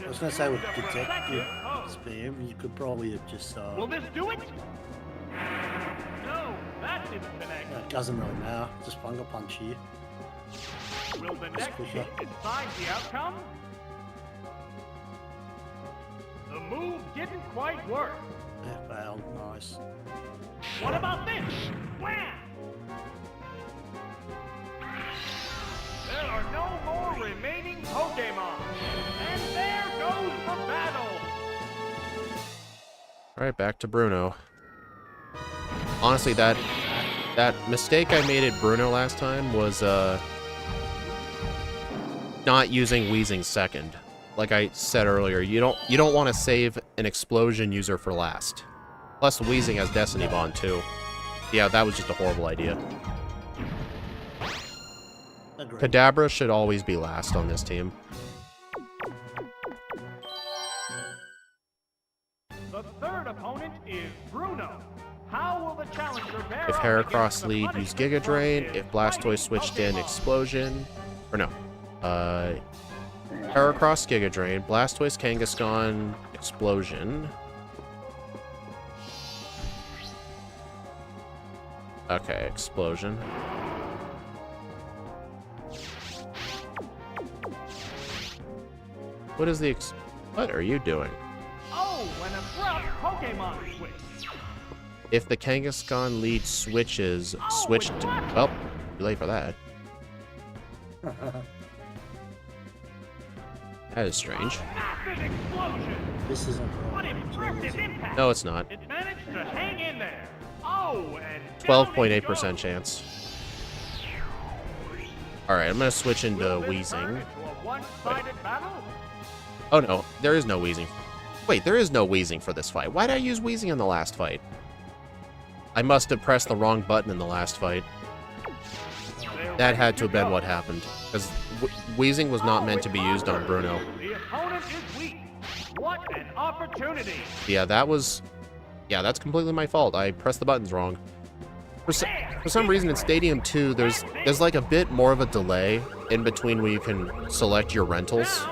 was gonna say with detective spam, you could probably have just Will this do it? No, that didn't connect. It doesn't really matter. Just Fungal Punch here. Will the next hit decide the outcome? The move didn't quite work. Yeah, failed. Nice. What about this? Wham! There are no more remaining Pokemon. And there goes the battle. Alright, back to Bruno. Honestly, that mistake I made at Bruno last time was not using Weezing second. Like I said earlier, you don't want to save an explosion user for last. Plus Weezing has Destiny Bond too. Yeah, that was just a horrible idea. Agreed. Kadabra should always be last on this team. The third opponent is Bruno. How will the challenger bear If up Heracross against the lead, use punishment Giga from Drain. his If Blastoise fighting switched in, Pokemon? Explosion. Or no. Heracross, Giga Drain. Blastoise, Kangaskhan, Explosion. Okay, Explosion. What is the what are you doing? Oh, an abrupt Pokemon switch. If the Kangaskhan lead switches, switch to... Well, too late for that. That is strange. Massive explosion. This isn't What impressive impact. No, it's not. It managed to hang in there. Oh, and 12.8% chance. Alright, I'm gonna switch into Weezing. Oh no, there is no Weezing. Wait, there is no Weezing for this fight. Why did I use Weezing in the last fight? I must have pressed the wrong button in the last fight. That had to have been what happened. Because Weezing was not meant to be used on Bruno. The opponent is weak. What an opportunity. Yeah, that was... Yeah, that's completely my fault. I pressed the buttons wrong. For some reason in Stadium 2, there's like a bit more of a delay in between where you can select your rentals.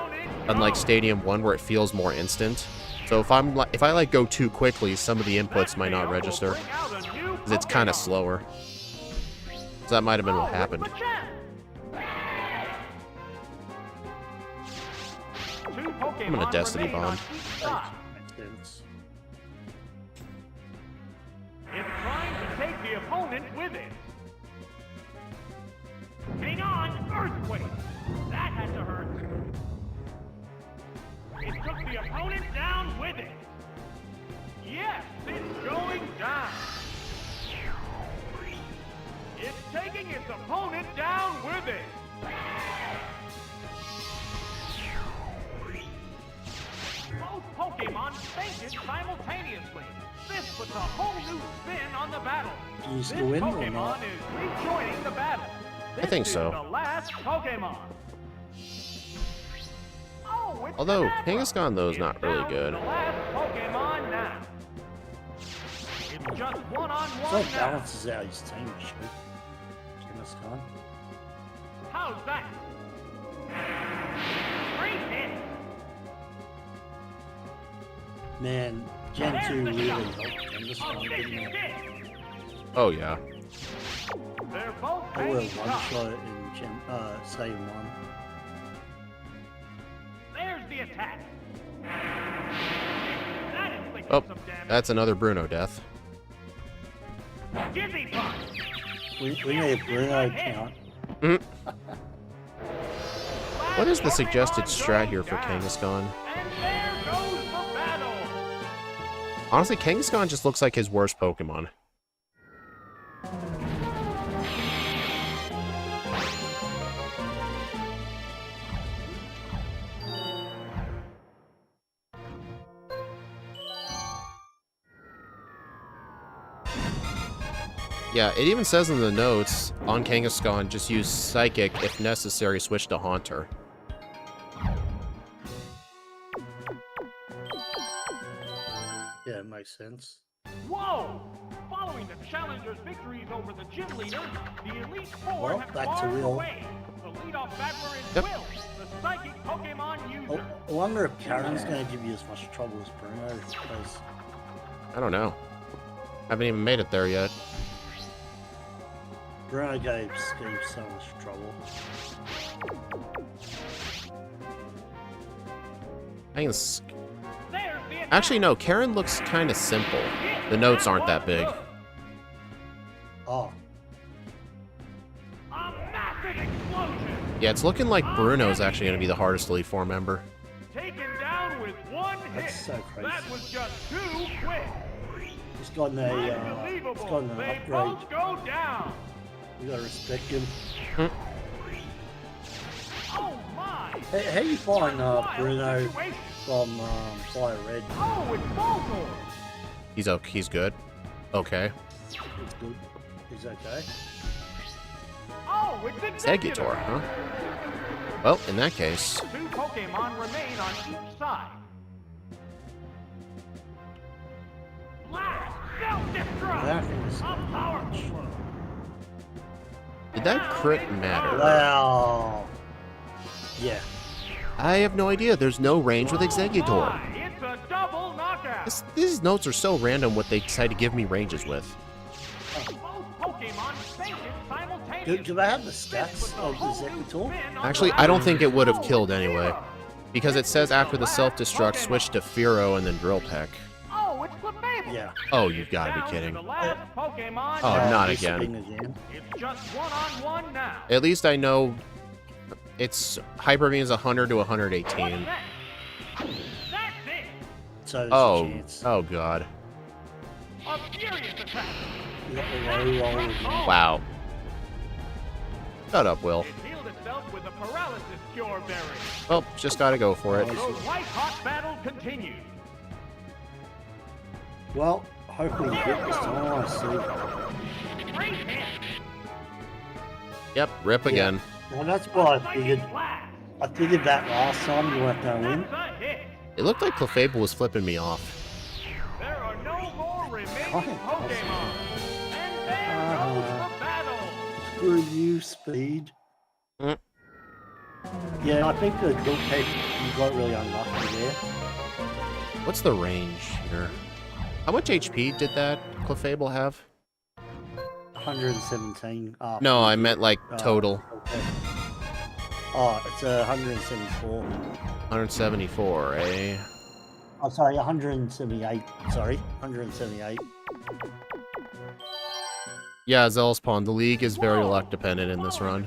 Unlike Stadium 1 where it feels more instant. So if I like go too quickly, some of the inputs might not register. Because it's kind of slower. So that might have been what happened. I'm gonna Destiny Bomb. It's trying to take the opponent with it. Hang on, Earthquake! That had to hurt. It took the opponent down with it. Yes, it's going down. It's taking its opponent down with it. Both Pokemon fainted simultaneously. This puts a whole new spin on the battle. Is This the win or Pokemon not? is rejoining the battle. I think so. This is the last Pokemon. Oh, it's Although, Kadabra. Kangaskhan, though, is not really It's down to good. the last Pokemon now. It's just one-on-one So it now. balances out his team, actually. Kangaskhan. How's that? Great hit. Man, Gen 2 really helped Oh, Kangaskhan, this didn't is it? it. Oh yeah. They're both They were hanging tough. one-shot in Stadium 1. There's the attack. That inflicted Oh, some damage. that's another Bruno death. Dizzy punch. We need a Bruno count. What is the suggested strat here for Kangaskhan? And there goes the battle. Honestly, Kangaskhan just looks like his worst Pokemon. Yeah, it even says in the notes, on Kangaskhan, just use Psychic, if necessary, switch to Haunter. Yeah, it makes sense. Whoa! Following the challengers' victories over the gym leaders, the Elite Four Well, have back to barred the Will. way. The leadoff batter is Yep. Will, the psychic Pokemon user. I wonder if Karen's going to give you as much trouble as Bruno, because I don't know. Haven't even made it there yet. Bruno gave Steve so much trouble. I think it's... There's the attack. Actually, no. Karen looks kind of simple. The notes aren't that big. Oh, A massive explosion! Yeah, it's looking like Bruno's actually going to be the hardest Elite Four member. Taken down with one hit. that's so crazy. That was just too quick. He's gotten a, he's Unbelievable. gotten an They upgrade. both go down. You gotta respect him. Oh my! Hey, how you find Wild Bruno situation. from Fire Red? Oh, it's Voltor. He's okay. He's good. Okay. He's good. He's okay. Oh, it's Exeggutor, huh? Well, in that case... Two Pokemon remain on each side. Blast! Self-destruct! That is A powerful blow. Did that crit matter? Wow. Yeah. I have no idea. There's no range with Exeggutor. My, it's a double knockout. These notes are so random what they decide to give me ranges with. Both Pokemon fainted simultaneously. Do they have the stats of the Exeggutor? Actually, I don't think it would have killed anyway. Because it says after the self-destruct, switch to Fearow and then Drill Peck. Oh, it's Clefable. Yeah. Oh, you've got to be Down kidding. the last Pokemon. Oh, not he's again. spinning again. It's just one-on-one now. At least I know it's Hyper Beam is 100 to 118. What's next? That's it. So there's a Oh, chance. oh god. A furious attack. You got the low roll again. Wow. Shut up, Will. It healed itself with a paralysis cure berry. Well, just gotta go for it. The white-hot battle continues. Well, hopefully you get this time. I see. Great hit. Yep, rip again. Well, that's what I Psychic figured. blast. I figured that last time you weren't going to win. That's a hit. It looked like Clefable was flipping me off. There are no more remaining Fine. Pokemon. And there goes the battle. Screw you, Speed. Mm. Yeah, I think the Drill Peck, you got really unlucky there. What's the range here? How much HP did that Clefable have? 117. No, I meant like total. Okay. Oh, it's 174. 174, eh? Oh, sorry, 178. Sorry, 178. Yeah, Zellspawn, the league is very luck dependent in this run.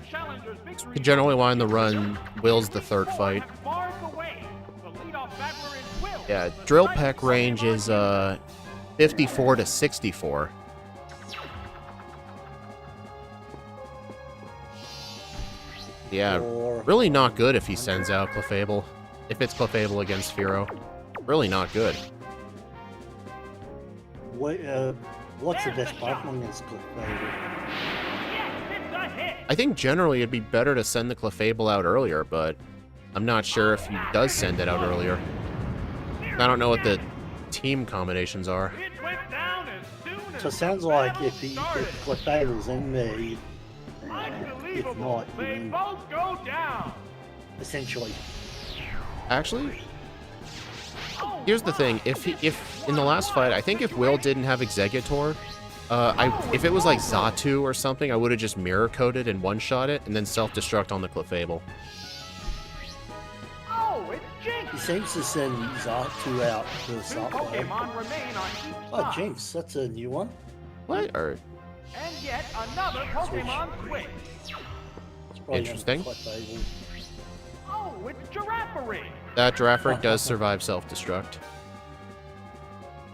You generally wind the run, Will's the third fight. Yeah, Drill Peck range is 54 to 64. Yeah, really not good if he sends out Clefable. If it's Clefable against Fearow. Really not good. Wait, what's the best Pokemon against Clefable? I think generally it'd be better to send the Clefable out earlier, but I'm not sure if he does send it out earlier. I don't know what the team combinations are. So it sounds like if Clefable's in there, if not, you They win, both go down. essentially. Actually, here's the thing. If in the last fight, I think if Will didn't have Exeggutor, if it was like Xatu or something, I would have just mirror coated and one-shot it, and then self-destruct on the Clefable. Oh, it's Jinx. He seems to send Xatu out to the Two start play. Pokemon remain on each Oh, side. Jinx, that's a new one. What? Or And yet another Pokemon switch. It's probably Interesting. Clefable. Oh, it's Giraffary. that Giraffrig does survive self-destruct.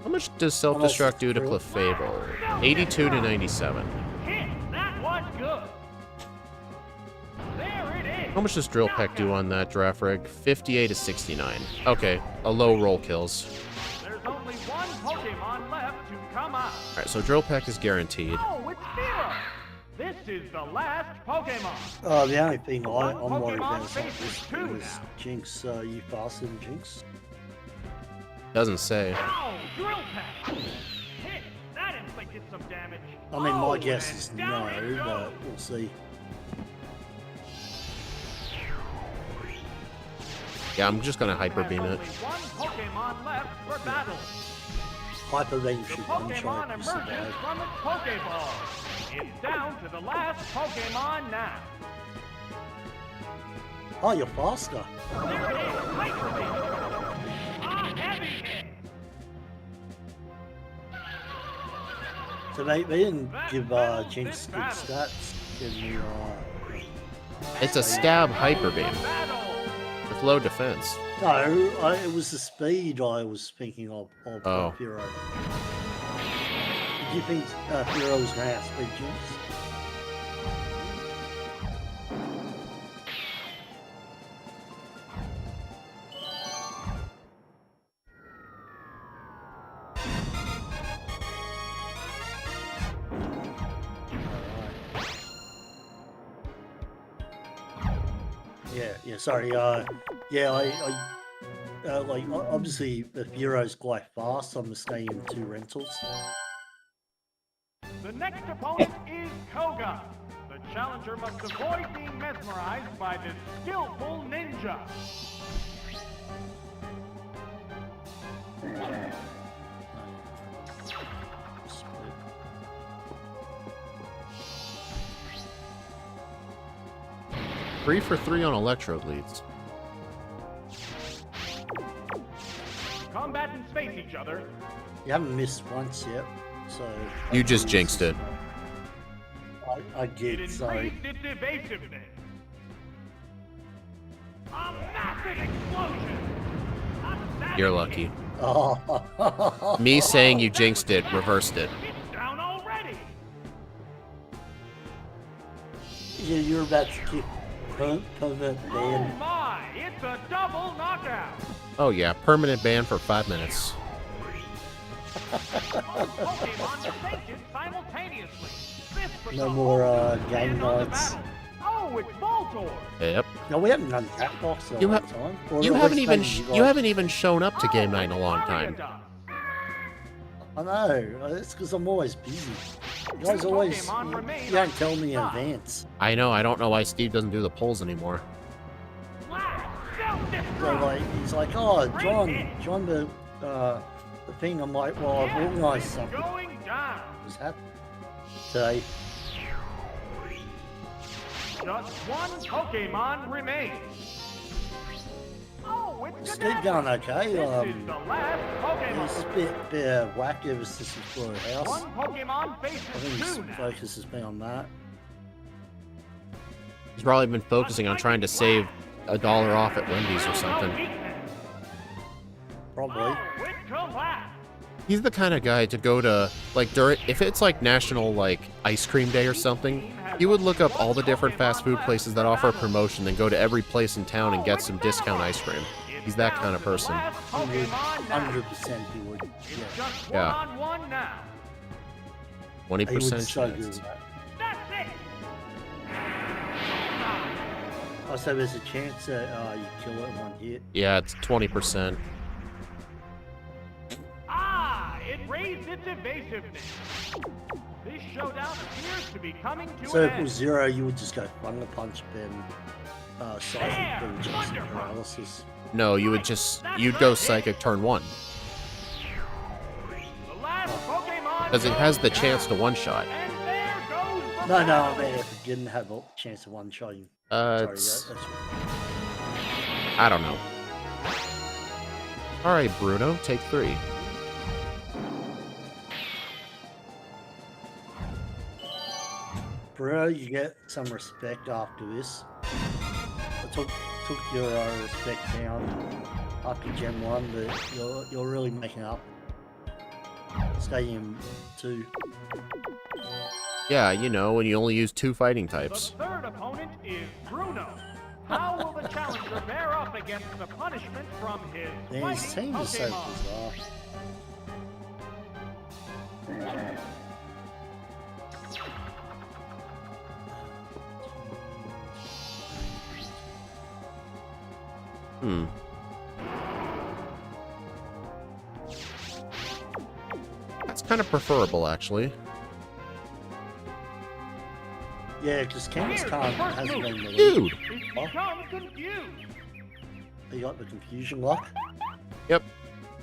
How much does self-destruct do to Clefable? 82 to 97. Hit. That was good. There it is. How much does Drill Peck do on that Giraffrig? 58 to 69. Okay, a low roll kills. There's only one Pokemon left to come out. Alright, so Drill Peck is guaranteed. Oh, it's Fearow. This is the last Pokemon. The only thing I'm worried Pokemon about is faces two is now. Jinx. You faster than Jinx? Doesn't say. Ow! Drill pack! Hit! That inflicted some damage. I mean, my Oh, guess and is down it no, goes. but we'll see. Yeah, I'm just gonna hyper There's beam it. only one Pokemon left for battle. Hyper Beam The should one Pokemon shot emerges survive. from its Pokeball. It's down to the last Pokemon now. Oh, you're faster. There it is, Hyper Beam. A heavy hit. So they didn't give settles Jinx this good battle. stats in the It's a stab hyper beam Battle. with low defense. No, it was the speed I was thinking of Oh. Firo. Did you think Firo was going to outspeed Jinx? Yeah, sorry, yeah, like, obviously, the Furo's quite fast, I'm staying in 2 rentals. The next opponent is Koga. The challenger must avoid being mesmerized by this skillful ninja. Three for 3 on Electrode leads. Combatants face each other. You haven't missed once yet, so... You just jinxed it. I It did, increased sorry. its evasiveness. A massive explosion. A savage You're lucky. hit. Oh. Me saying you jinxed it reversed it. It's down already. Yeah, you're about to kick pervert Oh ban. my! It's a double knockout. Oh yeah, permanent ban for 5 minutes. Pokemon defeated simultaneously. This was No the more, ultimate game win on the nights. battle. Oh, it's Voltorb. Yep. No, we haven't done that box in a You long ha- time. Or You at haven't least even maybe you guys- haven't even shown up to game night in a long it's time. Ariados. I know, it's because I'm always busy. You guys Two always, Pokemon remain you don't on tell me in top. advance. I know. I don't know why Steve doesn't do the polls anymore. Blast! So Self-destruct! like, he's like, oh, John, the thing. I'm like, well, I've Yes, organised it's something. going down. What's happening today? Just one Pokemon remains. Oh, it's Steve Gadaga. going okay. This is the last It's a Pokemon. bit whack ever since he bought a house. One Pokemon I think faces his two now. focus has been on that. He's probably been focusing on trying to save $1 off at Wendy's or something. Probably. Oh, it collapsed. He's the kind of guy to go to, like, during, if it's like National, like, Ice Cream Day or something, he would look up all the different fast food places that offer a promotion, then go to every place in town and get some discount ice cream. He's that kind of person. 100% he would. It's Yeah. just Yeah. one-on-one now. 20% He would so do chance. that. That's it. Oh, so there's a chance that you kill it in one hit. Yeah, it's 20%. Ah, it raised its evasiveness. This showdown appears to be coming to So an if it end. was 0, you would just go Thunder Punch, then There, Psychic, then just Thunder Punch. paralysis. No, you'd go Psychic turn 1. The last Pokemon Because it has the goes chance to down. one-shot. And there goes the No, I battle. mean if it didn't have a chance of one shot. It's, That's I don't know. Alright, Bruno, take 3. Bruno, you get some respect after this. I took your respect down after Gen 1, but you're really making up. Stay in 2. Yeah, you know, when you only use 2 fighting The types. third opponent is Bruno. How will the challenger bear up against the punishment from his Man, his fighting team is so Pokemon? bizarre. kind of preferable, actually. Yeah, because Campus Card hasn't been released. Dude! Become confused. You got the confusion lock? Yep.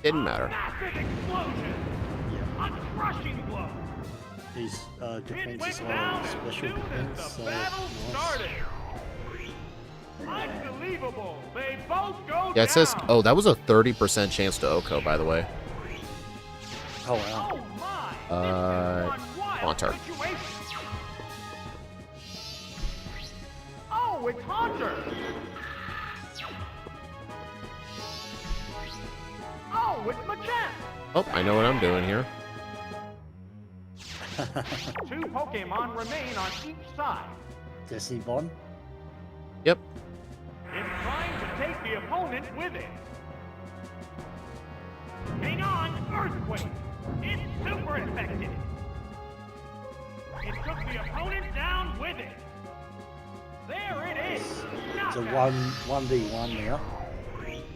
Didn't matter. Massive explosion. Yeah. A crushing blow. His It defense went is down on as special soon defense, as so the battle nice. started. Unbelievable. They both go Yeah, it says... down. Oh, that was a 30% chance to Oko, by the way. Oh wow. Oh my. This is one wild Haunter. situation. Oh, it's Haunter. Oh, it's Machamp. Oh, I know what I'm doing here. Two Pokemon remain on each side. Destiny Bond? Yep. It's trying to take the opponent with it. Hang on, Earthquake. It's super effective. It took the opponent down with it. There it is. It's a Knockout. 1v1 now.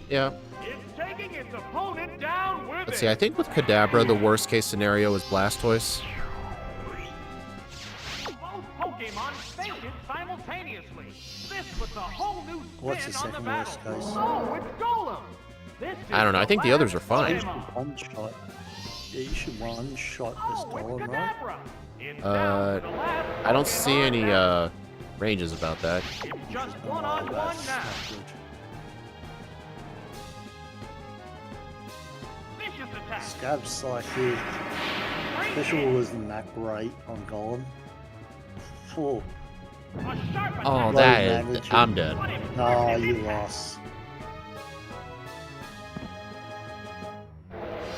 Yeah. It's taking its opponent down with Let's it. see, I think with Kadabra, the worst case scenario is Blastoise. Both Pokemon fainted simultaneously. This puts a whole new spin What's the on the second battle. worst case? Oh, it's Golem. This I don't know, I think the others are fine. One shot. Yeah, you should one shot this Oh, it's Golem, right? Kadabra. It's down to the last I don't see Pokemon any, now. ranges about that. It's just Oh, one-on-one that's now. not good. Vicious attack. Scab Psychic. Special wasn't that great on Golem. Four. A sharp Oh, attack. that is... magnitude. I'm dead. What if- No, you lost.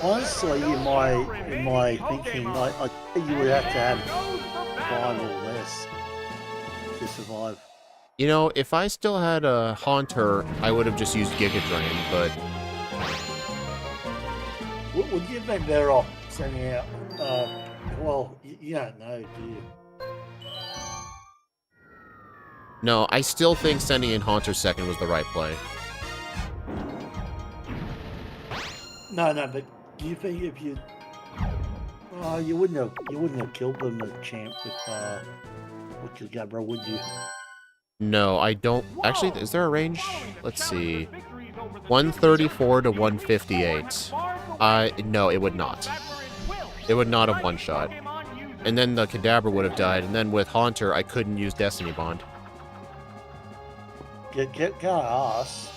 Honestly, in my thinking, I think you would have to have Goes the 5 battle. or less to survive. You know, if I still had a Haunter, I would have just used Giga Drain, but... Would you have been better off sending out? Well, you don't know, do you? No, I still think sending in Haunter second was the right play. No, but do you think if you, you wouldn't have killed them at champ with your Gabra, would you? No, I don't... Actually, is there a range? Let's see. 134 to 158. No, it would not. It would not have one-shot. And then the Kadabra would have died, and then with Haunter, I couldn't use Destiny Bond. Can I ask?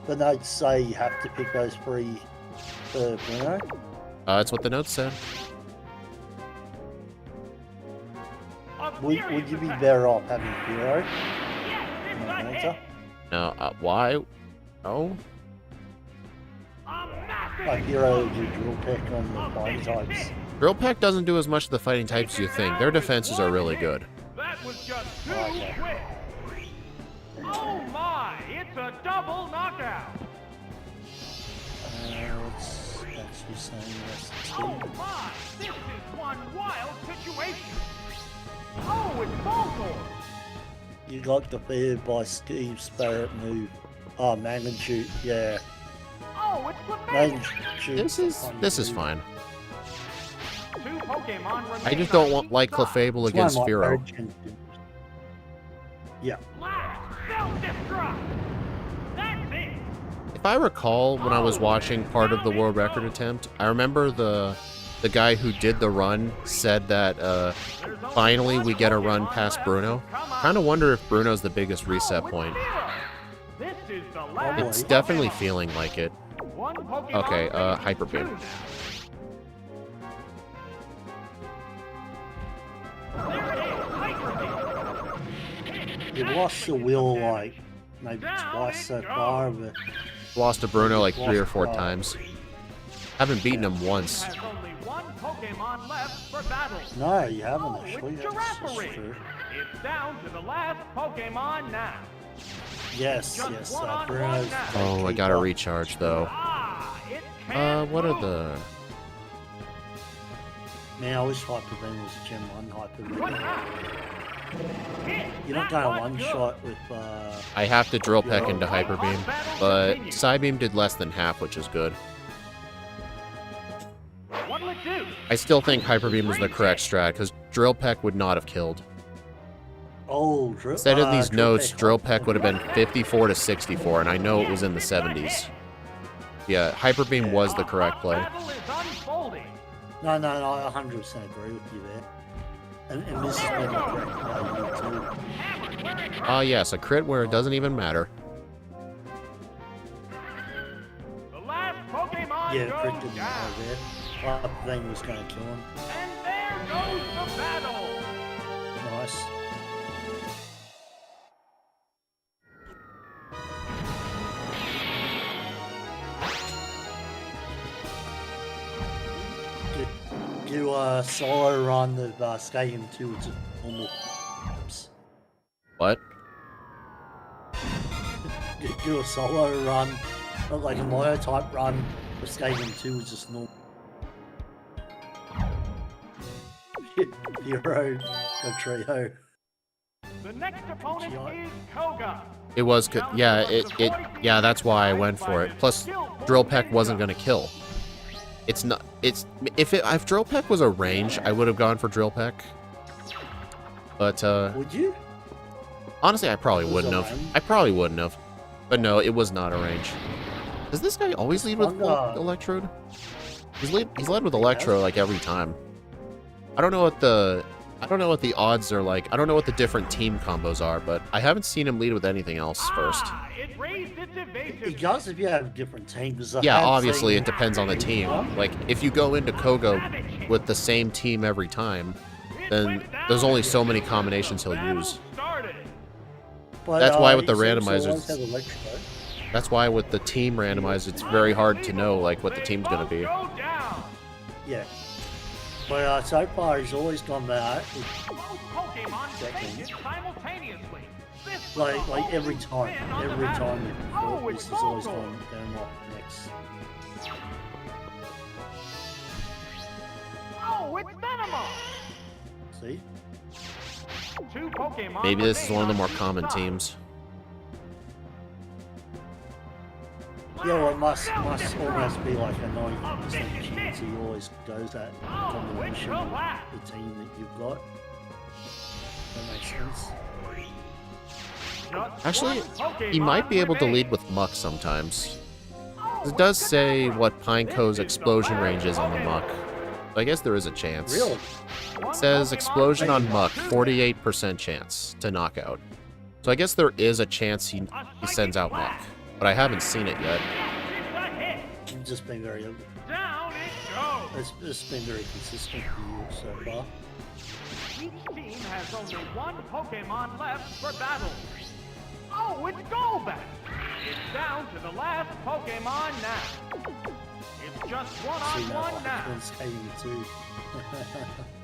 The notes say you have to pick those 3 for Bruno. That's what the notes said. Would you be better off having Hero? Answer? No, why? Oh? Like Hero would do drill peck on the fighting types. Drill Peck doesn't do as much of the fighting types as you think. Their defenses are really good. That was just too Okay. quick. Oh my, it's a double knockout. That's you saying yes. Oh my, this is one wild situation. Oh, it's Voltor. You got defeated by Steve's Spirit move. Oh, Magnitude, yeah. Oh, it's Clefairy. Magnitude. This is fine. Two Pokemon remain I just don't on each like side. Clefable against Firo. Yeah. Blast, self-destruct. That's it. If I recall, when I was watching part of the world record attempt, I remember the guy who did the run said that finally we get a run past Bruno. Kind of wonder if Bruno's the biggest reset point. This is the last It's definitely Pokemon. feeling like it. One Pokemon Okay, remains Hyper to Beam. now. There it is, Hyper Beam. You've lost the wheel like maybe twice so far, but Lost to Bruno like 3 or 4 times. Haven't beaten him once. Has only one Pokemon left for battle. no, you haven't Oh, actually. it's That's Giraffarian. true. It's down to the last Pokemon now. Yes, Just yes. one-on-one Bruno's now. Oh, I gotta recharge though. Ah, it can't What are move. the... Man, I wish Hyper Beam was Gen 1 Hyper What Beam. now? You're not going one shot with I have to Drill Peck into Hyper Beam, but Psybeam did less than half, which is good. What'll it I still think Hyper Beam was the correct strat, because Drill Peck would not have killed. Oh, Instead of these notes, Drill Peck would have been 54 to 64, and I know it was in the 70s. Yeah, Hyper Beam was the correct play. No, I 100% agree with you there. And this has been the correct play too. Ah, yes, a crit where it doesn't even matter. Yeah, crit didn't matter there. Hyper Beam was going to kill him. And there goes the battle. Nice. Do a solo run of Stadium 2 with just normal maps. What? Do a solo run, like a Mario type run of Stadium 2 with just normal. Hero, go trio. The next opponent is Koga. It was, yeah, that's why I went for it. Plus, Drill Peck wasn't gonna kill. It's not, if Drill Peck was a range, I would have gone for Drill Peck. But, Would you? honestly, I probably wouldn't have. But no, it was not a range. Does this guy always lead with Electrode? He's led with Electro like every time. I don't know what the odds are like. I don't know what the different team combos are, but I haven't seen him lead with anything else first. It does if you have different teams. Yeah, obviously it depends on the team. Like, if you go into Koga with the same team every time, then there's only so many combinations he'll use. But, that's why with the randomizers, that's why with the team randomizers, it's very hard to know like what the team's gonna be. Yeah. But so far he's always done that. Like every time this has always gone down off next. Oh, it's Venomous! See? Two Pokemon. Maybe this is one of the more common teams. Yeah, well, it must almost be like a 90% chance he always goes that combination of the team that you've got. That makes sense. Actually, he might be able to lead with Muck sometimes. It does say what Pineco's explosion range is on the Muck. So I guess there is a chance. Really? It says explosion on Muck, 48% chance to knock out. So I guess there is a chance he sends out Muck. But I haven't seen it yet. It's just been very... Down it goes. It's been very consistent for you so far. Each team has only one Pokemon left for battle. Oh, it's Golbat! It's down to the last Pokemon now. It's just one-on-one now.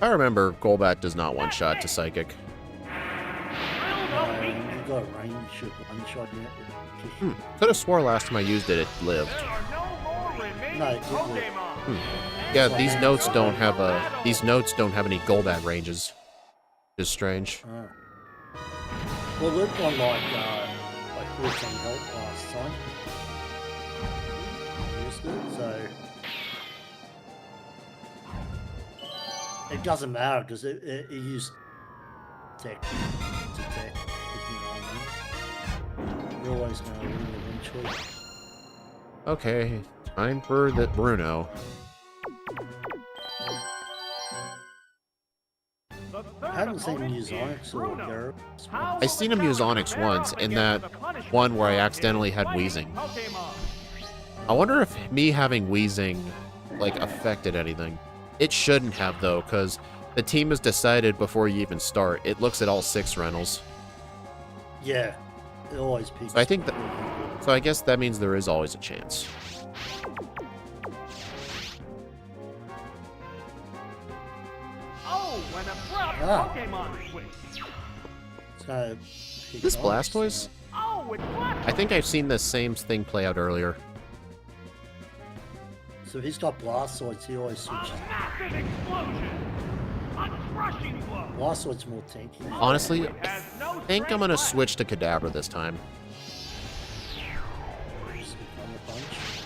I remember Golbat does not one-shot to Psychic. You got a range of one-shot yet. Could have swore last time I used it, it lived. No, it didn't live. Yeah, these notes don't have any Golbat ranges. It's strange. Oh. Well, we've gone like 14 health last time. Used it, so it doesn't matter because it used tech to tech, if you know what I mean. You're always going to win eventually. Okay, time for the Bruno. I haven't seen him use Onyx or Garrett. I seen him use Onyx once, in that one where I accidentally had Wheezing. I wonder if me having Wheezing, like, affected anything. It shouldn't have, though, because the team is decided before you even start. It looks at all 6 rentals. Yeah, it always peaks. So I think that, so I guess that means there is always a chance. Oh, when a Pokemon switch. This Blastoise? Oh, it's Blastoise. I think I've seen the same thing play out earlier. So if he's got Blastoise, he always switches. A massive explosion. A crushing blow. Blastoise's more tanky. Honestly, I think I'm gonna switch to Kadabra this time.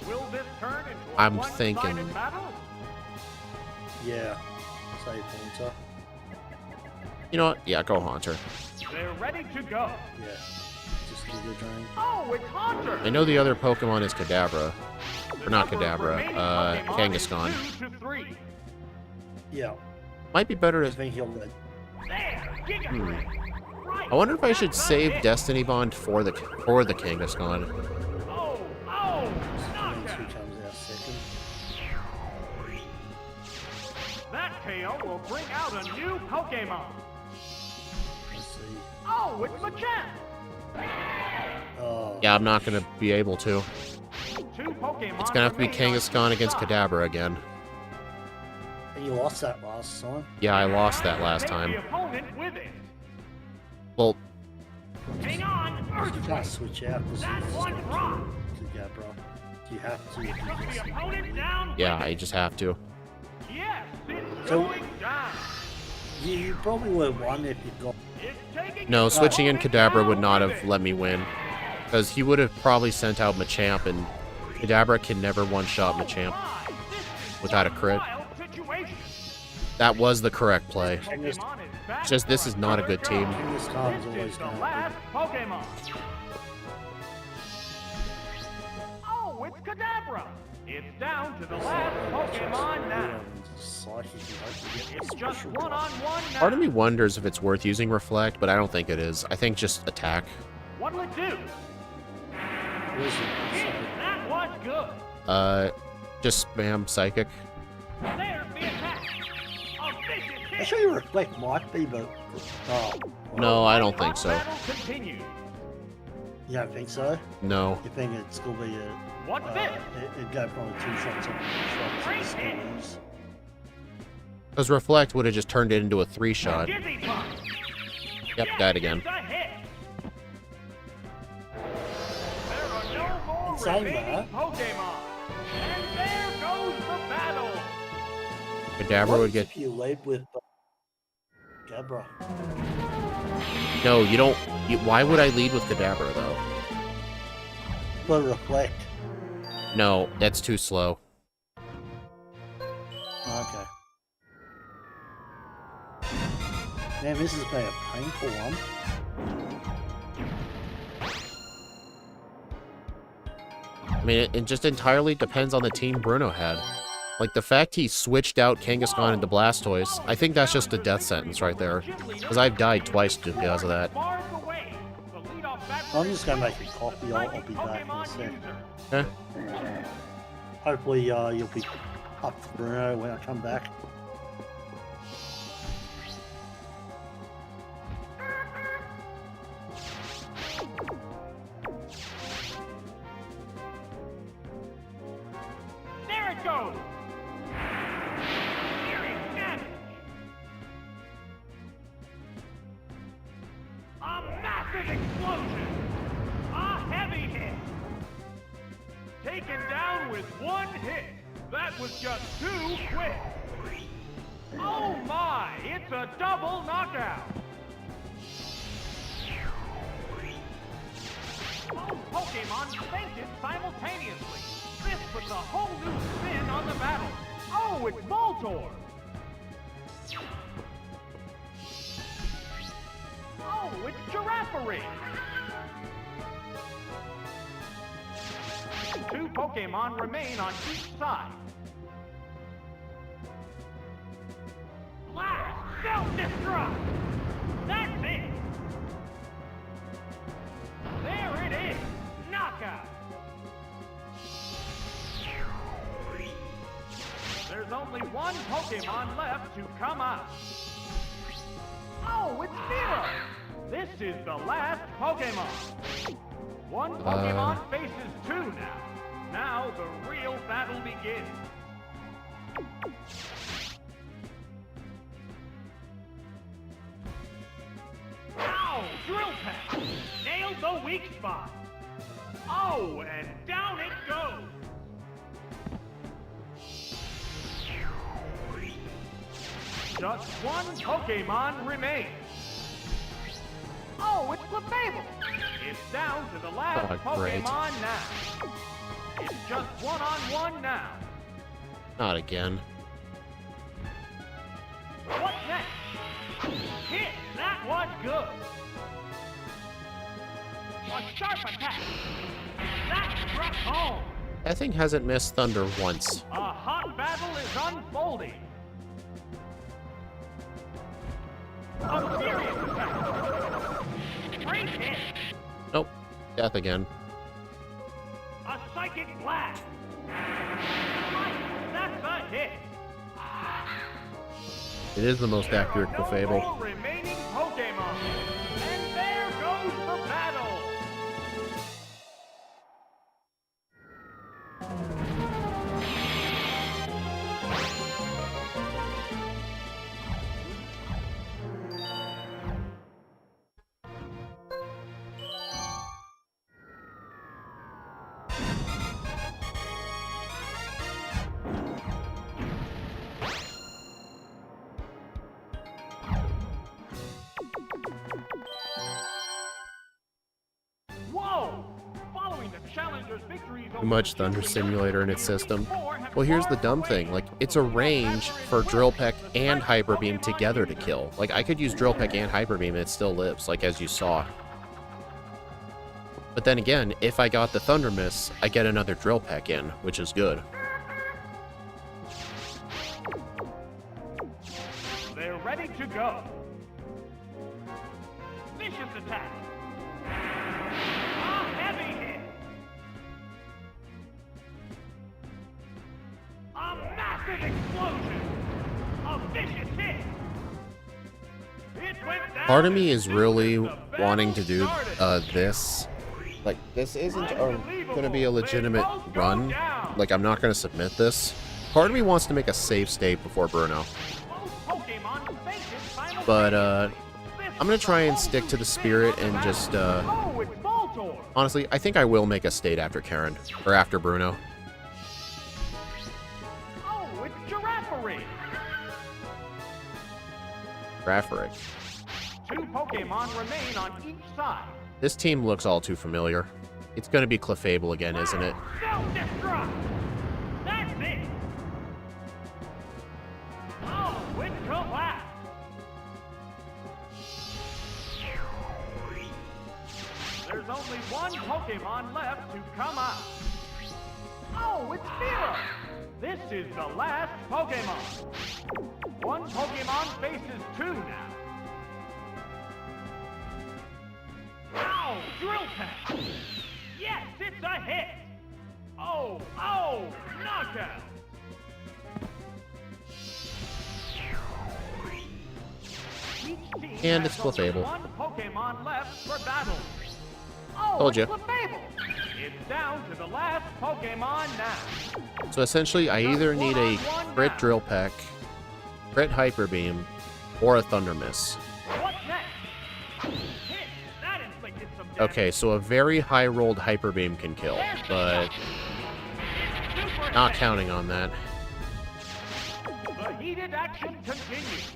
Will this turn into I'm a thinking. one-sided battle? Yeah. Save Haunter. You know what? Yeah, go Haunter. They're ready to go. Yeah. Just Giga Drain. Oh, it's Haunter. I know the other Pokemon is Kadabra. Or not Kadabra, Kangaskhan. 2 to 3. Yeah. Might be better I to... think he'll let. There, Giga Drain. Right. I wonder if I should Good save hit. Destiny Bond for the Kangaskhan. Oh, Means knockout. who comes out second. That KO will bring out a new Pokemon. Let's see. Oh, it's Machamp. Oh. Yeah, I'm not going to be able to. 2 Pokemon. It's going to have to be remain on Kangaskhan each against side. Kadabra again. And you lost that last time. Yeah, I lost that last Take time. The opponent with it. Well, Hang on, You Earthquake. can't switch out because That it's one rocked. to Gabra. You have to. If you Put the get opponent down. yeah, with I it. just have to. Yes, it's So- going down. You probably would have won if you got. It's taking No, its switching in opponent Kadabra down would not with have it. let me win. Because he would have probably sent out Machamp, and Kadabra can never one-shot Machamp My, this is without a one crit. wild situation. That was the correct play. Pokemon is back It's just this for is not a another good team. go. This time's This always is the going to last Pokemon. Oh, it's Kadabra. It's down to the last Pokemon now. It's just one-on-one now. Part of me wonders if it's worth using Reflect, but I don't think it is. I think just attack. What'll it do? That was good. Just spam Psychic. There's the attack. A vicious hit. I'm sure your reflect might be, but oh, well, No, I don't think so. Battle continues. you don't think so? No. You think it's gonna be a? What's this? It'd go probably 2 shots on 1 shot Great to the hit. schools. Because Reflect would have just turned it into a 3-shot. Dizzy Punch. Yep, Yes, died again. it's a hit. There are no more Saying remaining that- Pokemon. And there goes the battle. Kadabra What would get... if you lead with Gabra? No, you don't... Why would I lead with Kadabra, though? But reflect. No, that's too slow. Okay. Man, this has been a painful one. I mean, it just entirely depends on the team Bruno had. Like, the fact he switched out Kangaskhan into Blastoise, I think that's just a death sentence right there. Because I've died twice because of that. Bars away. The leadoff batter I'm just gonna make a coffee. I'll be back in a sec. Hopefully, you'll be up to Bruno when I come back. There it goes. Serious damage. A massive explosion. A heavy hit. Taken down with 1 hit. That was just too quick. Oh my, it's a double knockout. Both Pokemon fainted simultaneously. This puts a whole new spin on the battle. Oh, it's Voltorb. Oh, it's Giraffere. 2 Pokemon remain on each side. Blast! Self-destruct! That's it! There it is! Knockout! There's only 1 Pokemon left to come out. Oh, it's Zero! This is the last Pokemon. 1 Pokemon faces 2 now. Now the real battle begins. Ow! Drill Peck! Nailed the weak spot. Oh, and down it goes. Just 1 Pokemon remains. Oh, it's Clefable. It's down to the last great. Pokemon now. It's just 1-on-1 now. Not again. What next? Hit! That was good! A sharp attack! That struck home! That thing hasn't missed thunder once. A hot battle is unfolding! A serious attack! Great hit! Nope. Death again. A psychic blast! Right, that's a hit! It is the most accurate No Clefable. more remaining Pokemon! And there goes the battle! Whoa! Following the challenger's victories Too much Thunder Simulator in its system. Well, here's the dumb thing. Like, it's a range for Drill Peck and Hyper Beam together to kill. Like, I could use Drill Peck and Hyper Beam and it still lives, like, as you saw. But then again, if I got the Thunder Miss, I get another Drill Peck in, which is good. They're ready to go. Vicious attack. A heavy hit. A massive explosion. A vicious hit. It went down. Part of me is as really soon as the wanting to do battle started. this. Like, this isn't going to be a legitimate run. Like, I'm not going to submit this. Part of me wants to make a save state before Bruno. Both Pokemon faces But, simultaneously. I'm going to try and stick to the spirit and just, Oh, it's Voltorb. honestly, I think I will make a state after Karen. Or after Bruno. Oh, it's Giraffere. Grafferic. Two Pokemon remain on each side. This team looks all too familiar. It's going to be Clefable again, isn't it? Self-destruct. That's it. Oh, it collapsed. There's only one Pokemon left to come out. Oh, it's Mira. This is the last Pokemon. One Pokemon faces two now. Ow! Drill Peck! Yes, it's a hit! Oh, knockout! Each team And has it's only Clefable. one Pokemon left for battle. Oh, Told ya. it's Clefable! It's down to the last Pokemon now. So essentially, I either need a crit Drill Peck, crit Hyper Beam, or a Thunder Miss. What's next? Hit! That inflicted some damage. Okay, so a very high rolled Hyper Beam can kill, but Super not hit. counting on that. The heated action continues.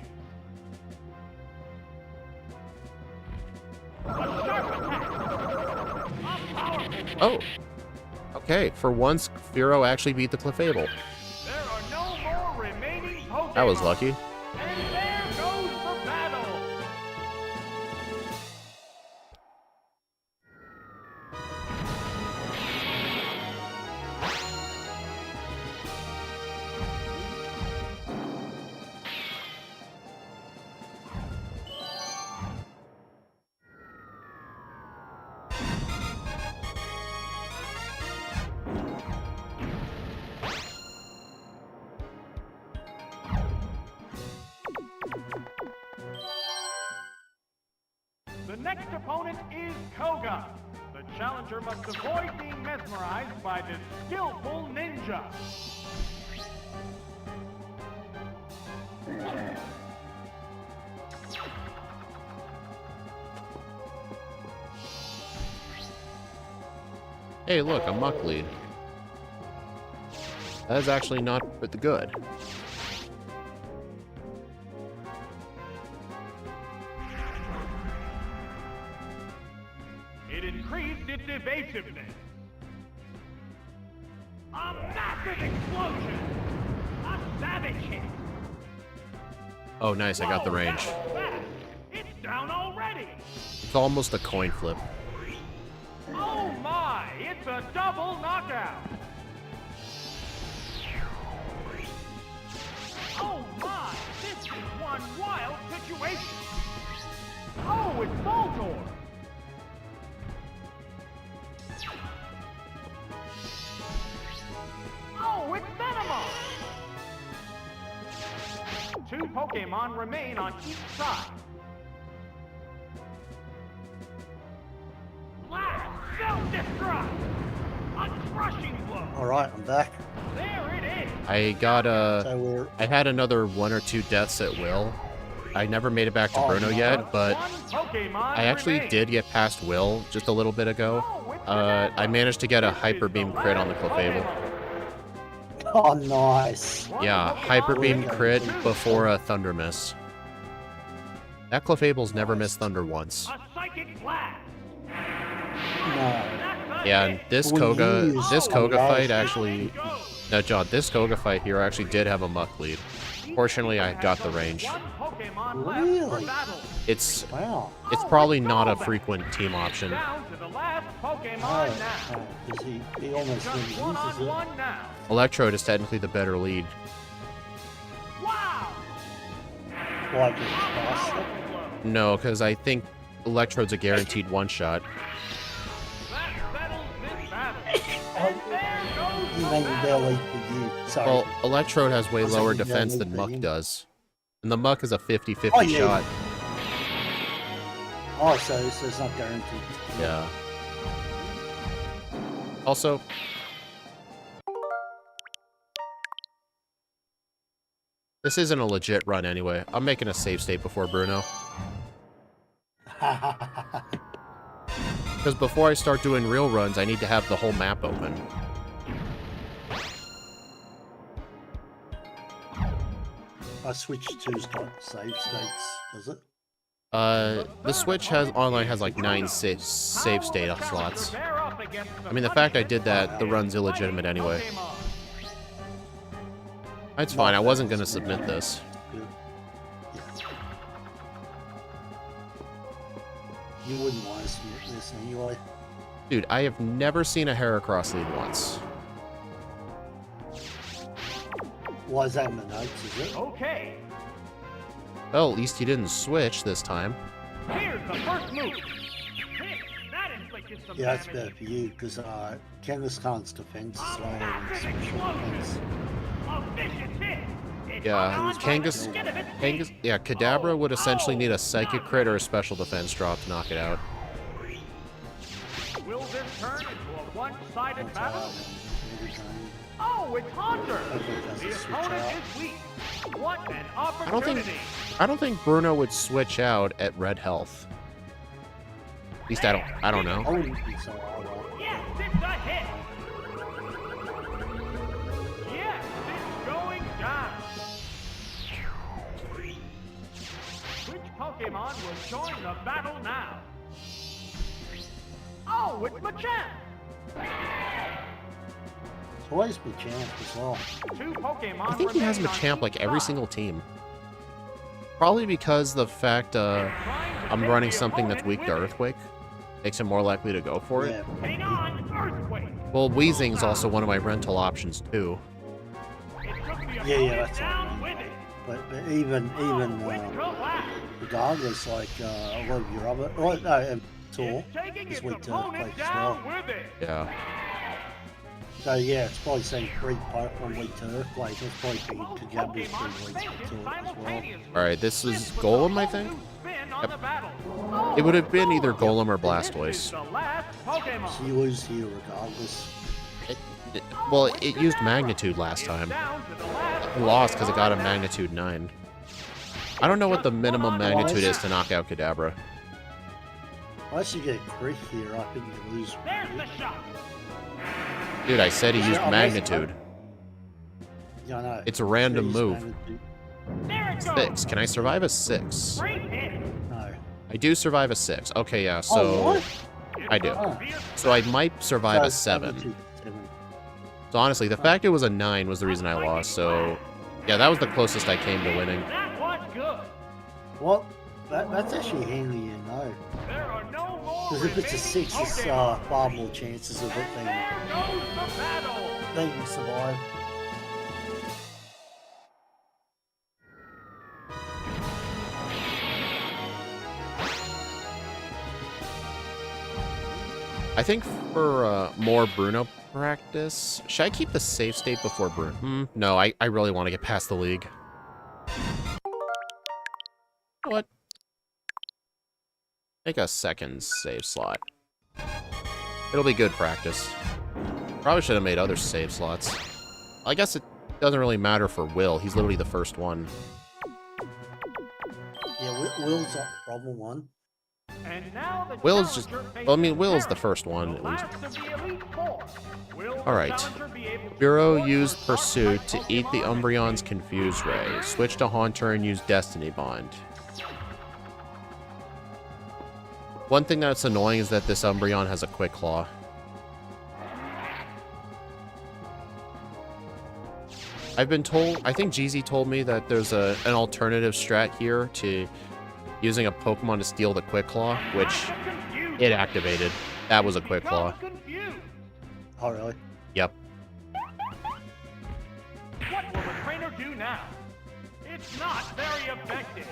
A sharp attack. A powerful. Oh. Okay, for once, Firo actually beat the Clefable. There are no more remaining Pokemon. That was lucky. And there goes the battle. The next opponent is Koga. The challenger must avoid being mesmerized by this skillful ninja. Hey, look, a Muck lead. That is actually not for the good. It increased its evasiveness. A massive explosion! A savage hit! Oh, nice. I got the range. It's down already. It's almost a coin flip. Oh my! It's a double knockout. Oh my! This is one wild situation. Oh, it's Voltor. Oh, it's Venomon. Two Pokemon remain on each side. Blast! Self-destruct! A crushing blow! Alright, I'm back. There it is! I got So I had another 1 or 2 deaths at will. I never made it back to Bruno yet, but I actually did get past Will just a little bit ago. I managed to get a Hyper Beam crit on the Clefable. Oh, nice. Yeah, Hyper Beam crit before a Thunder Miss. That Clefable's never missed Thunder once. A psychic blast! No. Yeah, and this Koga fight actually... No, John, this Koga fight here actually did have a Muck lead. Fortunately, I got the range. Really? It's Wow. probably not a frequent team option. Because he almost never uses it. Electrode is technically the better lead. Wow! Like it's faster. No, because I think Electrode's a guaranteed one-shot. That settles this battle. You mean barely for you. Sorry. Well, Electrode has way I lower said you defense don't than need Muck to. does. And the Muck is a 50-50 Oh, yeah. shot. Oh, so it's not guaranteed. Yeah. Also, this isn't a legit run anyway. I'm making a save state before Bruno. Because before I start doing real runs, I need to have the whole map open. I switched to's got save states, does it? The Switch online has like 9 save state slots. I mean, the fact I did that, the run's illegitimate anyway. It's fine, I wasn't gonna submit this. Good. You wouldn't want to submit this anyway. Dude, I have never seen a Heracross lead once. Why is that in the notes, is it? Okay, Well, at least you didn't switch this time. here's the first move. Hit! That inflicted some Yeah, that's damage. better for you, because Kangaskhan's defense is lower than special defense. A vicious hit. It's Yeah, on by the Kangas, skin of its teeth. yeah, Kadabra would essentially need a Psychic crit or a Special Defense drop to knock it out. Will this turn into a one-sided That's battle? how every time. Oh, it's Haunter! Okay, does The it switch opponent out? is weak. What an I don't think opportunity! I don't think Bruno would switch out at red health. At least I don't know. I wouldn't be so hard. Yes, it's a hit! Yes, it's going down! Which Pokemon will join the battle now? Oh, it's Machamp! It's always been champ as well. Two Pokemon I think he has remain on Machamp each like every side. single team. Probably because the fact I'm running something that's weak to Earthquake makes him more likely to go for it. Yeah. Hang on, Earthquake! Well, Weezing's also one of my rental options too. It took the Yeah, opponent that's down all right. with it. But even Relax. regardless, like a lot of your other, well, no, Tor It's taking is its weak to opponent Earthquake as down well. with it. Yeah. So yeah, it's probably saying 3 Pokemon weak to Earthquake. It's probably being Both Kajabra's Pokemon pretty weak thinking to it as well. simultaneously. Alright, this is This puts a Golem, I whole think? new spin on Yep. the battle. It would have been Oh, either Golem or This is Blastoise. the last Pokemon. So you lose here regardless. Well, it used Magnitude last It's time. down to the last I lost because it got a Pokemon. Magnitude 9. I don't know what the minimum magnitude is to knock out Kadabra. Unless you get crit here, I think you lose. There's the shot. Dude, I said he used Yeah, Magnitude. Yeah, I know. It's a random Jeez, move. Magnitude. There it goes. 6. Can I survive a 6? Great hit. No. I do survive a 6. Okay, yeah, Oh, so what? I do. Oh. So I might survive a So, 7. Magnitude 7. So honestly, the fact it was a 9 was the reason I lost, so yeah, that was the closest I came to winning. That was good. Well, that's actually handy, you know. There are no more Because if it's a 6, it's far more chances of it There goes the battle. being survive. I think for more Bruno practice, should I keep the save state before Bruno? No, I really want to get past the league. What? Make a second save slot. It'll be good practice. Probably should have made other save slots. I guess it doesn't really matter for Will. He's literally the first one. Yeah, Will's not the problem one. And now the Will's just... Well, I mean, Will's the Terran, first one, the at least. last of the Elite Four. Will the Alright. challenger be able to Bureau support used the Pursuit to Dark-type eat the Pokemon? Umbreon's Confuse Ray. Switch to Haunter and use Destiny Bond. One thing that's annoying is that this Umbreon has a Quick Claw. I've been told, I think Jeezy told me that there's an alternative strat here to using a Pokemon to steal the Quick Claw, which it activated. That was a Quick Claw. Oh, really? Yep. What will the trainer do now? It's not very effective.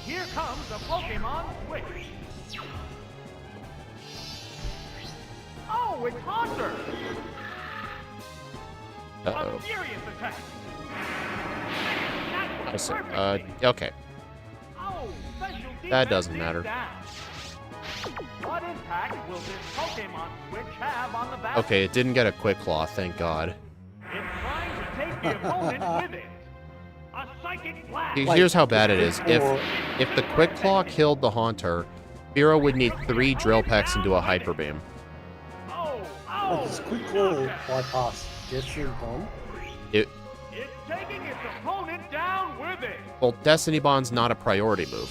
Here comes the Pokemon Switch. Oh, it's Haunter! Uh-oh. A furious attack. I That's see. perfect. Okay. Oh, special That doesn't defense matter. is down. What impact will this Pokemon Switch have on the battle? Okay, it didn't get a Quick Claw, thank God. It's trying to take the opponent with it. A psychic blast. Here's how bad it is. If the Quick Claw killed the Haunter, Firo would need 3 Drill Pecks into a Hyper Beam. Oh, Oh, oh. does Quick Claw bypass Gesture Bomb? It, It's taking its opponent down with it. well, Destiny Bond's not a priority move.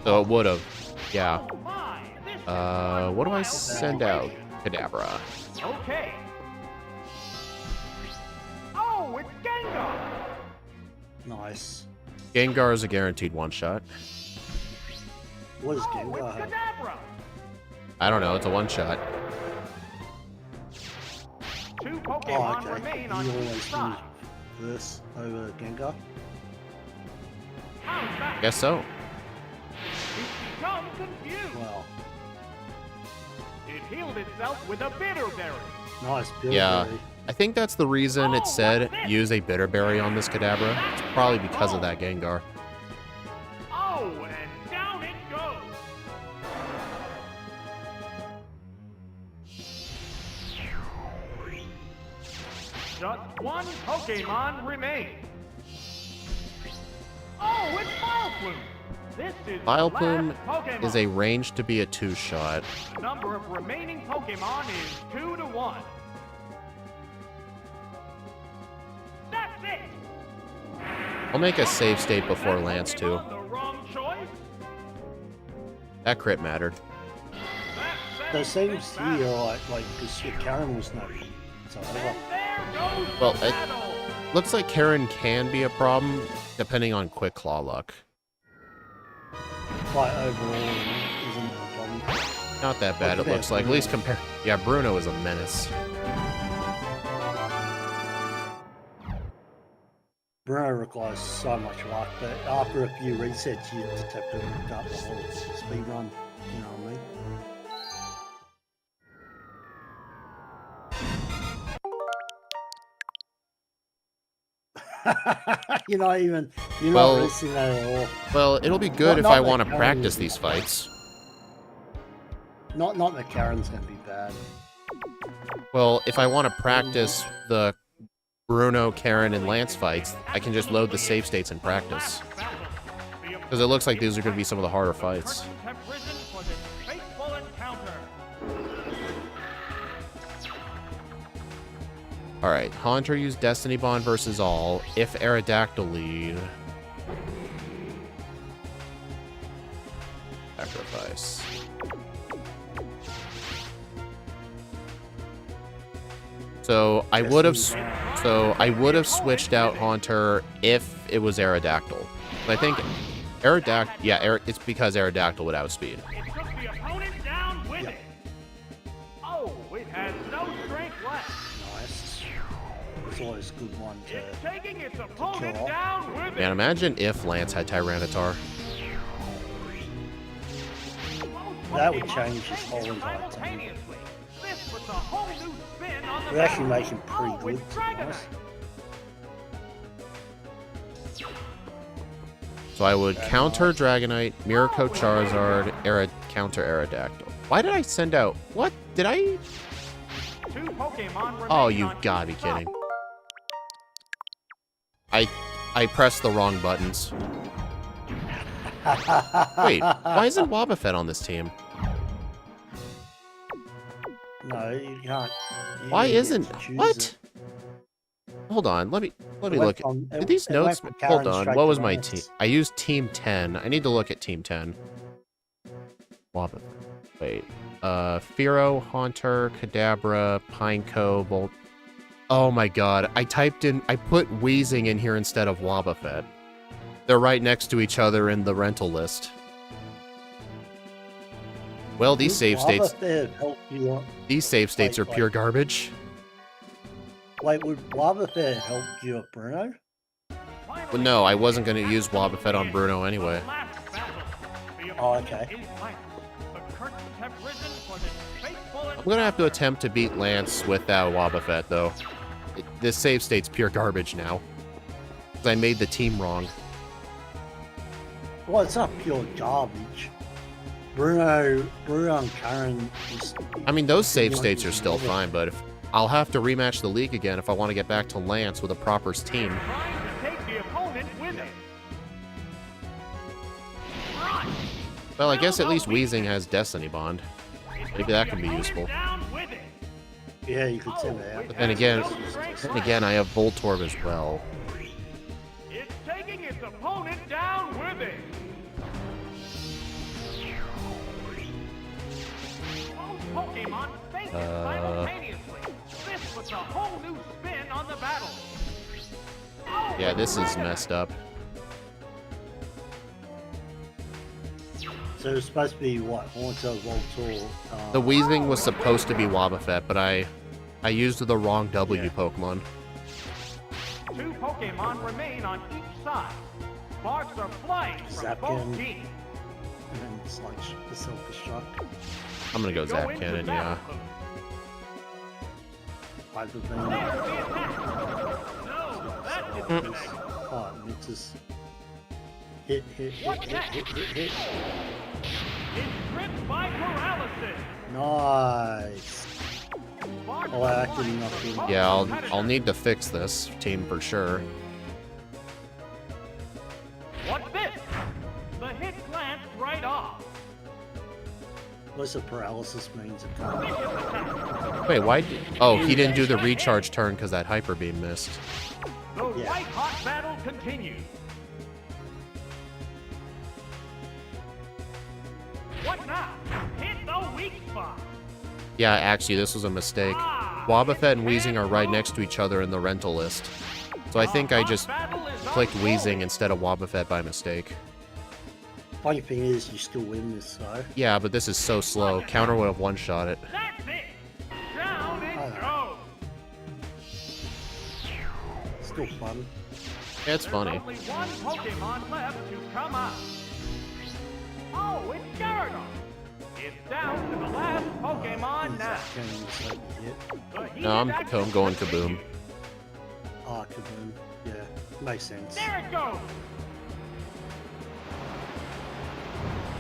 So it would've. Yeah. Oh my, this is What do I wild send out? situation. Kadabra. Okay. Oh, it's Gengar. Nice. Gengar is a guaranteed one-shot. What does Oh, Gengar it's have? Kadabra. I don't know, it's a one-shot. 2 Oh, Pokemon okay. remain You on each always side. use this over Gengar? How's that? Guess so. It's become confused. Wow. It healed itself with a bitter berry. Nice build. Yeah. Barry. I think that's the reason it said use a Bitter Berry on this Kadabra. It's probably because of that Gengar. Oh, and down it goes. Just 1 Pokemon remains. Oh, it's Vileplume. This is the Vileplume last Pokemon. is a range to be a 2-shot. The number of remaining Pokemon is 2 to 1. That's it. I'll make a save state before Lance, too. Pokemon the wrong choice. That crit mattered. That Those settles saves this battle. here, like, because Karen was no. So, And there goes Well, the it- battle. Looks like Karen can be a problem, depending on Quick Claw luck. like, overall, isn't a problem. Not that bad, it looks like. At least compare... Yeah, Bruno is a menace. Bruno requires so much luck, but after a few resets, you just have to start the whole speed run. You know what I mean? you're not Well- racing that at all. Well, it'll be good if Not I like want to Karen practice is- these fights. Not that Karen's gonna be bad. Well, if I want to practice the Bruno, Karen, and Lance fights, I can just load the save states and practice. Because it looks like these are going to be some of the harder fights. Curtains have risen for this fateful encounter. Alright, Haunter used Destiny Bond versus all. If Aerodactyl lead... Sacrifice. So, I would have So I would have switched out Haunter if it was Aerodactyl. But I think Aerodactyl, yeah, it's because Aerodactyl would outspeed. It took the opponent down with it. Oh, it has no strength left. Nice. It's always a good one to It's taking its opponent kill. down with it. Man, imagine if Lance had Tyranitar. That would change his whole entire team. Simultaneously. This puts a whole new spin on the It would actually battle. make him pretty Oh, good, it's to be honest. So I would counter Dragonite, Mirror Coat Charizard, counter Aerodactyl. Why did I send out... What? Did I... Two Pokemon remain Oh, you on gotta be each side. kidding. I pressed the wrong buttons. Wait, why isn't Wobbuffet on this team? No, you can't. You Why get to isn't... choose What? it. Hold on, let me It look. went from- Did these it went notes... from Hold Karen on, straight what to was my Lance. team? I used Team 10. I need to look at Team 10. Wobbuffet. Wait. Fearow, Haunter, Kadabra, Pineco, Volt... Oh my god, I put Weezing in here instead of Wobbuffet. They're right next to each other in the rental list. Well, these save states... Wobbuffet help you on- These save states are Wait, pure garbage. Wait, would Wobbuffet help you at Bruno? Well, no, I wasn't going to use Wobbuffet on Bruno anyway. Oh, okay. I'm going to have to attempt to beat Lance without Wobbuffet, though. This save state's pure garbage now. 'Cause I made the team wrong. Well, it's not pure garbage. Bruno and Karen is... I mean, those save You states want are still to- fine, but if I'll have to rematch the league again if I want to get back to Lance with a proper team. Trying to take the opponent with it. Run. Well, I guess at least Weezing has Destiny Bond. Maybe that can be useful. Down with it. Yeah, you could send it out. But then again, I have Voltorb as well. It's taking its opponent down with it. Both Pokemon face it simultaneously. This puts a whole new spin on the battle. Oh, Yeah, this is messed up. So it's supposed to be what? Haunter, Voltor. The Weezing was supposed to be Wobbuffet, but I used the wrong W Yeah. Pokemon. Two Pokemon remain on each side. Sparks are flying from Zapkin. both teams. And then it's like the self-destruct. I'm gonna go Zap into Cannon, battle yeah. mode. Either There's thing. the attack. No, that didn't connect. Oh, it just hit. It's gripped by paralysis. Nice. Sparks Oh, are I flying couldn't knock from him. both Yeah, I'll competitors. need to fix this team for sure. What's this? The hit glanced right off. What's the paralysis means? It can't. Vicious attack. Wait, why? Oh, he didn't do the recharge turn because that Hyper Beam missed. The Yeah. white-hot battle continues. What now? Hit the weak spot. Yeah, actually, this was a mistake. Wobbuffet and Weezing are right next to each other in the rental list. So I think I just clicked Weezing instead of Wobbuffet by mistake. Funny thing is, you still win this though. Yeah, but this is so slow. Counter would have one-shot it. That's it. Down it Oh. goes. Still fun. Yeah, it's funny. There's only one Pokemon left to come out. Oh, it's Gyarados. It's down to the last Pokemon now. Can you say hit? The heated No, I'm action going continues. Kaboom. Ah, Kaboom. Yeah, makes sense. There it goes.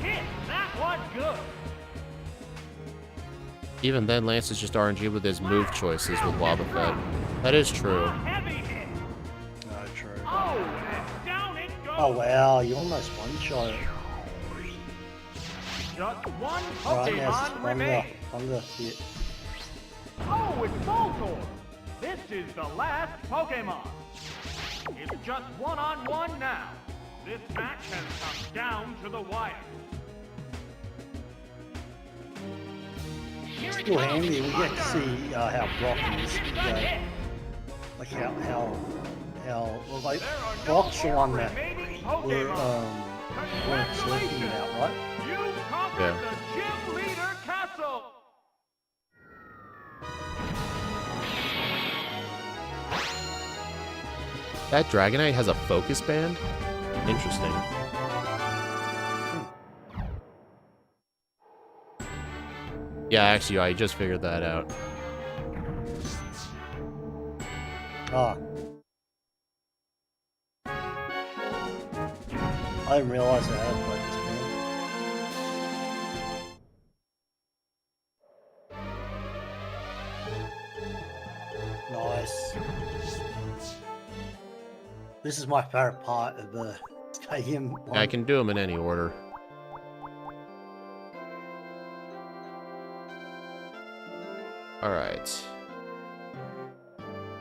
Hit. That was good. Even then, Lance is just RNG with his move choices with Wobbuffet. That is true. A heavy hit. No, true. Oh, and down it goes. Oh wow, you almost one-shot it. Just one Alright, now Pokemon remains. Hunger hit. Oh, it's Voltorb. This is the last Pokemon. It's just one-on-one now. This match has come down to the wire. Here it Still comes. handy, we get to see how Brock is. It's a hit. like how well, like Brock's the one that weren't talking about, right? You conquered the Gym Leader Castle. That Dragonite has a focus band? Interesting. Yeah, actually, I just figured that out. Ah. I didn't realize I had focus band. Nice. This is my favorite part of the stadium one. I can do them in any order. Alright.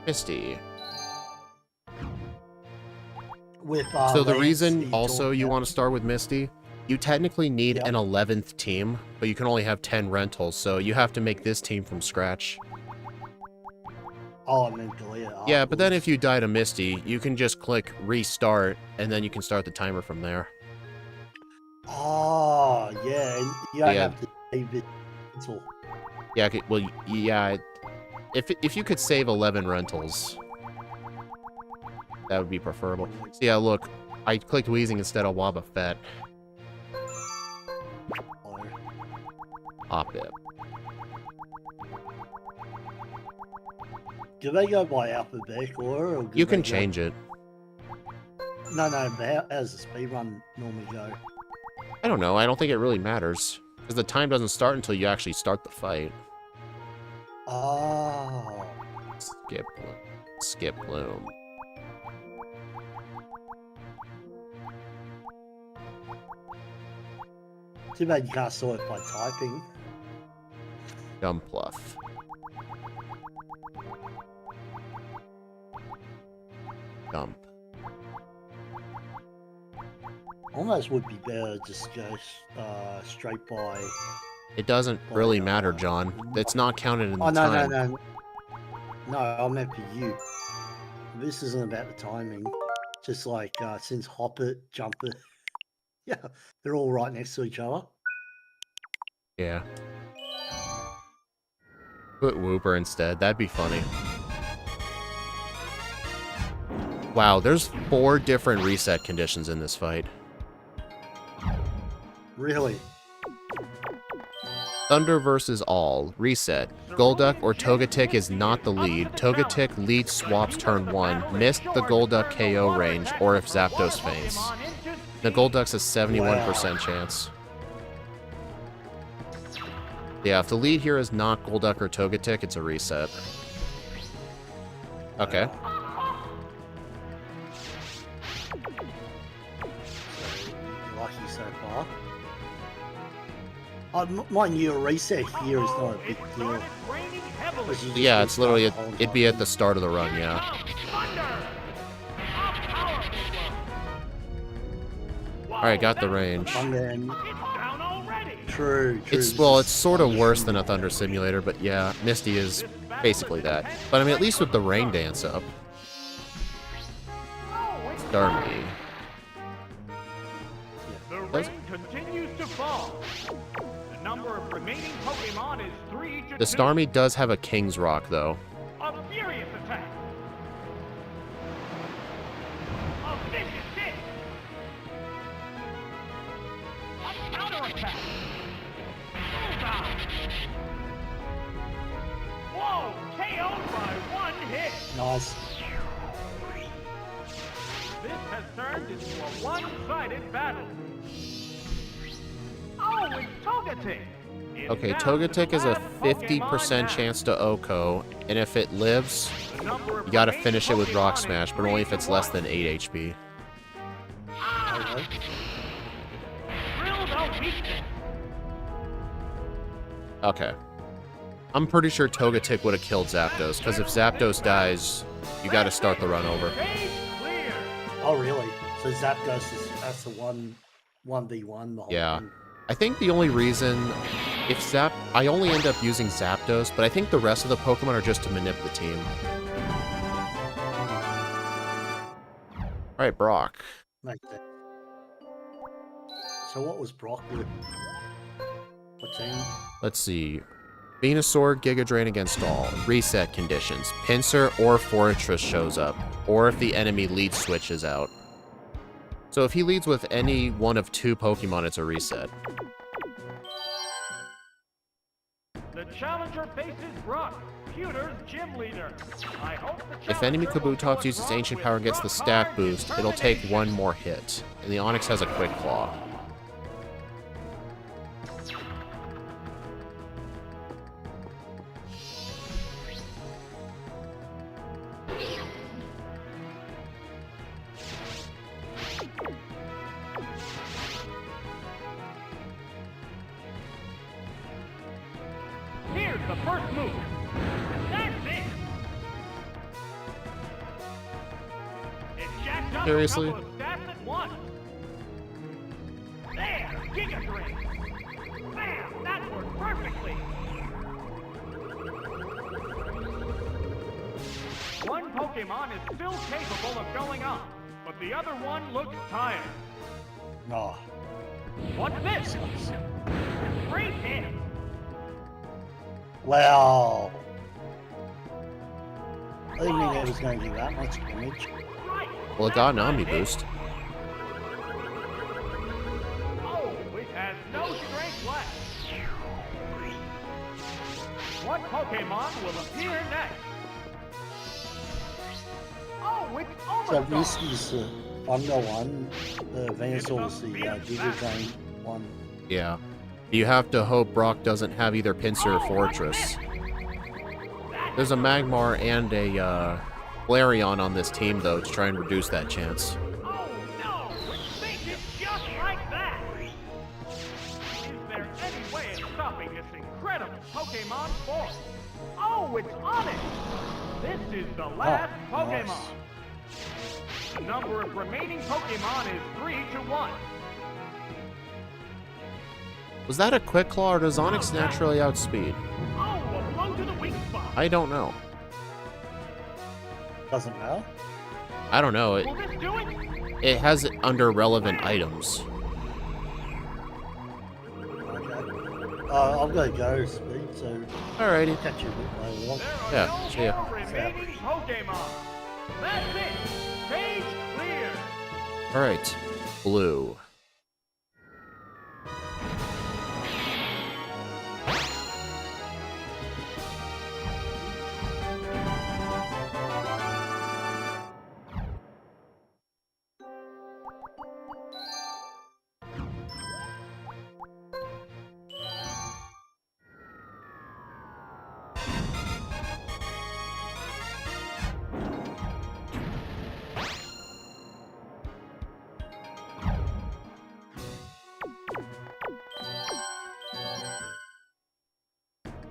Misty. With, so the Lance, reason also you want to start with Misty, you technically need an 11th team, but you can only have 10 rentals, so you have to make this team from scratch. Oh, and then delete it. Yeah, but then if you die to Misty, you can just click restart, and then you can start the timer from there. Oh, yeah, and you don't have to save it until... Yeah, well, yeah, if you could save 11 rentals, that would be preferable. So yeah, look, I clicked Weezing instead of Wobbuffet. Hop it. Do they go by alphabetical order? Or you can change it. No, but how does the speedrun normally go? I don't know. I don't think it really matters. Because the time doesn't start until you actually start the fight. Oh. Skip Bloom. Too bad you can't sort it by typing. Gumpluff. Gump. Almost would be better to just go straight by... It doesn't really matter, John. It's not counted in the time. No. No, I meant for you. This isn't about the timing. Just like, since Hop It, Jump It... Yeah, they're all right next to each other. Yeah. Put Wooper instead. That'd be funny. Wow, there's 4 different reset conditions in this fight. Really? Thunder versus All. Reset. Golduck or Togetic is not the lead. Togetic lead swaps turn 1. Missed the Golduck KO range, or if Zapdos faints. The Golduck's a 71% chance. Yeah, if the lead here is not Golduck or Togetic, it's a reset. Okay. Lucky so far. Mind you, a reset here is not a big deal. Yeah, it's literally, it'd be at the start of the run, yeah. Alright, got the range. True. Well, it's sort of worse than a Thunder Simulator, but yeah, Misty is basically that. But I mean, at least with the Rain Dance up. Starmie. The rain continues to fall. The number of remaining Pokemon is 3 to 2. The Starmie does have a King's Rock, though. A furious attack. A vicious hit. A counterattack. Bullseye. Whoa! KO'd by 1 hit. Nice. This has turned into a one-sided battle. Oh, it's Togetic. Okay, Togetic is a 50% chance to OHKO, and if it lives, you gotta finish it with Rock Smash, but only if it's less than 8 HP. Okay. I'm pretty sure Togetic would have killed Zapdos, because if Zapdos dies, you gotta start the run over. Oh, really? So Zapdos is, that's the 1v1 the whole thing. I think the only reason, I only end up using Zapdos, but I think the rest of the Pokemon are just to manip the team. Alright, Brock. Make that. So what was Brock with? What team? Let's see. Venusaur, Giga Drain against all. Reset conditions. Pinsir or Fortress shows up. Or if the enemy lead switches out. So if he leads with any one of 2 Pokemon, it's a reset. The challenger faces Brock, Pewter's gym leader. I hope the If enemy challenger will Kabutops go uses as Ancient Brock Power with and gets the rough stat hide boost, and it'll take determination. 1 more hit. And the Onix has a Quick Claw. Here's the first move. That's it. It jacked up Seriously? a couple of stats at once. There, Giga Drain. Bam, that worked perfectly. One Pokemon is still capable of going on, but the other one looks tired. Oh, What's this? Great hit. wow. I didn't think it was going to do that much damage. Right. Well, it got an That's Omni a hit. boost. Oh, it has no strength left. What Pokemon will appear next? Oh, it's So Omastar. this is the Thunder one, the Venusaur is the Giga Drain one. Yeah. You have to hope Brock doesn't have either Pinsir or Fortress. There's a Magmar and a Flareon on this team, though, to try and reduce that chance. Oh no! Think it just like that! Is there any way of stopping this incredible Pokemon force? Oh, it's on it! This is the last Pokemon. nice. The number of remaining Pokemon is 3-1. Was that a Quick Claw, or does Onix naturally outspeed? Oh, a blow to the weak spot. I don't know. Doesn't matter. I don't know. Will this do it? It has it under relevant items. Okay. I've got to go, Speed, so Alrighty. catch you a bit later on. There are Yeah, no see ya. more remaining Pokemon. That's it. Stage clear. Alright. Blue.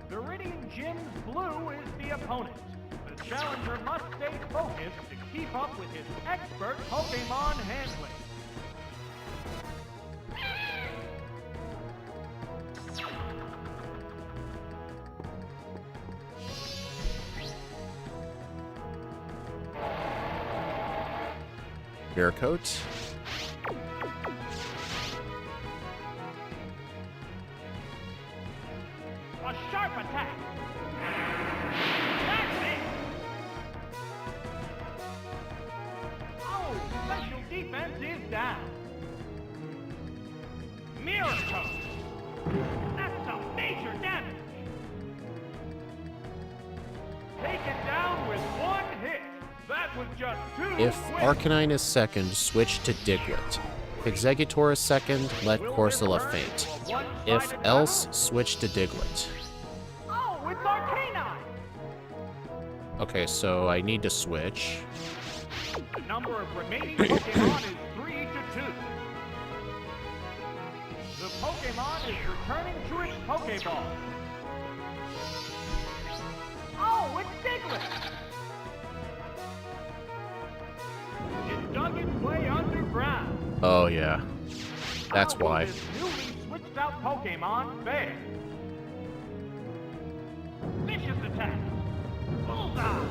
Viridian Gym's blue is the opponent. The challenger must stay focused to keep up with his expert Pokemon handling. Mirror Coat. A sharp attack. That's it. Oh, special defense is down. Mirror Coat. That's some major damage. Taken down with one hit. That was just too If quick. Arcanine is second, switch to Diglett. If Exeggutor is second, let Will Corsola it faint. return to a If one-sided else, battle? switch to Diglett. Oh, it's Arcanine. Okay, so I need to switch. The number of remaining Pokemon is 3-2. The Pokemon is returning to its Pokeball. Oh, it's Diglett! It dug its way underground. Oh, yeah. That's How will why. this newly switched out Pokemon fare? Vicious attack. Bullseye.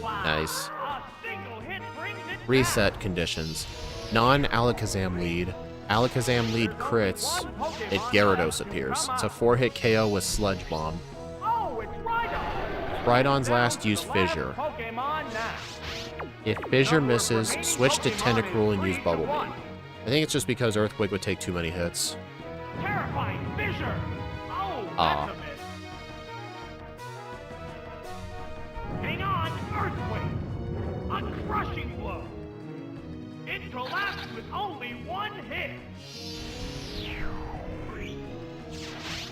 Wow. Nice. A single Reset conditions. Non-Alakazam lead. Alakazam lead crits. It Gyarados appears. It's a 4-hit KO with Sludge Bomb. Rhydon's last use Fissure. If Fissure misses, switch to Tentacruel and use Bubble Beam. I think it's just because Earthquake would take too many hits. Terrifying Fissure! Oh, Ah. that's a miss. Hang on, Earthquake! A crushing blow! It collapsed with only one hit!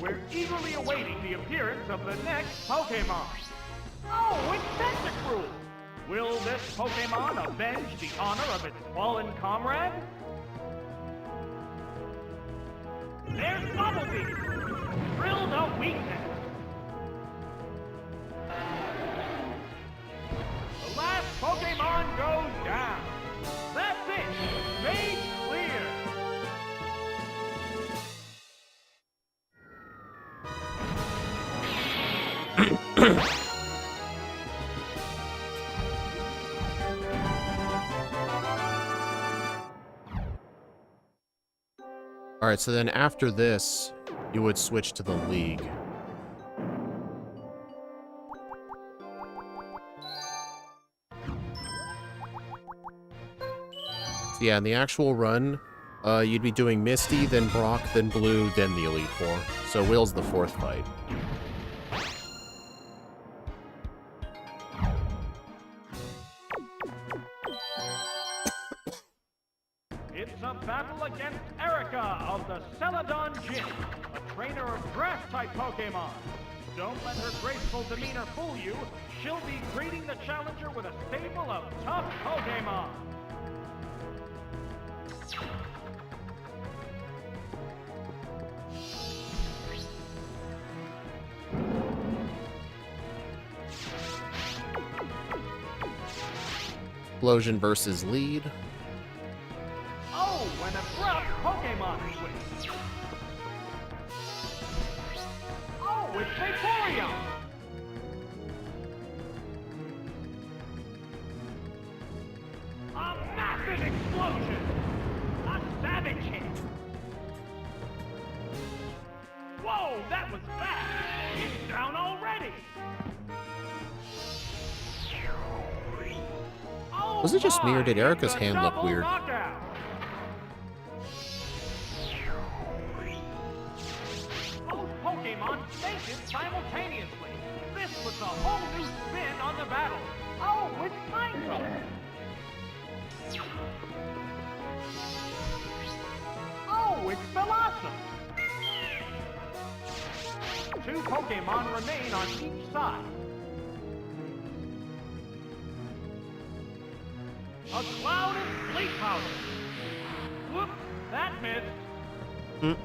We're eagerly awaiting the appearance of the next Pokemon. Oh, it's Tentacruel! Will this Pokemon avenge the honor of its fallen comrade? There's Bubble Beam! Drill the weakness! The last Pokemon goes down! That's it! Stage clear! Alright, so then after this, you would switch to the League. So yeah, in the actual run, you'd be doing Misty, then Brock, then Blue, then the Elite Four. So Will's the 4th fight. It's a battle against Erica of the Celadon Gym, a trainer of grass-type Pokemon. Don't let her graceful demeanor fool you. She'll be greeting the challenger with a stable of tough Pokemon. Explosion versus Lead. Oh, an abrupt Pokemon switch. Oh, it's Vaporeon. A massive explosion. A savage hit. Whoa, that was fast. It's down already. Oh, Was it just me or did my, Erica's it's a hand look double weird? knockout. Both Pokemon fainted simultaneously. This puts a whole new spin on the battle. Oh, it's Kanto. Oh, it's Blossom. Two Pokemon remain on each side. A cloud of sleep powder. Whoop, that missed.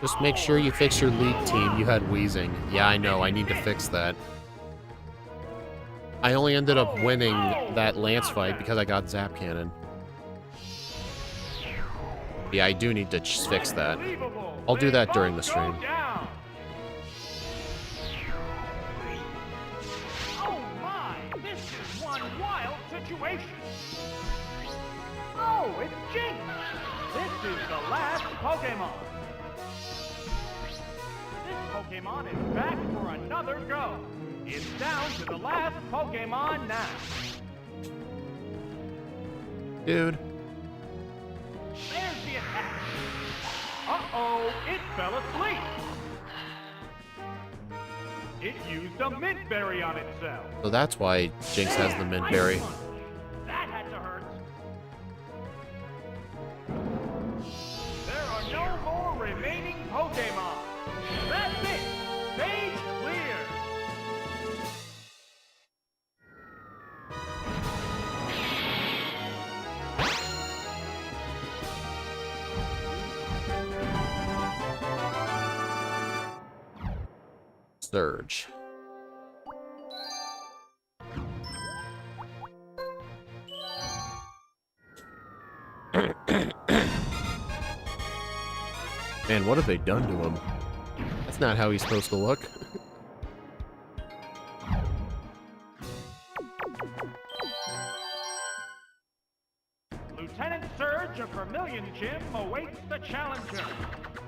Just make sure you fix your League team. You had Wheezing. Yeah, I know. I need to fix that. I only ended up winning that Lance fight because I got Zap Cannon. Yeah, I do need to fix that. I'll do that during the stream. Oh my, this is one wild situation. Oh, it's Jinx. This is the last Pokemon. This Pokemon is back for another go. It's down to the last Pokemon now. Dude. There's the attack. Uh-oh, it fell asleep. It used a mint berry on itself. So that's why Jinx has the mint berry. That had to hurt. There are no more remaining Pokemon. That's it. Stage clear. Surge. Man, what have they done to him? That's not how he's supposed to look. gym awaits the challenger.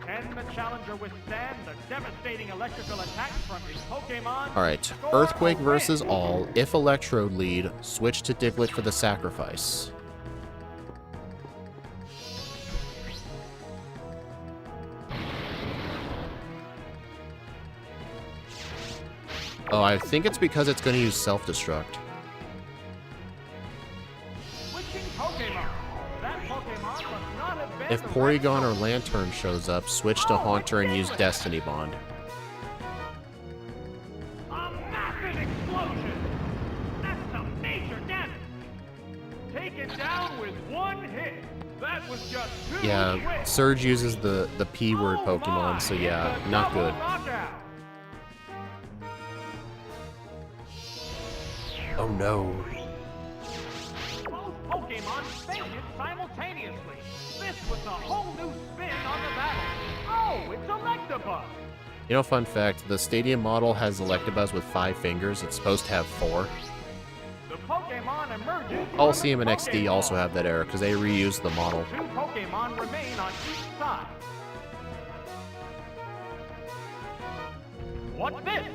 Can the challenger withstand the devastating electrical attacks from his Pokemon? Alright, Earthquake versus all. If Electrode lead, switch to Diglett for the sacrifice. Oh, I think it's because it's going to use Self-Destruct. Switching Pokemon. That Pokemon must not have been If the Porygon or right Lantern shows up, switch to Haunter and use Destiny Bond. A massive explosion! That's some major damage! Taken down with one hit! That was just too Yeah, quick! Surge uses the P-word Oh Pokemon, my, so yeah, it's a not double good. knockout. Oh no. Both Pokemon fainted simultaneously. This was a whole new spin on the battle. Oh, it's Electabuzz! You know, fun fact, the Stadium model has Electabuzz with 5 fingers. It's supposed to have 4. The Pokemon emerges. Coliseum and XD also have that error because they reused the model. 2 Pokemon remain on each side. What's this?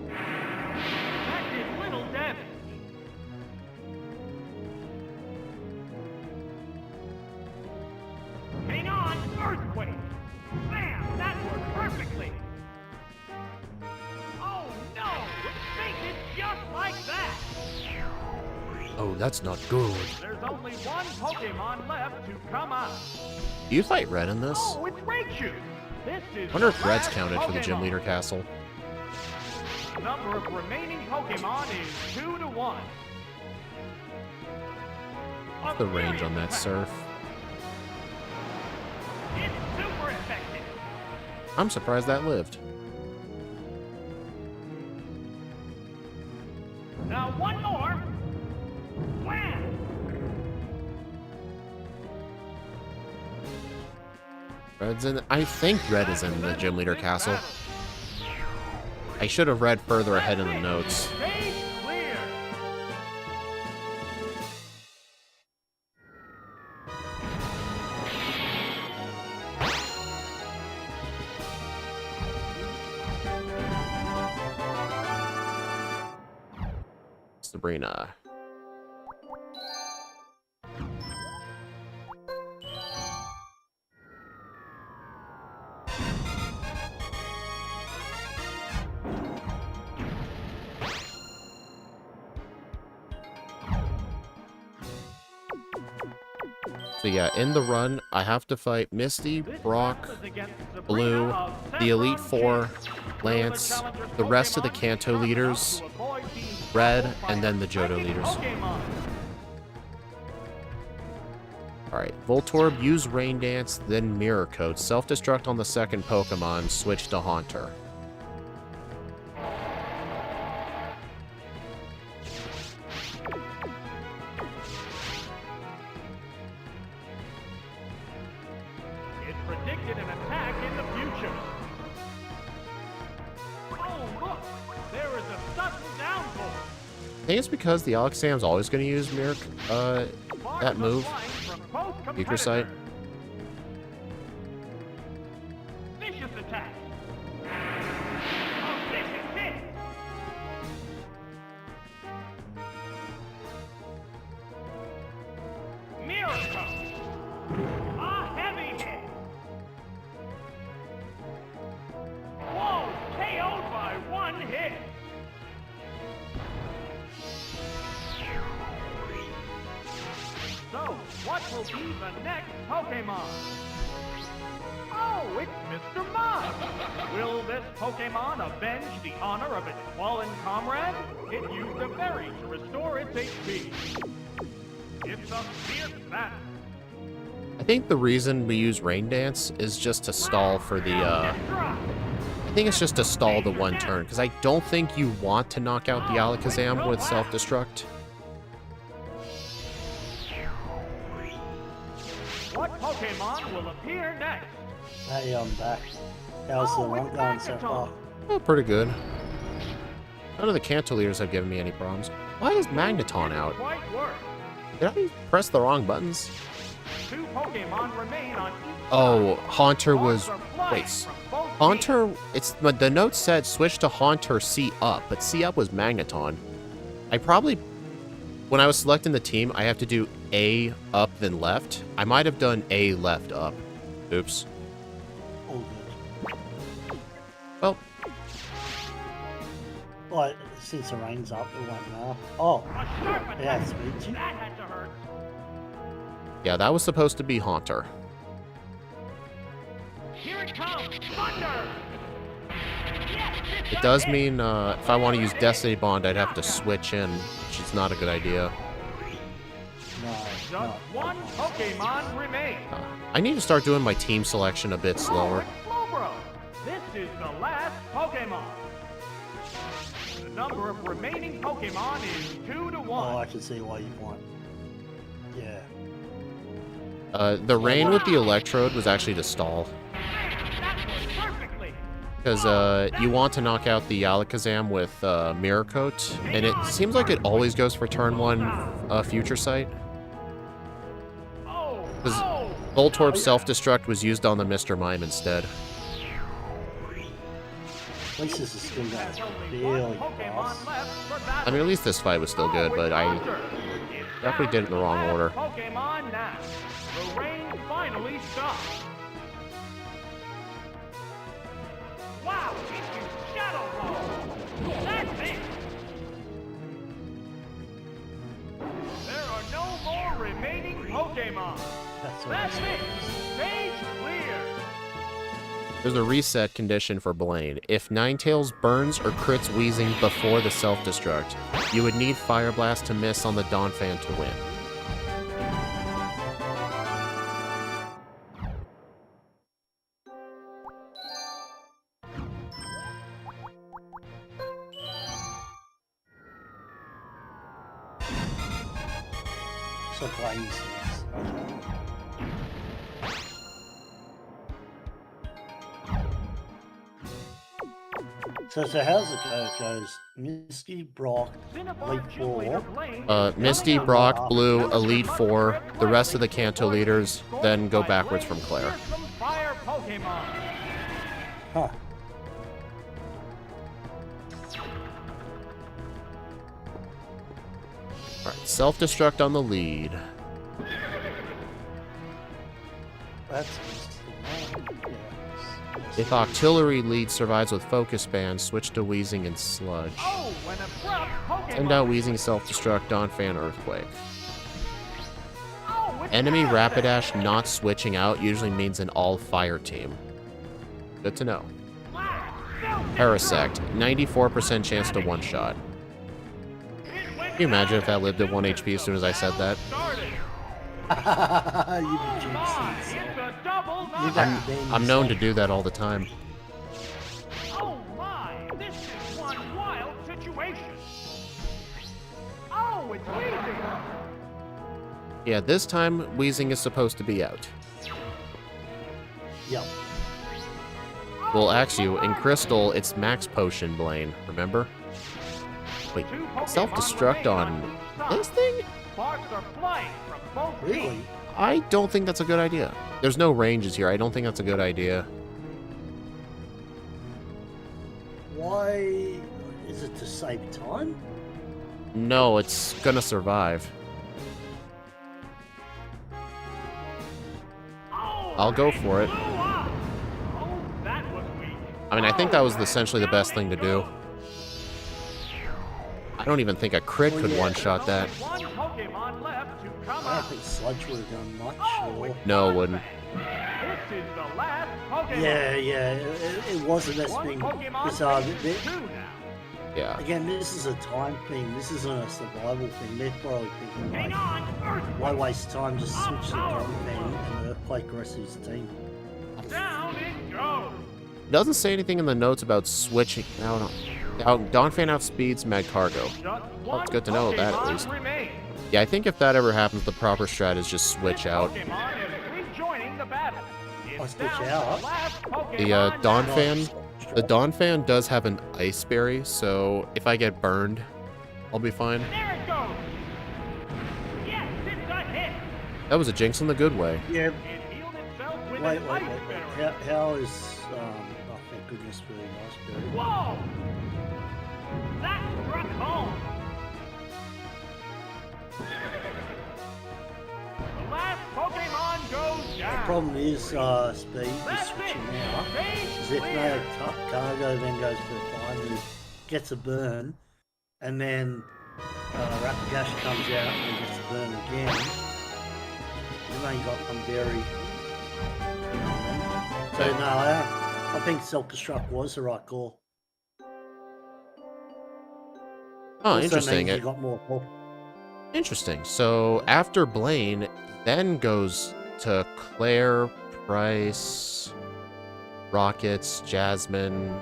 That did little damage. Hang on, Earthquake! Bam! That worked perfectly! Oh no! It fainted just like that! Oh, that's not good. There's only one Pokemon left to come out. Do you fight Red in this? Oh, it's Raichu! This is I wonder if the Red's last counted for the Gym Pokemon. Leader Castle. The number of remaining Pokemon is 2 to 1. What's the range on that Surf? It's super effective. I'm surprised that lived. Now one more. Wham! Red's in. I think Red is in the Gym Leader Castle. I should have read further ahead in the notes. Stage clear. Sabrina. So yeah, in the run, I have to fight Misty, Brock, Blue, the Elite Four, Lance, the rest of the Kanto Leaders, Red, and then the Johto Leaders. Alright, Voltorb, use Rain Dance, then Mirror Coat. Self-destruct on the second Pokemon, switch to Haunter. It predicted an attack in the future. Oh, look! There is a sudden downpour. I think it's because the Alakazam's always going to use Mirror, that move. Weaker Sight. Vicious attack. A vicious hit. Mirror Coat. A heavy hit. Whoa! KO'd by one hit. So, what will be the next Pokemon? Oh, it's Mr. Mime! Will this Pokemon avenge the honor of its fallen comrade? It used a berry to restore its HP. It's a fierce battle. I think the reason we use Rain Dance is just to stall for the, I think it's just to stall the one turn, because I don't think you want to knock out the Alakazam with Self-Destruct. What Pokemon will appear next? Hey, I'm back. How's the run going so far? Oh, pretty good. None of the Kanto Leaders have given me any problems. Why is Magneton out? Quite work. Did I press the wrong buttons? 2 Pokemon remain on each Oh, side. Haunter was... Balls are flying Wait, from both Haunter... But the note said switch to Haunter C up, but C up was Magneton. I probably... When I was selecting the team, I have to do A up then left. I might have done A left up. Oops. All good. Well, Like, since the rain's up, it won't matter. Oh, A sharp attack. yeah, speed you. That had to hurt. yeah, that was supposed to be Haunter. Here it comes. Thunder. Yes, It does mean if I want to use Destiny Bond, I'd have to switch in, which is not a good idea. No, Just no. one Pokemon remains. I need to start doing my team selection a bit slower. Oh, it's Slowbro. This is the last Pokemon. The number of remaining Pokemon is 2 to 1. Oh, I can see why you want. Yeah. The rain with the Electrode was actually to stall. That was perfectly. Because you want to knock out the Alakazam with Mirror Coat, and it seems like it always goes for turn 1 Future Sight. Oh, Because oh. Voltorb's Self-Destruct was used on the Mr. Mime instead. At least this is still going There's only really one Pokemon fast. left for I battle. mean, at least this fight was still good, but I definitely did it in the wrong order. Pokemon now. The rain finally stopped. Wow, it's Shadow Ball. That's it. There are no more remaining Pokemon. That's what That's I'm it. saying. Stage clear. There's a reset condition for Blaine. If Ninetales burns or crits Weezing before the Self-Destruct, you would need Fire Blast to miss on the Donphan to win. So playing this. Okay. So how's it go? It goes Misty, Brock, Elite Four. Misty, Brock, Blue, Elite Four, the rest of the Kanto Leaders, then go backwards from Claire. Here's some fire Pokemon. Huh. Alright, Self-Destruct on the lead. That's interesting. Yeah. If Octillery lead survives with Focus Band, switch to Weezing and Sludge. Oh, an abrupt Pokemon. Send out Weezing, Self-Destruct, Donphan, Earthquake. Oh, it's Enemy Rapidash. Rapidash not switching out usually means an all-fire team. Good to know. Parasect, 94% chance to one-shot. Can you imagine if that lived at 1 HP as soon as I said that? You've been jinxing It's yourself. a double You've knockout. actually been I'm known to yourself. do that all the time. Oh my, this is one wild situation. Oh, it's Weezing. Yeah, this time, Weezing is supposed to be out. Yep. We'll ask you, in Crystal, it's Max Potion, Blaine, remember? Wait, Self-Destruct on this thing? Sparks are flying from both Really? teams. I don't think that's a good idea. There's no ranges here. I don't think that's a good idea. Why is it to save time? No, it's gonna survive. Oh, I'll go for it. blew up. Oh, that was weak. I mean, I think that was essentially the best thing to do. I don't even think a crit could one-shot that. Only one Pokemon left to come I out. don't think Sludge would have done much. Oh, Or... it's No, it wouldn't. This is the last Pokemon. Yeah, it wasn't this One thing. Pokemon Because, faces two now. Yeah. again, this is a time thing. This isn't a survival thing. They're probably thinking, Hang like, on, why waste time? Just switch the Donphan and Earthquake the rest of his team. down it goes. It doesn't say anything in the notes about switching out. How Donphan outspeeds Magcargo. Just Well, one it's good to know that, at Pokemon least. remains. Yeah, I think if that ever happens, the proper strat is just switch This out. Pokemon is rejoining the battle. It's switch down to out? the last Pokemon The now. Donphan, the Donphan does have an Ice Berry, so if I get burned, I'll be fine. There it goes. Yes, it's a hit. That was a jinx in the good way. Yeah. It healed itself with Wait. an ice berry. How is oh thank goodness for the ice berry. Whoa! That struck home. The last Pokemon goes The down. problem is Speed is switching now. Is if Cargo then goes for a fire move, gets a burn, and then Rapidash comes out and gets a burn again. You've only got one berry. So no, I think Self-Destruct was the right call. Oh, Also interesting. means you got more health. Interesting. So after Blaine, then goes to Claire, Price, Rockets, Jasmine,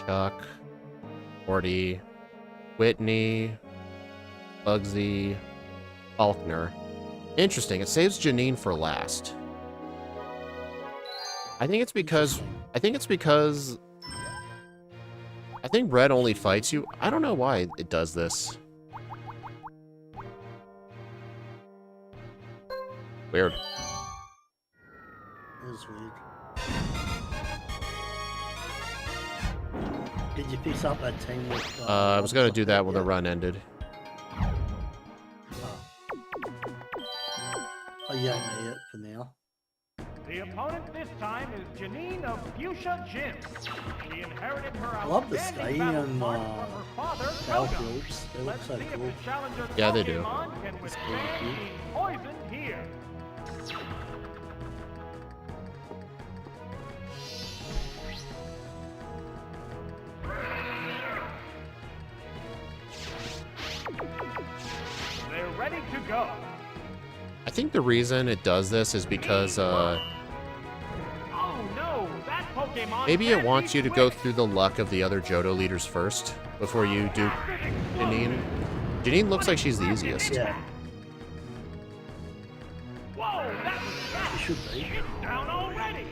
Chuck, Morty, Whitney, Bugsy, Faulkner. Interesting. It saves Janine for last. I think Red only fights you. I don't know why it does this. Weird. That was weird. Did you fix up that team with... I was gonna do that when the run ended. Oh, you don't need it for now. The opponent this time is Janine of Fuchsia Gym. She inherited her I love the outstanding battle stadium mark from her father, Koga. battlefields. They look Let's so see if cool. the challenger Yeah, they do. Pokemon can withstand being poisoned here. They're ready to go. I think the reason it does this is because Oh no, that Pokemon maybe it can't wants be you to go quick. through the luck of the other Johto leaders first before you do Janine. Janine looks like she's the easiest. Yeah, Whoa, that was it fast. should be. It's down already.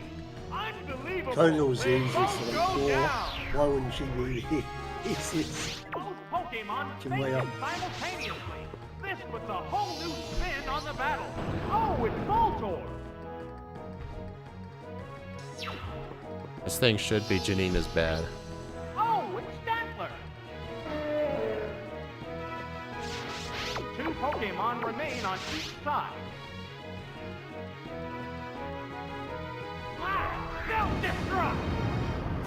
Unbelievable. Koga was They easy, so both go cool. down. Why wouldn't she be easiest? Both Pokemon Can way up. thinking simultaneously. This puts a whole new spin on the battle. Oh, it's Voltorb. This thing should be Janine is bad. Oh, it's Statler. Two Pokemon remain on each side. Wow, self-destruct.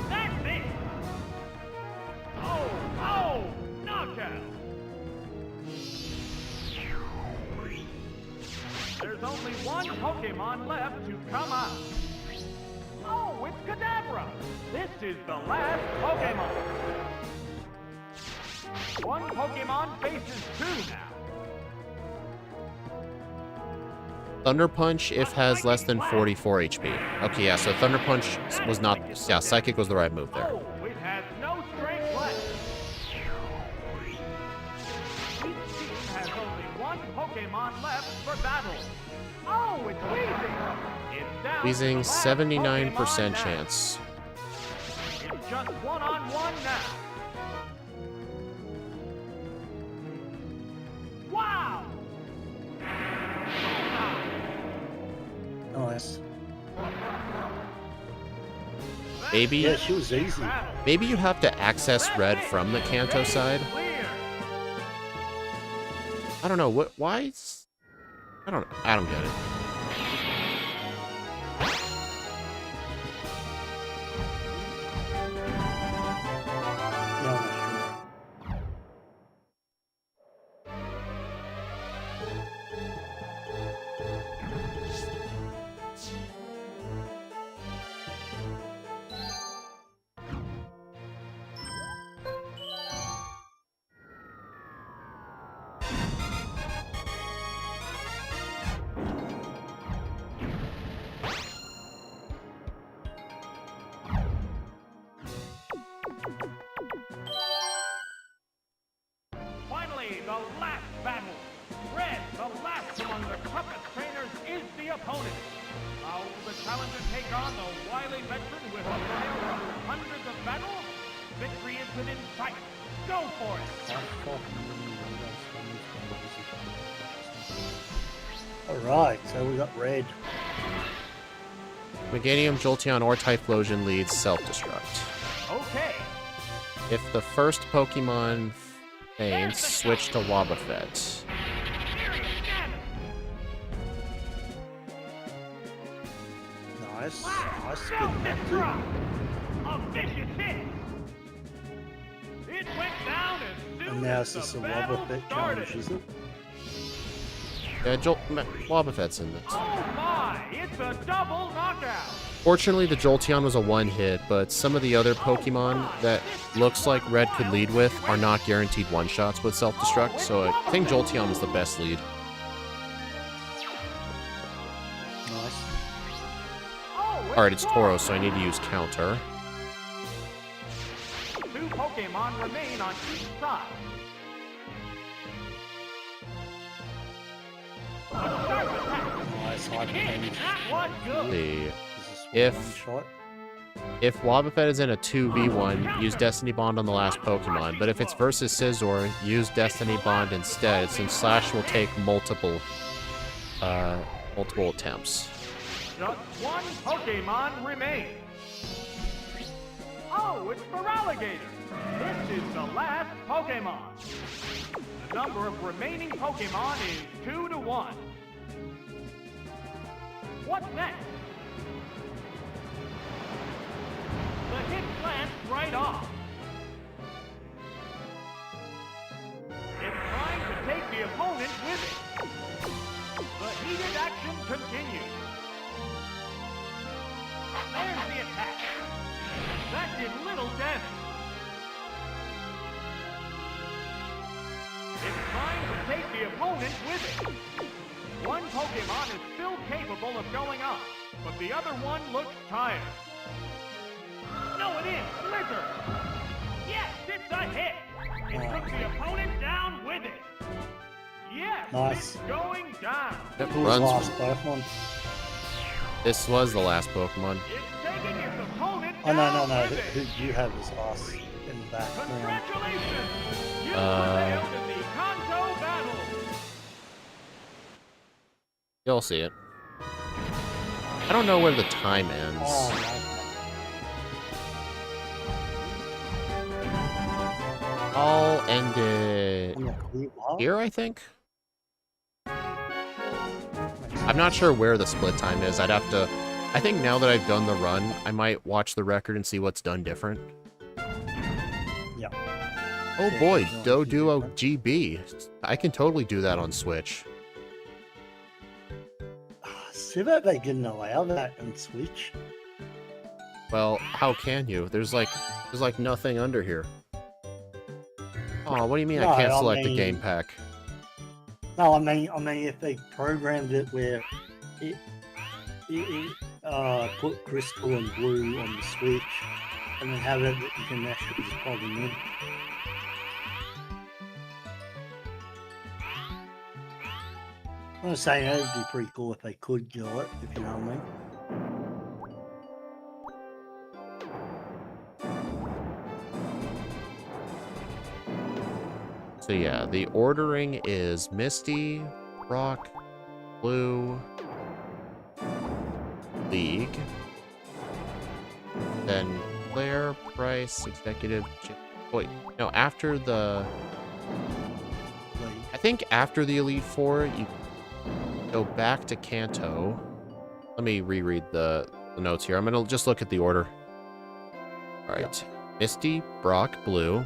That's it. Oh, knockout. There's only one Pokemon left to come out. Oh, it's Kadabra. This is the last Pokemon. One Pokemon faces two now. Thunder Punch if has less than 44 HP. Okay, yeah, so Thunder Punch was not... Yeah, Psychic was the right move there. Oh, it has no strength left. Each team has only one Pokemon left for battle. Oh, it's Weezing. It's down to Weezing the last 79% Pokemon now. chance. It's just one-on-one now. Wow! Nice. Maybe, Yeah, she was easy. maybe you have to access Red from the Kanto side. I don't know, why is... I don't get it. Yeah, I'm not sure. Finally, the last battle. Red, the last among the toughest trainers, is the opponent. How will the challenger take on the wily veteran with a file of hundreds of battles? Victory is within sight. Go for it! Alright, so we got red. Meganium, Jolteon, or Typhlosion leads self-destruct. Okay. If the first Pokemon faints, switch to Wobbuffet. Nice. Wow. Nice. Now Good this enough. drop. A vicious hit. It went down as soon And now as it's just the a battle Wobbuffet started. challenge, is it? Yeah, Wobbuffet's in this. Oh my! It's a double knockout. Fortunately, the Jolteon was a one-hit, but some of the other Pokemon that looks like Red could lead with are not guaranteed one-shots with self-destruct, so I think Jolteon was the best lead. Nice. Oh, Alright, it's Tauros, so I need to use Counter. 2 Pokemon remain on each side. A sharp attack. Nice. Hard Hit. damage. That was good. See. Is this If- one shot? If Wobbuffet is in a 2v1, use Destiny Bond on the last Pokemon, but if it's versus Scizor, use Destiny Bond instead, since Slash will take multiple attempts. Just 1 Pokemon remains. Oh, it's Feraligatr. This is the last Pokemon. The number of remaining Pokemon is 2 to 1. What's next? The hit glanced right off. It's trying to take the opponent with it. The heated action continues. There's the attack. That did little damage. It's trying to take the opponent with it. One Pokemon is still capable of going up, but the other one looks tired. No, it is Blizzard. Yes, it's a hit. It took the opponent down with it. Yes, Nice. it's going down. Yep, Who was runs. last Pokemon? This was the last Pokemon. It's taking its opponent Oh, no, down no. with Who it. do you have as last in the background? Congratulations! You Uh, prevailed in the Kanto battle. You'll see it. I don't know where the time ends. Oh, no. I'll end it I'm not clear. What? here, I think. I'm not sure where the split time is. I'd have to... I think now that I've done the run, I might watch the record and see what's done different. Yeah. Oh Yeah, boy, you know, Do you Duo do GB. I can totally do that on Switch. See that they didn't allow that on Switch? Well, how can you? There's like nothing under here. Oh, what do you mean No, I can't I select the mean- game pack? No, I mean, if they programmed it where it put Crystal and Blue on the Switch, and then have it that you can actually just plug them in. I'm saying that would be pretty cool if they could do it, if you know what I mean. So yeah, the ordering is Misty, Rock, Blue, League, then Claire, Price, Executive. Wait, no, after the. Like, I think after the Elite Four, you go back to Kanto. Let me reread the notes here. I'm gonna just look at the order. All right, Misty, Brock, Blue,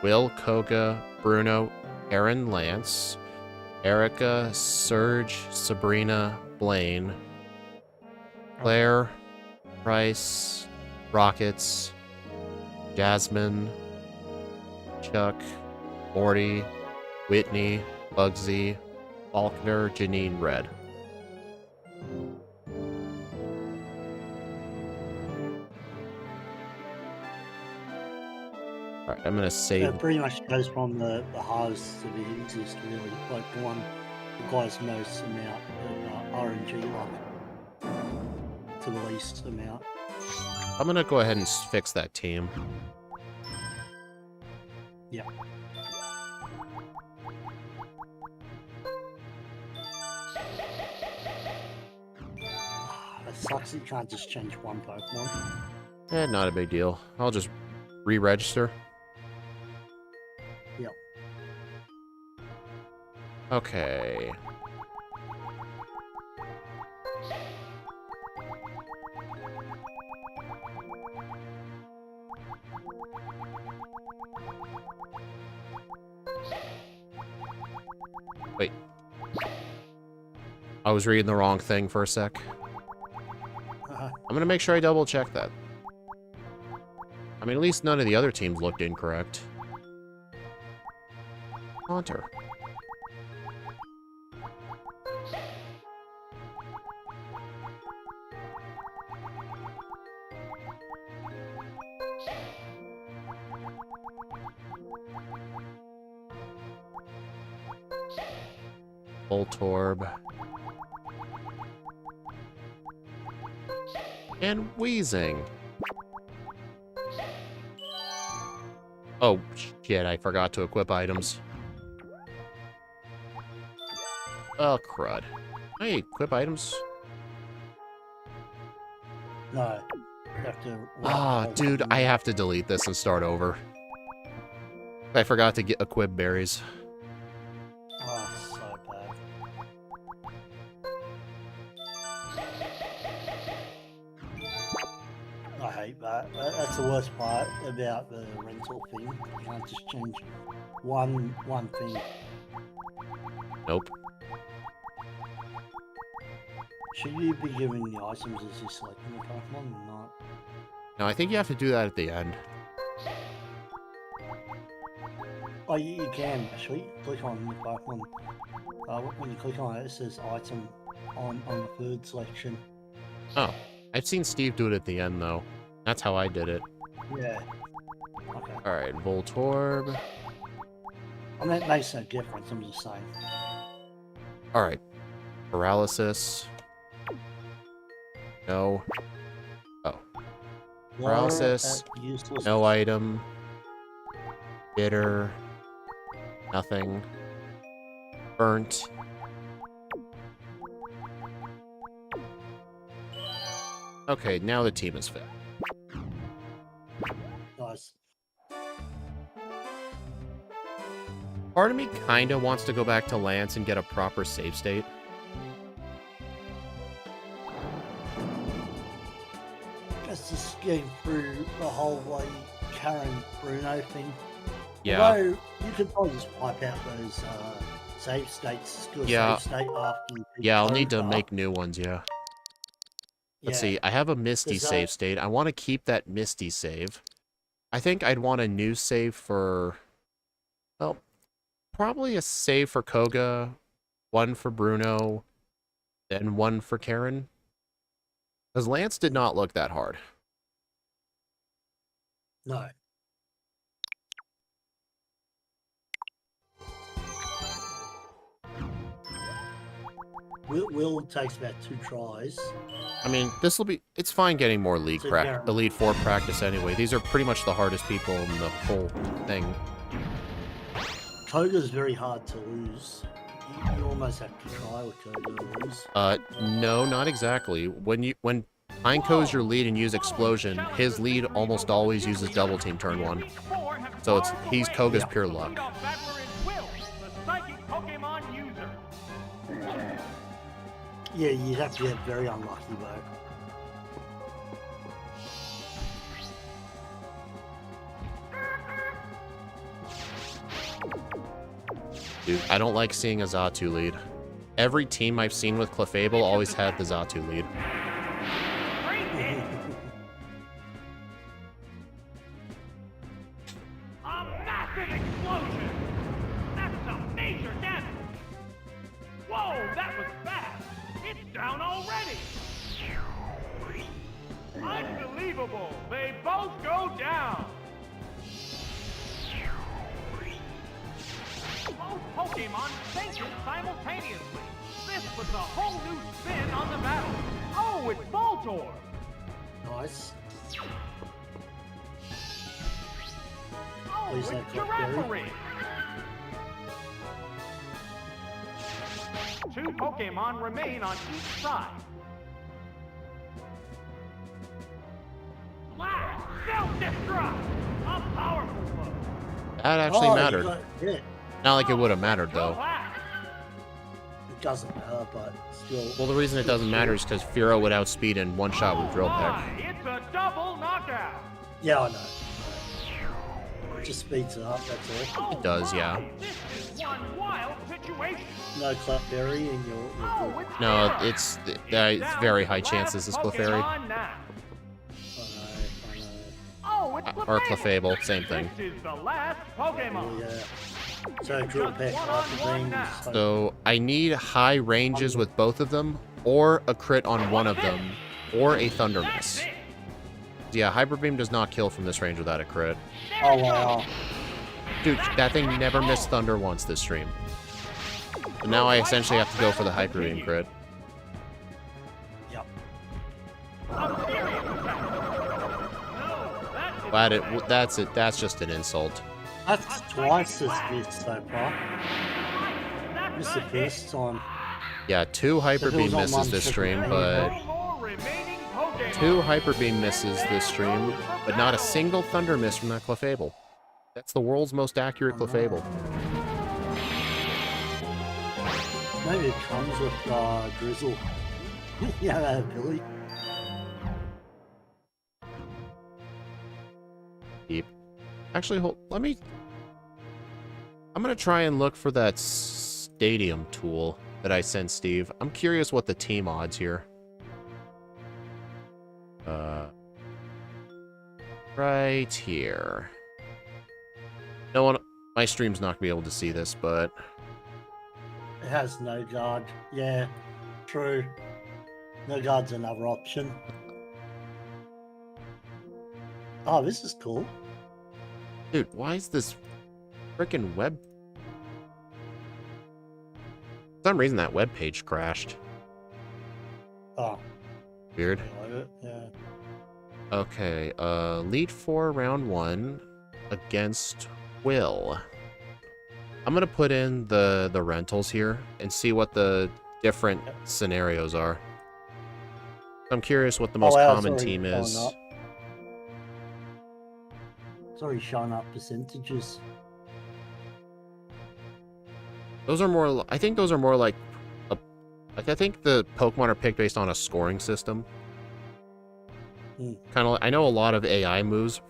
Will, Koga, Bruno, Aaron, Lance, Erica, Surge, Sabrina, Blaine, Claire, Price, Rockets, Jasmine, Chuck, Morty, Whitney, Bugsy, Faulkner, Janine, Red. Alright, I'm gonna save. it pretty much goes from the hardest to the easiest, really. Like the one that requires most amount of RNG luck to the least amount. I'm gonna go ahead and fix that team. Yeah. sucks you can't just change one Pokemon. Eh, not a big deal. I'll just re-register. Yep. Okay. Wait. I was reading the wrong thing for a sec. I'm gonna make sure I double check that. I mean, at least none of the other teams looked incorrect. Haunter. Voltorb. And Wheezing. Oh, shit, I forgot to equip items. Oh, crud. Hey, equip items? No. You have to... Ah, dude, I have to delete this and start over. I forgot to equip berries. Oh, so bad. I hate that. That's the worst part about the rental thing. You can't just change one thing. Nope. Should you be giving the items as you're selecting the Pokemon or not? No, I think you have to do that at the end. Oh, you can actually. Click on the Pokemon. When you click on it, it says item on the third selection. Oh, I've seen Steve do it at the end, though. That's how I did it. Yeah. Okay. Alright, Voltorb. I mean, it makes no difference, I'm just saying. Alright. Paralysis. No. Oh. Paralysis. No item. Bitter. Nothing. Burnt. Okay, now the team is fit. Nice. Part of me kinda wants to go back to Lance and get a proper save state. Just getting through the whole Karen Bruno thing. Yeah. Although you could probably just wipe out those save states. Do a save state after you Yeah, I'll need to make new ones, yeah. Let's see, I have a Misty save state. I want to keep that Misty save. I think I'd want a new save for... Well, probably a save for Koga, one for Bruno, then one for Karen. Because Lance did not look that hard. No. Will takes about 2 tries. I mean, this will be... It's fine getting more Elite Four practice anyway. These are pretty much the hardest people in the whole thing. Koga's very hard to lose. You almost have to try with Koga to lose. No, not exactly. When Pineco's your lead and use Explosion, his lead almost always uses Double Team turn 1. So he's Koga's pure luck. Yeah, you'd have to get very unlucky though. Dude, I don't like seeing a Xatu lead. Every team I've seen with Clefable always had the Xatu lead. A massive explosion! That's some major damage! Whoa, that was fast! It's down already! Unbelievable! They both go down! Both Pokemon fainted simultaneously. This puts a whole new spin on the battle. Oh, it's Voltorb! Nice. Oh, it's Giraffere! 2 Pokemon remain on each side. Self-destruct! A powerful blow. That actually mattered. Yeah, Not like it would have mattered, though. it doesn't matter, but still. Well, the reason it doesn't matter is because Firo would outspeed in one shot with Drill Peck. It's a double knockout. Yeah, I know. It just speeds it up, that's all. It does, yeah. This is one wild situation. No Clefairy in your good. No, it's very high chances it's Clefairy. I know. Or Clefable, same thing. This is the last Oh, Pokemon. yeah. So Drill Peck, So I need high ranges with both of them, or a crit on one of them, or a Thunder Miss. Yeah, Hyper Beam does not kill from this range without a crit. Oh, wow. Dude, that thing never missed Thunder once this stream. And now I essentially have to go for the Hyper Beam crit. Yep. That's it. That's just an insult. That's twice as missed so far. Missed the first time. Yeah, 2 Hyper Beam misses this stream, but... 2 Hyper Beam misses this stream, but not a single Thunder Miss from that Clefable. That's the world's most accurate Clefable. Maybe it comes with Drizzle. Yeah, that ability. Deep. Actually, let me... I'm gonna try and look for that stadium tool that I sent Steve. I'm curious what the team odds here. Right here. No one... My stream's not gonna be able to see this, but... It has no guard. Yeah, true. No guard's another option. Oh, this is cool. Dude, why is this freaking web... For some reason that web page crashed. Oh. Weird. I like it, yeah. Okay, Elite 4 round 1 against Will. I'm gonna put in the rentals here and see what the different scenarios are. I'm curious what the most common team is. It's already showing up percentages. Those are more... I think those are more like... I think the Pokemon are picked based on a scoring system. Kind of... I know a lot of AI moves.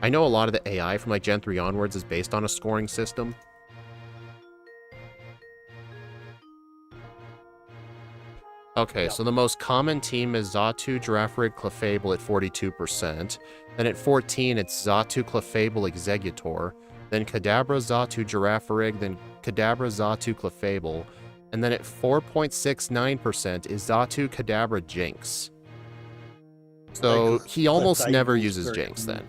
I know a lot of the AI from like Gen 3 onwards is based on a scoring system. Okay, so the most common team is Xatu, Girafarig, Clefable at 42%. Then at 14, it's Xatu, Clefable, Exeggutor. Then Kadabra, Xatu, Girafarig. Then Kadabra, Xatu, Clefable. And then at 4.69% is Xatu, Kadabra, Jinx. So he almost never uses Jinx then.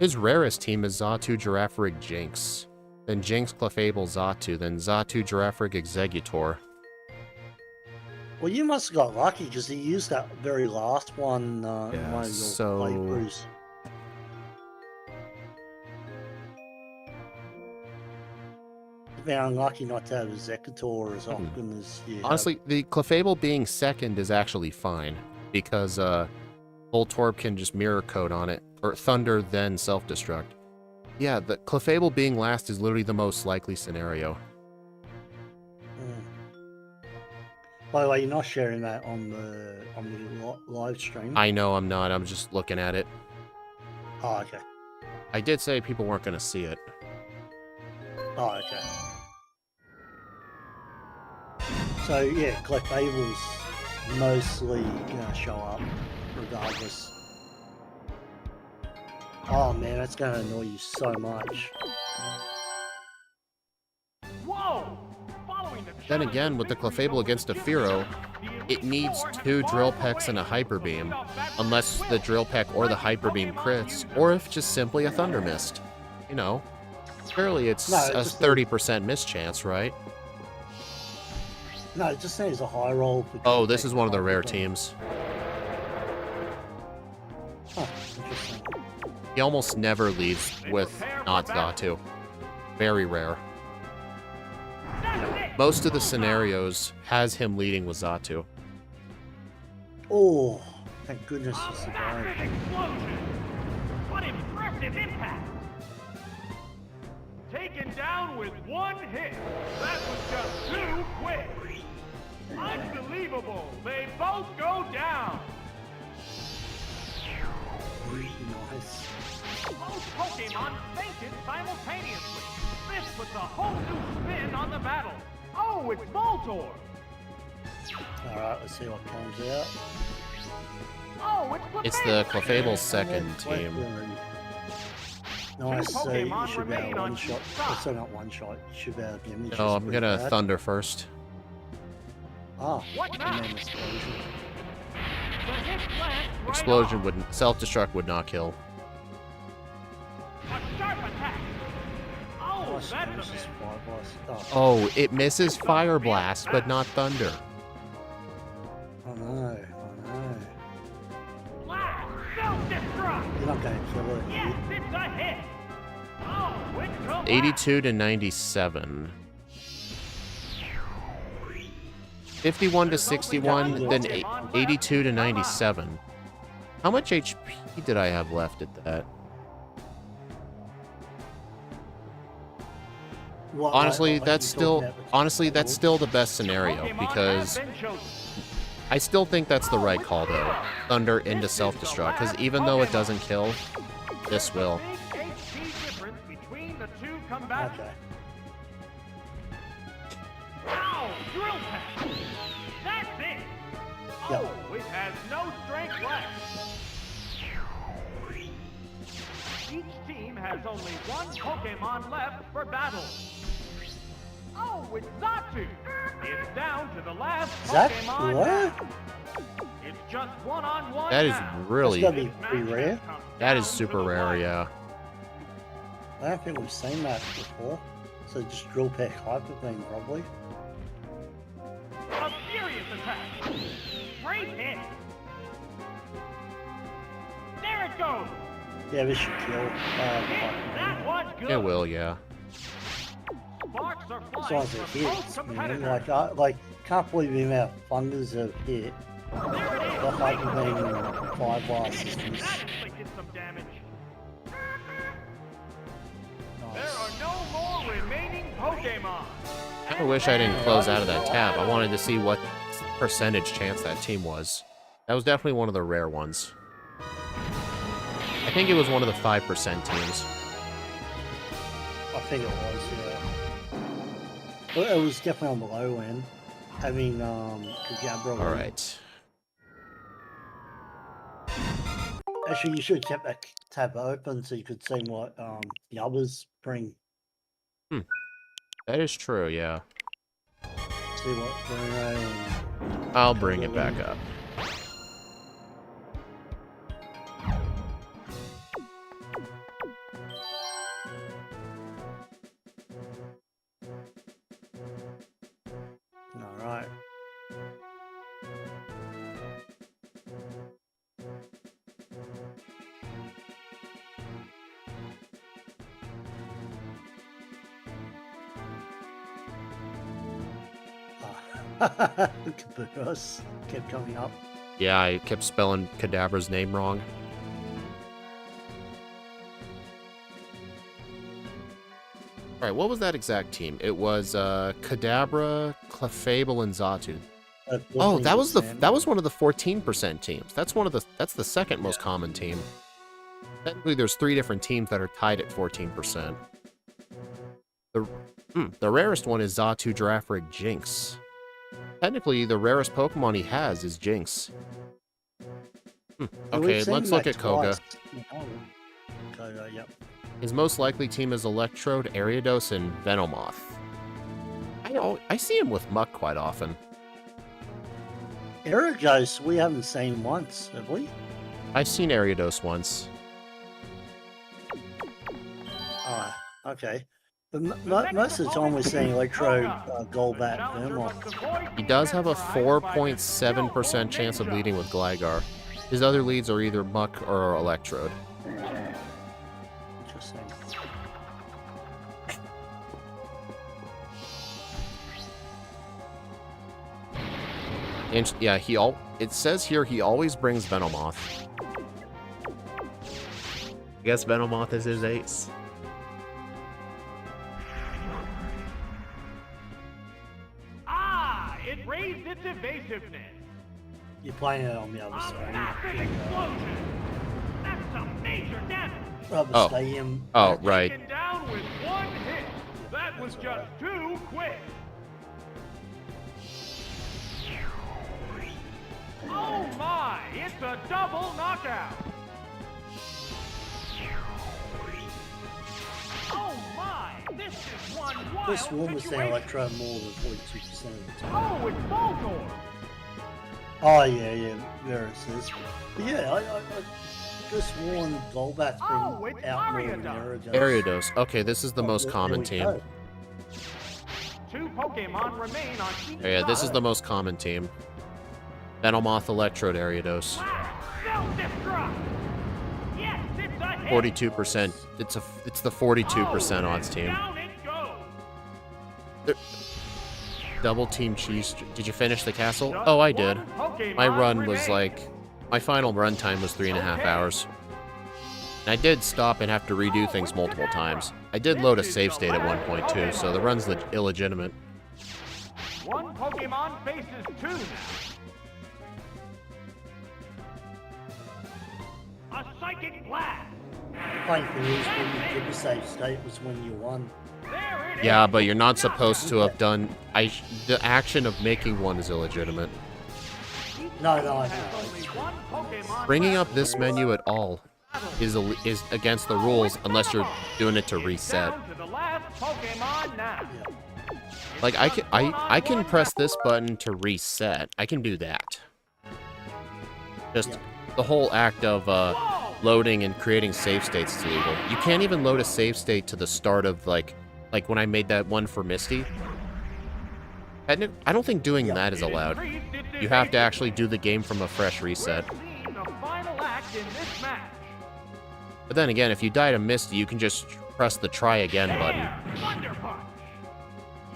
His rarest team is Xatu, Girafarig, Jinx. Then Jinx, Clefable, Xatu. Then Xatu, Girafarig, Exeggutor. Well, you must have got lucky because he used that very last one in one of your playthroughs. Been unlucky not to have a Exeggutor as often as you Honestly, the Clefable being second is actually fine because Voltorb can just mirror code on it, or Thunder then self-destruct. Yeah, the Clefable being last is literally the most likely scenario. By the way, you're not sharing that on the live stream. I know I'm not. I'm just looking at it. Oh, okay. I did say people weren't going to see it. Oh, okay. So yeah, Clefable's mostly gonna show up regardless. Oh man, that's gonna annoy you so much. Whoa! Then again, with the Clefable against a Firo, it needs 2 Drill Pecks and a Hyper Beam, unless the Drill Peck or the Hyper Beam crits, or if just simply a Thunder Mist. You know, surely it's a 30% miss chance, right? No, it just needs a high roll. Oh, this is one of the rare teams. Huh, interesting. He almost never leads with not Xatu. Very rare. Most of the scenarios has him leading with Xatu. Oh, thank goodness he survived. Destructive impact! Taken down with one hit. That was just too quick. Unbelievable! They both go down! Nice. Both Pokemon fainted simultaneously. This puts a whole new spin on the battle. Oh, it's Voltorb! Alright, let's see what comes out. Oh, It's the Clefable's second team. Nice, so you should be able to one shot. It's not one shot, you should be able to damage. Oh, I'm gonna Thunder first. Ah, what now? and then Explosion. The hit lands right Explosion on. wouldn't. Self-destruct would not kill. A sharp attack. Oh, Nice, that's a misses miss. Fire Blast. Oh, it misses Fire Blast, but not Thunder. Oh no, oh no. Blast! Self-destruct! You're not going to kill it. Yes, it's a hit! Oh, it's a blast. 82 to 97. 51 to 61, then 82 to 97. How much HP did I have left at that? What, Honestly, like that's you talking still about the honestly that's still the best scenario Pokemon because have been chosen. I still think that's the right call though. Thunder into self-destruct because even though it doesn't kill, this will. Big HP difference between the two combatants. Okay. Ow! Drill pack! That's it! Yep. Oh, it has no strength left. Each team has only one Pokemon left for battle. Oh, it's Zatu! It's down to the last Zach, Pokemon what? now. It's just one-on-one That is now. really That's gotta be pretty rare. that is super rare, yeah. I don't think we've seen that before. So just drill pack hyper thing probably. A furious attack! Great hit! There it goes! Yeah, this should kill. Hit! That was good! It will, yeah. Sparks are As flying long as it from hits, both man. competitors. Like, can't believe the amount of thunders have hit. There it is! The hyper beam and fire blast is just That inflicted some damage. There nice. are no more remaining Pokemon. I kinda wish I didn't close out of that tab. I wanted to see what percentage chance that team was. That was definitely one of the rare ones. I think it was one of the 5% teams. I think it was, yeah. Well, it was definitely on the low end. Having Gabra. Alright. Actually, you should have kept that tab open so you could see what the others bring. That is true, yeah. See what Bruno and I'll bring it back up. Alright. Caboose kept coming up. Yeah, I kept spelling Kadabra's name wrong. Alright, what was that exact team? It was Kadabra, Clefable, and Zatu. Oh, that was one of the 14% teams. That's the second most common team. Technically, there's 3 different teams that are tied at 14%. The rarest one is Zatu Girafarig Jinx. Technically, the rarest Pokemon he has is Jinx. Okay, let's look at Koga. Koga, yep. His most likely team is Electrode, Ariados, and Venomoth. I see him with Muck quite often. Ariados, we haven't seen once, have we? I've seen Ariados once. Ah, okay. But most of the time we're seeing Electro, Golbat, Vermoth. He does have a 4.7% chance of leading with Gligar. His other leads are either Muck or Electrode. Interesting. And yeah, it says here he always brings Venomoth. guess Venomoth is his ace. Ah, it raised its evasiveness. You're playing it on the other A side. massive explosion. That's some major damage. Rubber Stadium. Oh, right. Taken down with one hit. That was just too quick. Oh my! It's a double knockout. Oh my! This is one wild This one was situation. the Electro more than 42% of the time. Oh, it's Voltor. Oh, yeah, there it is. But yeah, I just sworn Golbat's Oh, been it's out more than Ariados. Ariados. Okay, this is the most There common we team. go. 2 Pokemon remain on each Yeah, this is side. the most common team. Venomoth, Electrode, Ariados. Self-destruct. Yes, it's a hit. 42%. It's the 42% odds team. Down it goes. Double team cheese. Did you finish the castle? Oh, I did. My run was like, my final run time was 3.5 hours. And I did stop and have to redo things multiple times. I did load a save state at one point too, so the run's illegitimate. One Pokemon faces 2 now. A Psychic Blast. Funny thing is, when you did the save state was when you won. There it Yeah, is. but you're not supposed to have done. The action of making one is illegitimate. No, I Has know. only one Pokemon Bringing up left. this menu at all is against the rules unless you're doing it to reset. Down to the last Pokemon now. Like I can press this button to reset. I can do that. Just the whole act of loading and creating save states is illegal. You can't even load a save state to the start of like when I made that one for Misty. I don't think doing that is allowed. You have to actually do the game from a fresh reset. We're seeing the final act in this match. But then again, if you die to Misty, you can just press the try again button. There, Thunder Punch.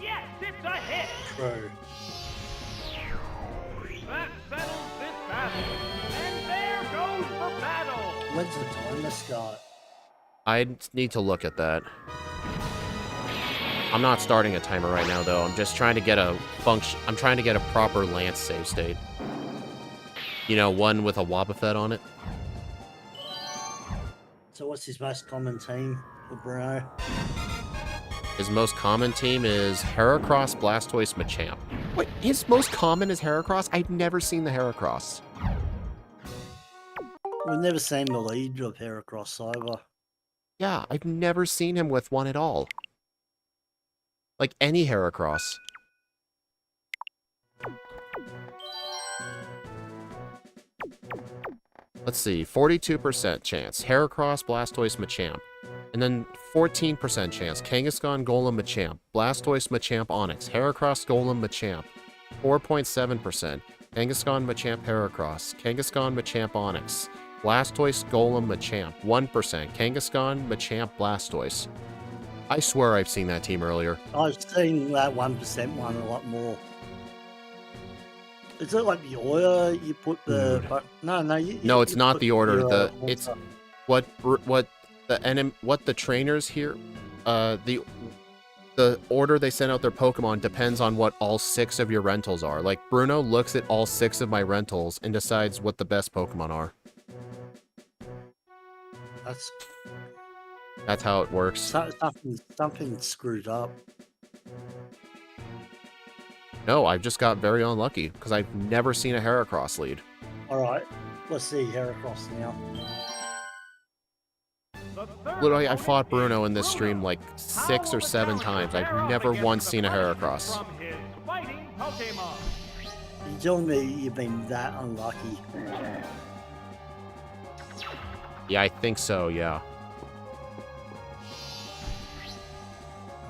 Yes, it's a hit. True. That settles this battle. And there goes the battle. When's the timer start? I need to look at that. I'm not starting a timer right now, though. I'm just trying to get a I'm trying to get a proper Lance save state. You know, one with a Wobbuffet on it. So what's his most common team for Bruno? His most common team is Heracross, Blastoise, Machamp. Wait, his most common is Heracross? I've never seen the Heracross. We've never seen the lead of Heracross either. Yeah, I've never seen him with one at all. Like any Heracross. Let's see, 42% chance. Heracross, Blastoise, Machamp. And then 14% chance. Kangaskhan, Golem, Machamp. Blastoise, Machamp, Onix. Heracross, Golem, Machamp. 4.7%. Kangaskhan, Machamp, Heracross. Kangaskhan, Machamp, Onix. Blastoise, Golem, Machamp. 1%. Kangaskhan, Machamp, Blastoise. I swear I've seen that team earlier. I've seen that 1% one a lot more. Is it like the order you put the... No, No, it's not put the order. your, It's what the trainers here. The order they send out their Pokemon depends on what all 6 of your rentals are. Like Bruno looks at all 6 of my rentals and decides what the best Pokemon are. That's how it works. Something screwed up. No, I've just got very unlucky because I've never seen a Heracross lead. Alright, let's see Heracross now. Literally, I fought Bruno in this stream like 6 or 7 times. I've never once seen a Heracross. From his fighting Pokemon. You telling me you've been that unlucky? Yeah, I think so, yeah.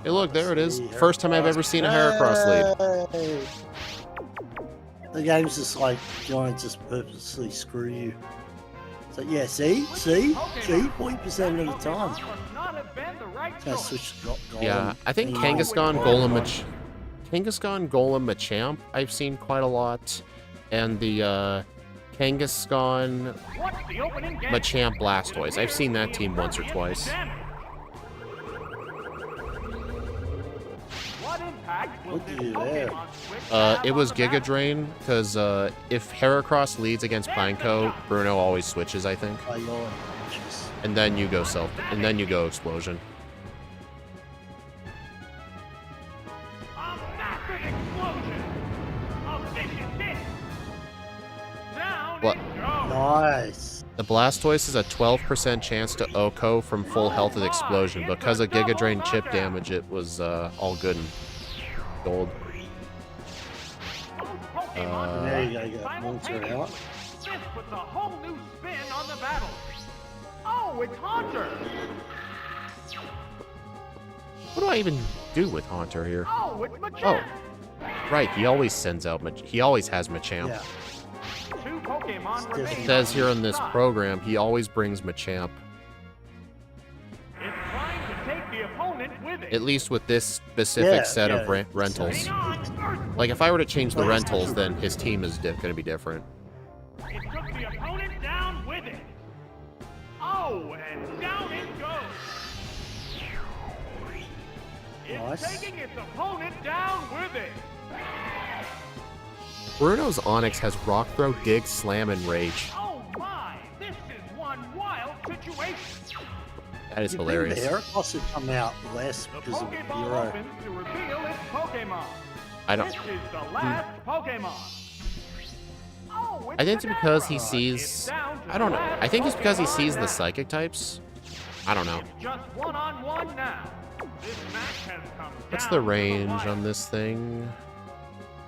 Hey, look, there it is. First time I've ever seen a Heracross lead. Hey! The game's just like, trying to just purposely screw you. So yeah, see, 40% of the time. That's switch to Golem. Yeah, I think And Kangaskhan, Golem, Machamp I've seen quite a lot. And the Kangaskhan, What's the opening game? Machamp, Blastoise. I've seen that team once or twice. What impact will Look this at you there. Pokemon switch have It was on the Giga Drain, because if Heracross leads against Pineco, Bruno always switches, I think. By your inches. And then you go Explosion. A massive explosion! A vicious hit! Down What? it goes! Nice. The Blastoise is a 12% chance to OHKO from full health with Explosion. Because of Giga Drain chip damage, it was all good and gold. There you go, you got Monster out. This puts a whole new spin on the battle. Oh, it's Haunter! What do I even do with Haunter here? Oh, it's Machamp! Oh, right, he always sends out he always has Machamp. Yeah. Two Pokemon It It remain. says here in this program, he always brings Machamp. It's trying to take the opponent with it. At least with this specific set of yeah. rentals. Hang on, Earthquake! Like, if I were to change the rentals, then his team is going to be different. It took the opponent down with it. Oh, and down it goes. It's Nice. taking its opponent down with it. Bruno's Onix has Rock Throw, Dig, Slam, and Rage. Oh my, this is one wild situation. That is You think hilarious. the Heracross had come out less The because of the Pokeball hero. opens to reveal its Pokemon. I don't. This is the last Pokemon. Oh, I think it's because he It's sees. down to I don't the know. last I think it's because he Pokemon sees now. the psychic types. I don't know. It's just one-on-one now. This match has come What's down the to range wire. on this thing?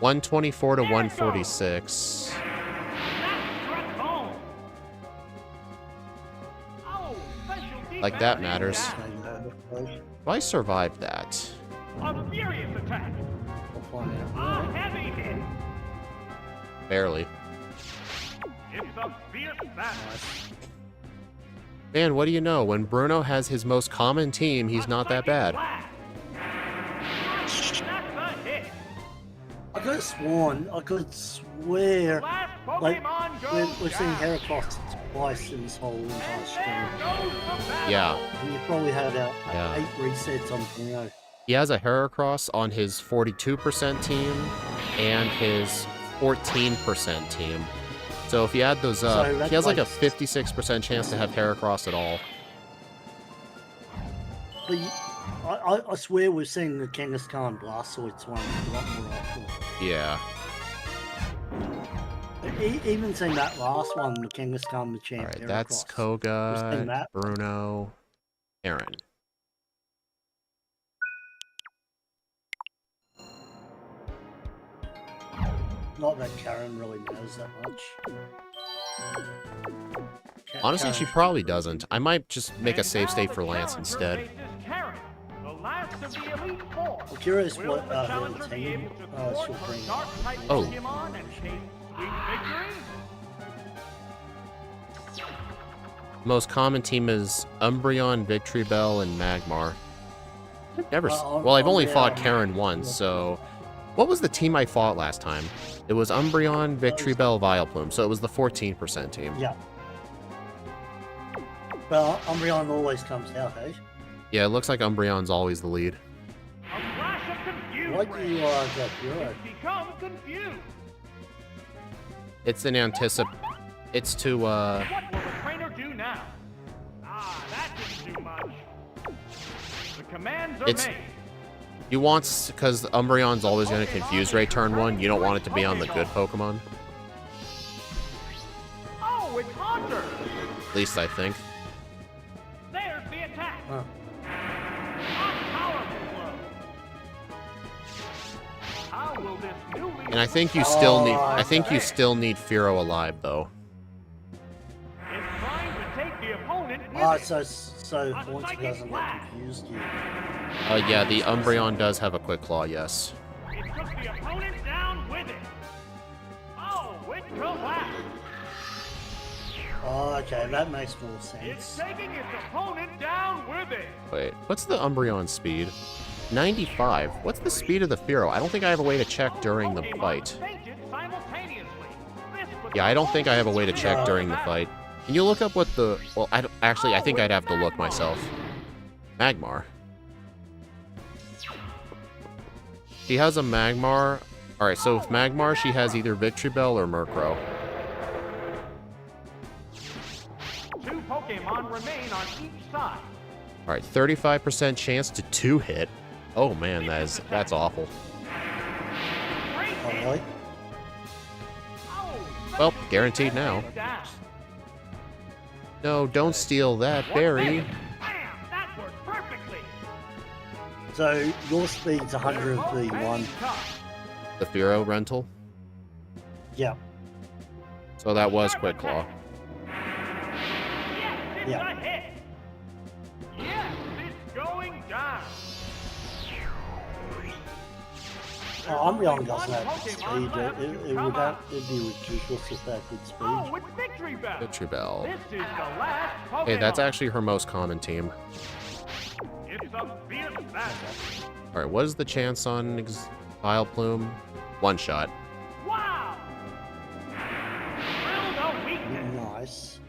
124 to 146. That struck home. Oh, special Like that defense matters. down. If I survived that, A furious attack. We'll find A out. heavy hit. barely. It's a fierce battle. Man, what do you know? When Bruno has his most common team, he's not that bad. That's a hit. I could have sworn, I could swear, Last like, Pokemon we're goes seeing down. Heracross twice in this whole entire And stream. there goes the battle. Yeah. And you probably had Yeah. 8 resets on Bruno. He has a Heracross on his 42% team and his 14% team. So if you add those up, So that's he has like a like- 56% chance to have Heracross at all. But I swear we're seeing the Kangaskhan Blastoise one a lot more often. Yeah. Even seeing that last one, the Kangaskhan Machamp. Alright, that's Heracross. Koga, that. Bruno, Aaron. Not that Karen really knows that much. Honestly, she Karen- probably doesn't. I might just make a And save now state the for Lance challenger instead. faces Karen, the last of the Elite Four. I'm curious Will what the her challenger be team able to thwart she'll her bring. dark-type Oh. Pokemon and chase sweet victory? Most common team is Umbreon, Victreebel, and Magmar. I've never. Well, I've only fought Karen once, so. What was the team I fought last time? It was Umbreon, Victreebel, Vileplume, so it was the 14% team. Yeah. Well, Umbreon always comes out, hey? Yeah, it looks like Umbreon's always the lead. A flash of confused Why do you get Hero? It's become confused. It's an It's to, What will the trainer do now? Ah, that didn't do much. The commands are It's- made. You want, because Umbreon's always going to confuse Ray turn 1, you don't want it to be on the good Pokemon. Oh, it's Haunter! At least I think. There's the attack. Huh. A powerful blow. How will this newly And I think you still need, Oh, I think you still need Fearow alive, though. It's trying to take the opponent with Ah, it. so Haunter doesn't get confused you. Yeah, the Umbreon does have a Quick Claw, yes. It took the opponent down with it. Oh, it collapsed. Oh, okay, that makes more It's sense. taking its opponent down with it. Wait, what's the Umbreon speed? 95. What's the speed of the Fearow? I don't think I have a way to check during the Pokemon fight. fainted simultaneously. This puts Yeah, I don't think I have a way to check during the fight. Can you look up what the... Well, actually, I think I'd have to look myself. Magmar. She has a Magmar. Alright, so with Magmar, she has either Victory Bell or Murkrow. 2 Pokemon remain on each side. Alright, 35% chance to 2-hit. Oh man, that's awful. Oh, really? Well, guaranteed now. No, don't steal that berry. That worked perfectly. So your speed's 100v1. The Furo rental. Yeah. So that was Quick Claw. Yeah. Yes, it's going down. Umbreon doesn't have speed. It'd be ridiculous if that did speed. Oh, it's Victory Bell. Victory Bell. This is the last Pokemon. Hey, that's actually her most common team. It's a fierce battle. Alright, what is the chance on Vileplume? 1 shot. Wow! Drill the weakness. Nice.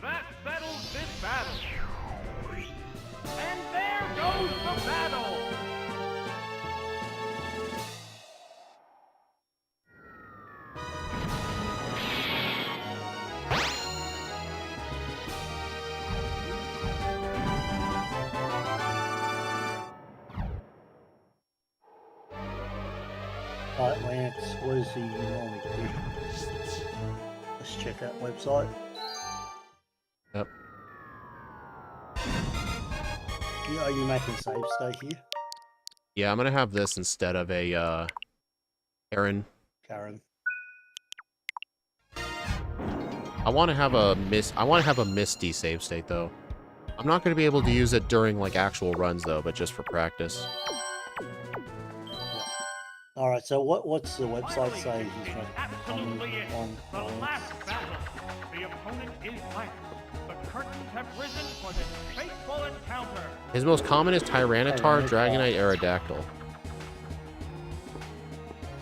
That settles this battle. And there goes the battle. Right, Lance, what is he normally do? Let's check that website. Yep. Are you making save state here? Yeah, I'm gonna have this instead of a, Karen. Karen. I want to have a Misty save state, though. I'm not gonna be able to use it during, like, actual runs, though, but just for practice. Alright, so what's the website say? He's not Absolutely it. on The last battle. The opponent is Lance. The curtains have risen for this fateful encounter. His most common is Tyranitar, Dragonite, Aerodactyl.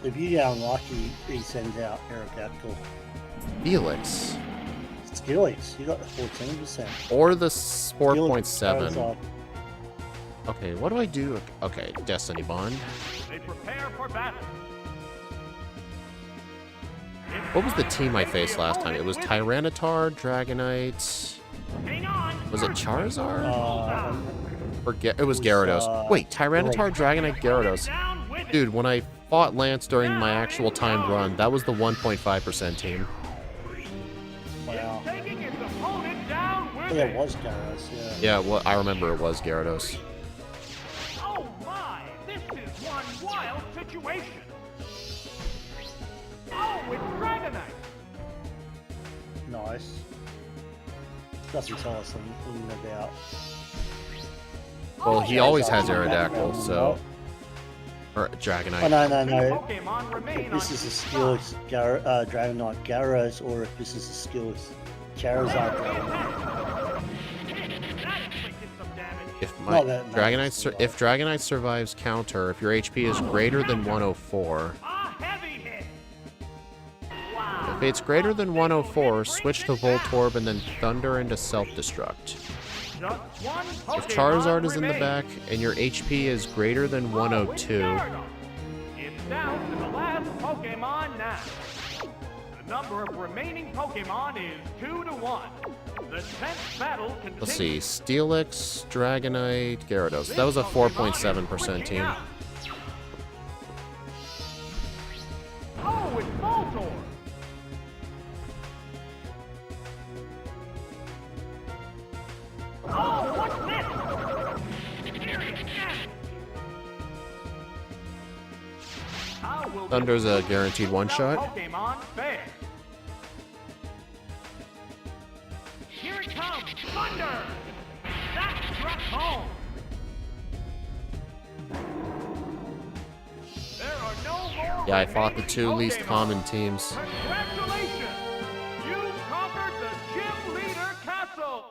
If you get unlucky, he sends out Aerodactyl. Felix. Skillix, you got the 14%. Or the 4.7. Charizard. Okay, what do I do? Okay, Destiny Bond. They prepare for battle. What was the team I faced last time? It was Tyranitar, Dragonite... Hang on. Was it Charizard? Or it was was, Gyarados. Wait, Tyranitar, Dragonite, Gyarados. Down with it. Dude, when I fought Lance during my actual timed run, that was the 1.5% team. Wow. Taking his opponent down with Yeah, it. it was Gyarados, yeah. Yeah, well, I remember it was Gyarados. Oh my! This is one wild situation. Oh, it's Dragonite. Nice. Doesn't tell us anything about... Well, he always has Aerodactyl, Aerodactyl, so... Or Oh, Dragonite. no. Pokemon remain If this on is a each Skillix Dragonite Gyarados, or if this is a Skillix Charizard Dragonite. That inflicted some damage. If Not that much, if Dragonite survives counter, if your HP is greater than 104, A heavy hit. Wow. if it's greater than 104, switch to Voltorb and then Thunder into Self-Destruct. Just one If Pokemon Charizard is in the remains. back and your HP is greater than 102, It's down to the last Pokemon now. The number of remaining Pokemon is 2-1. The 10th battle continues. let's see, Steelix, Dragonite, Gyarados. That was a 4.7% team. Oh, it's Voltorb. Oh, what's this? Serious damage. How will Thunder's this a guaranteed one-shot. Pokemon fare? Here it comes, Thunder! That struck home. There are no more Yeah, I fought the remaining 2 least Pokemon. common teams. Congratulations! You've conquered the Gym Leader Castle!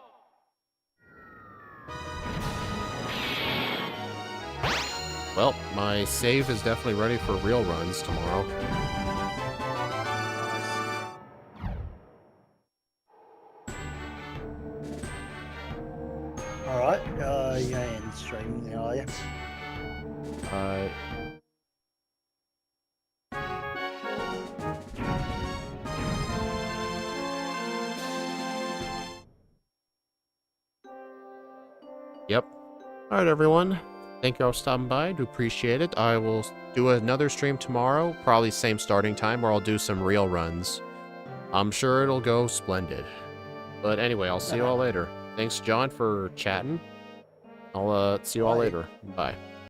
Well, my save is definitely ready for real runs tomorrow. Alright, you ain't streaming now, are you? Yep. Alright, everyone. Thank you all for stopping by. I do appreciate it. I will do another stream tomorrow, probably same starting time, where I'll do some real runs. I'm sure it'll go splendid. But anyway, I'll see you all later. Thanks, John, for chatting. I'll see you all later. Bye.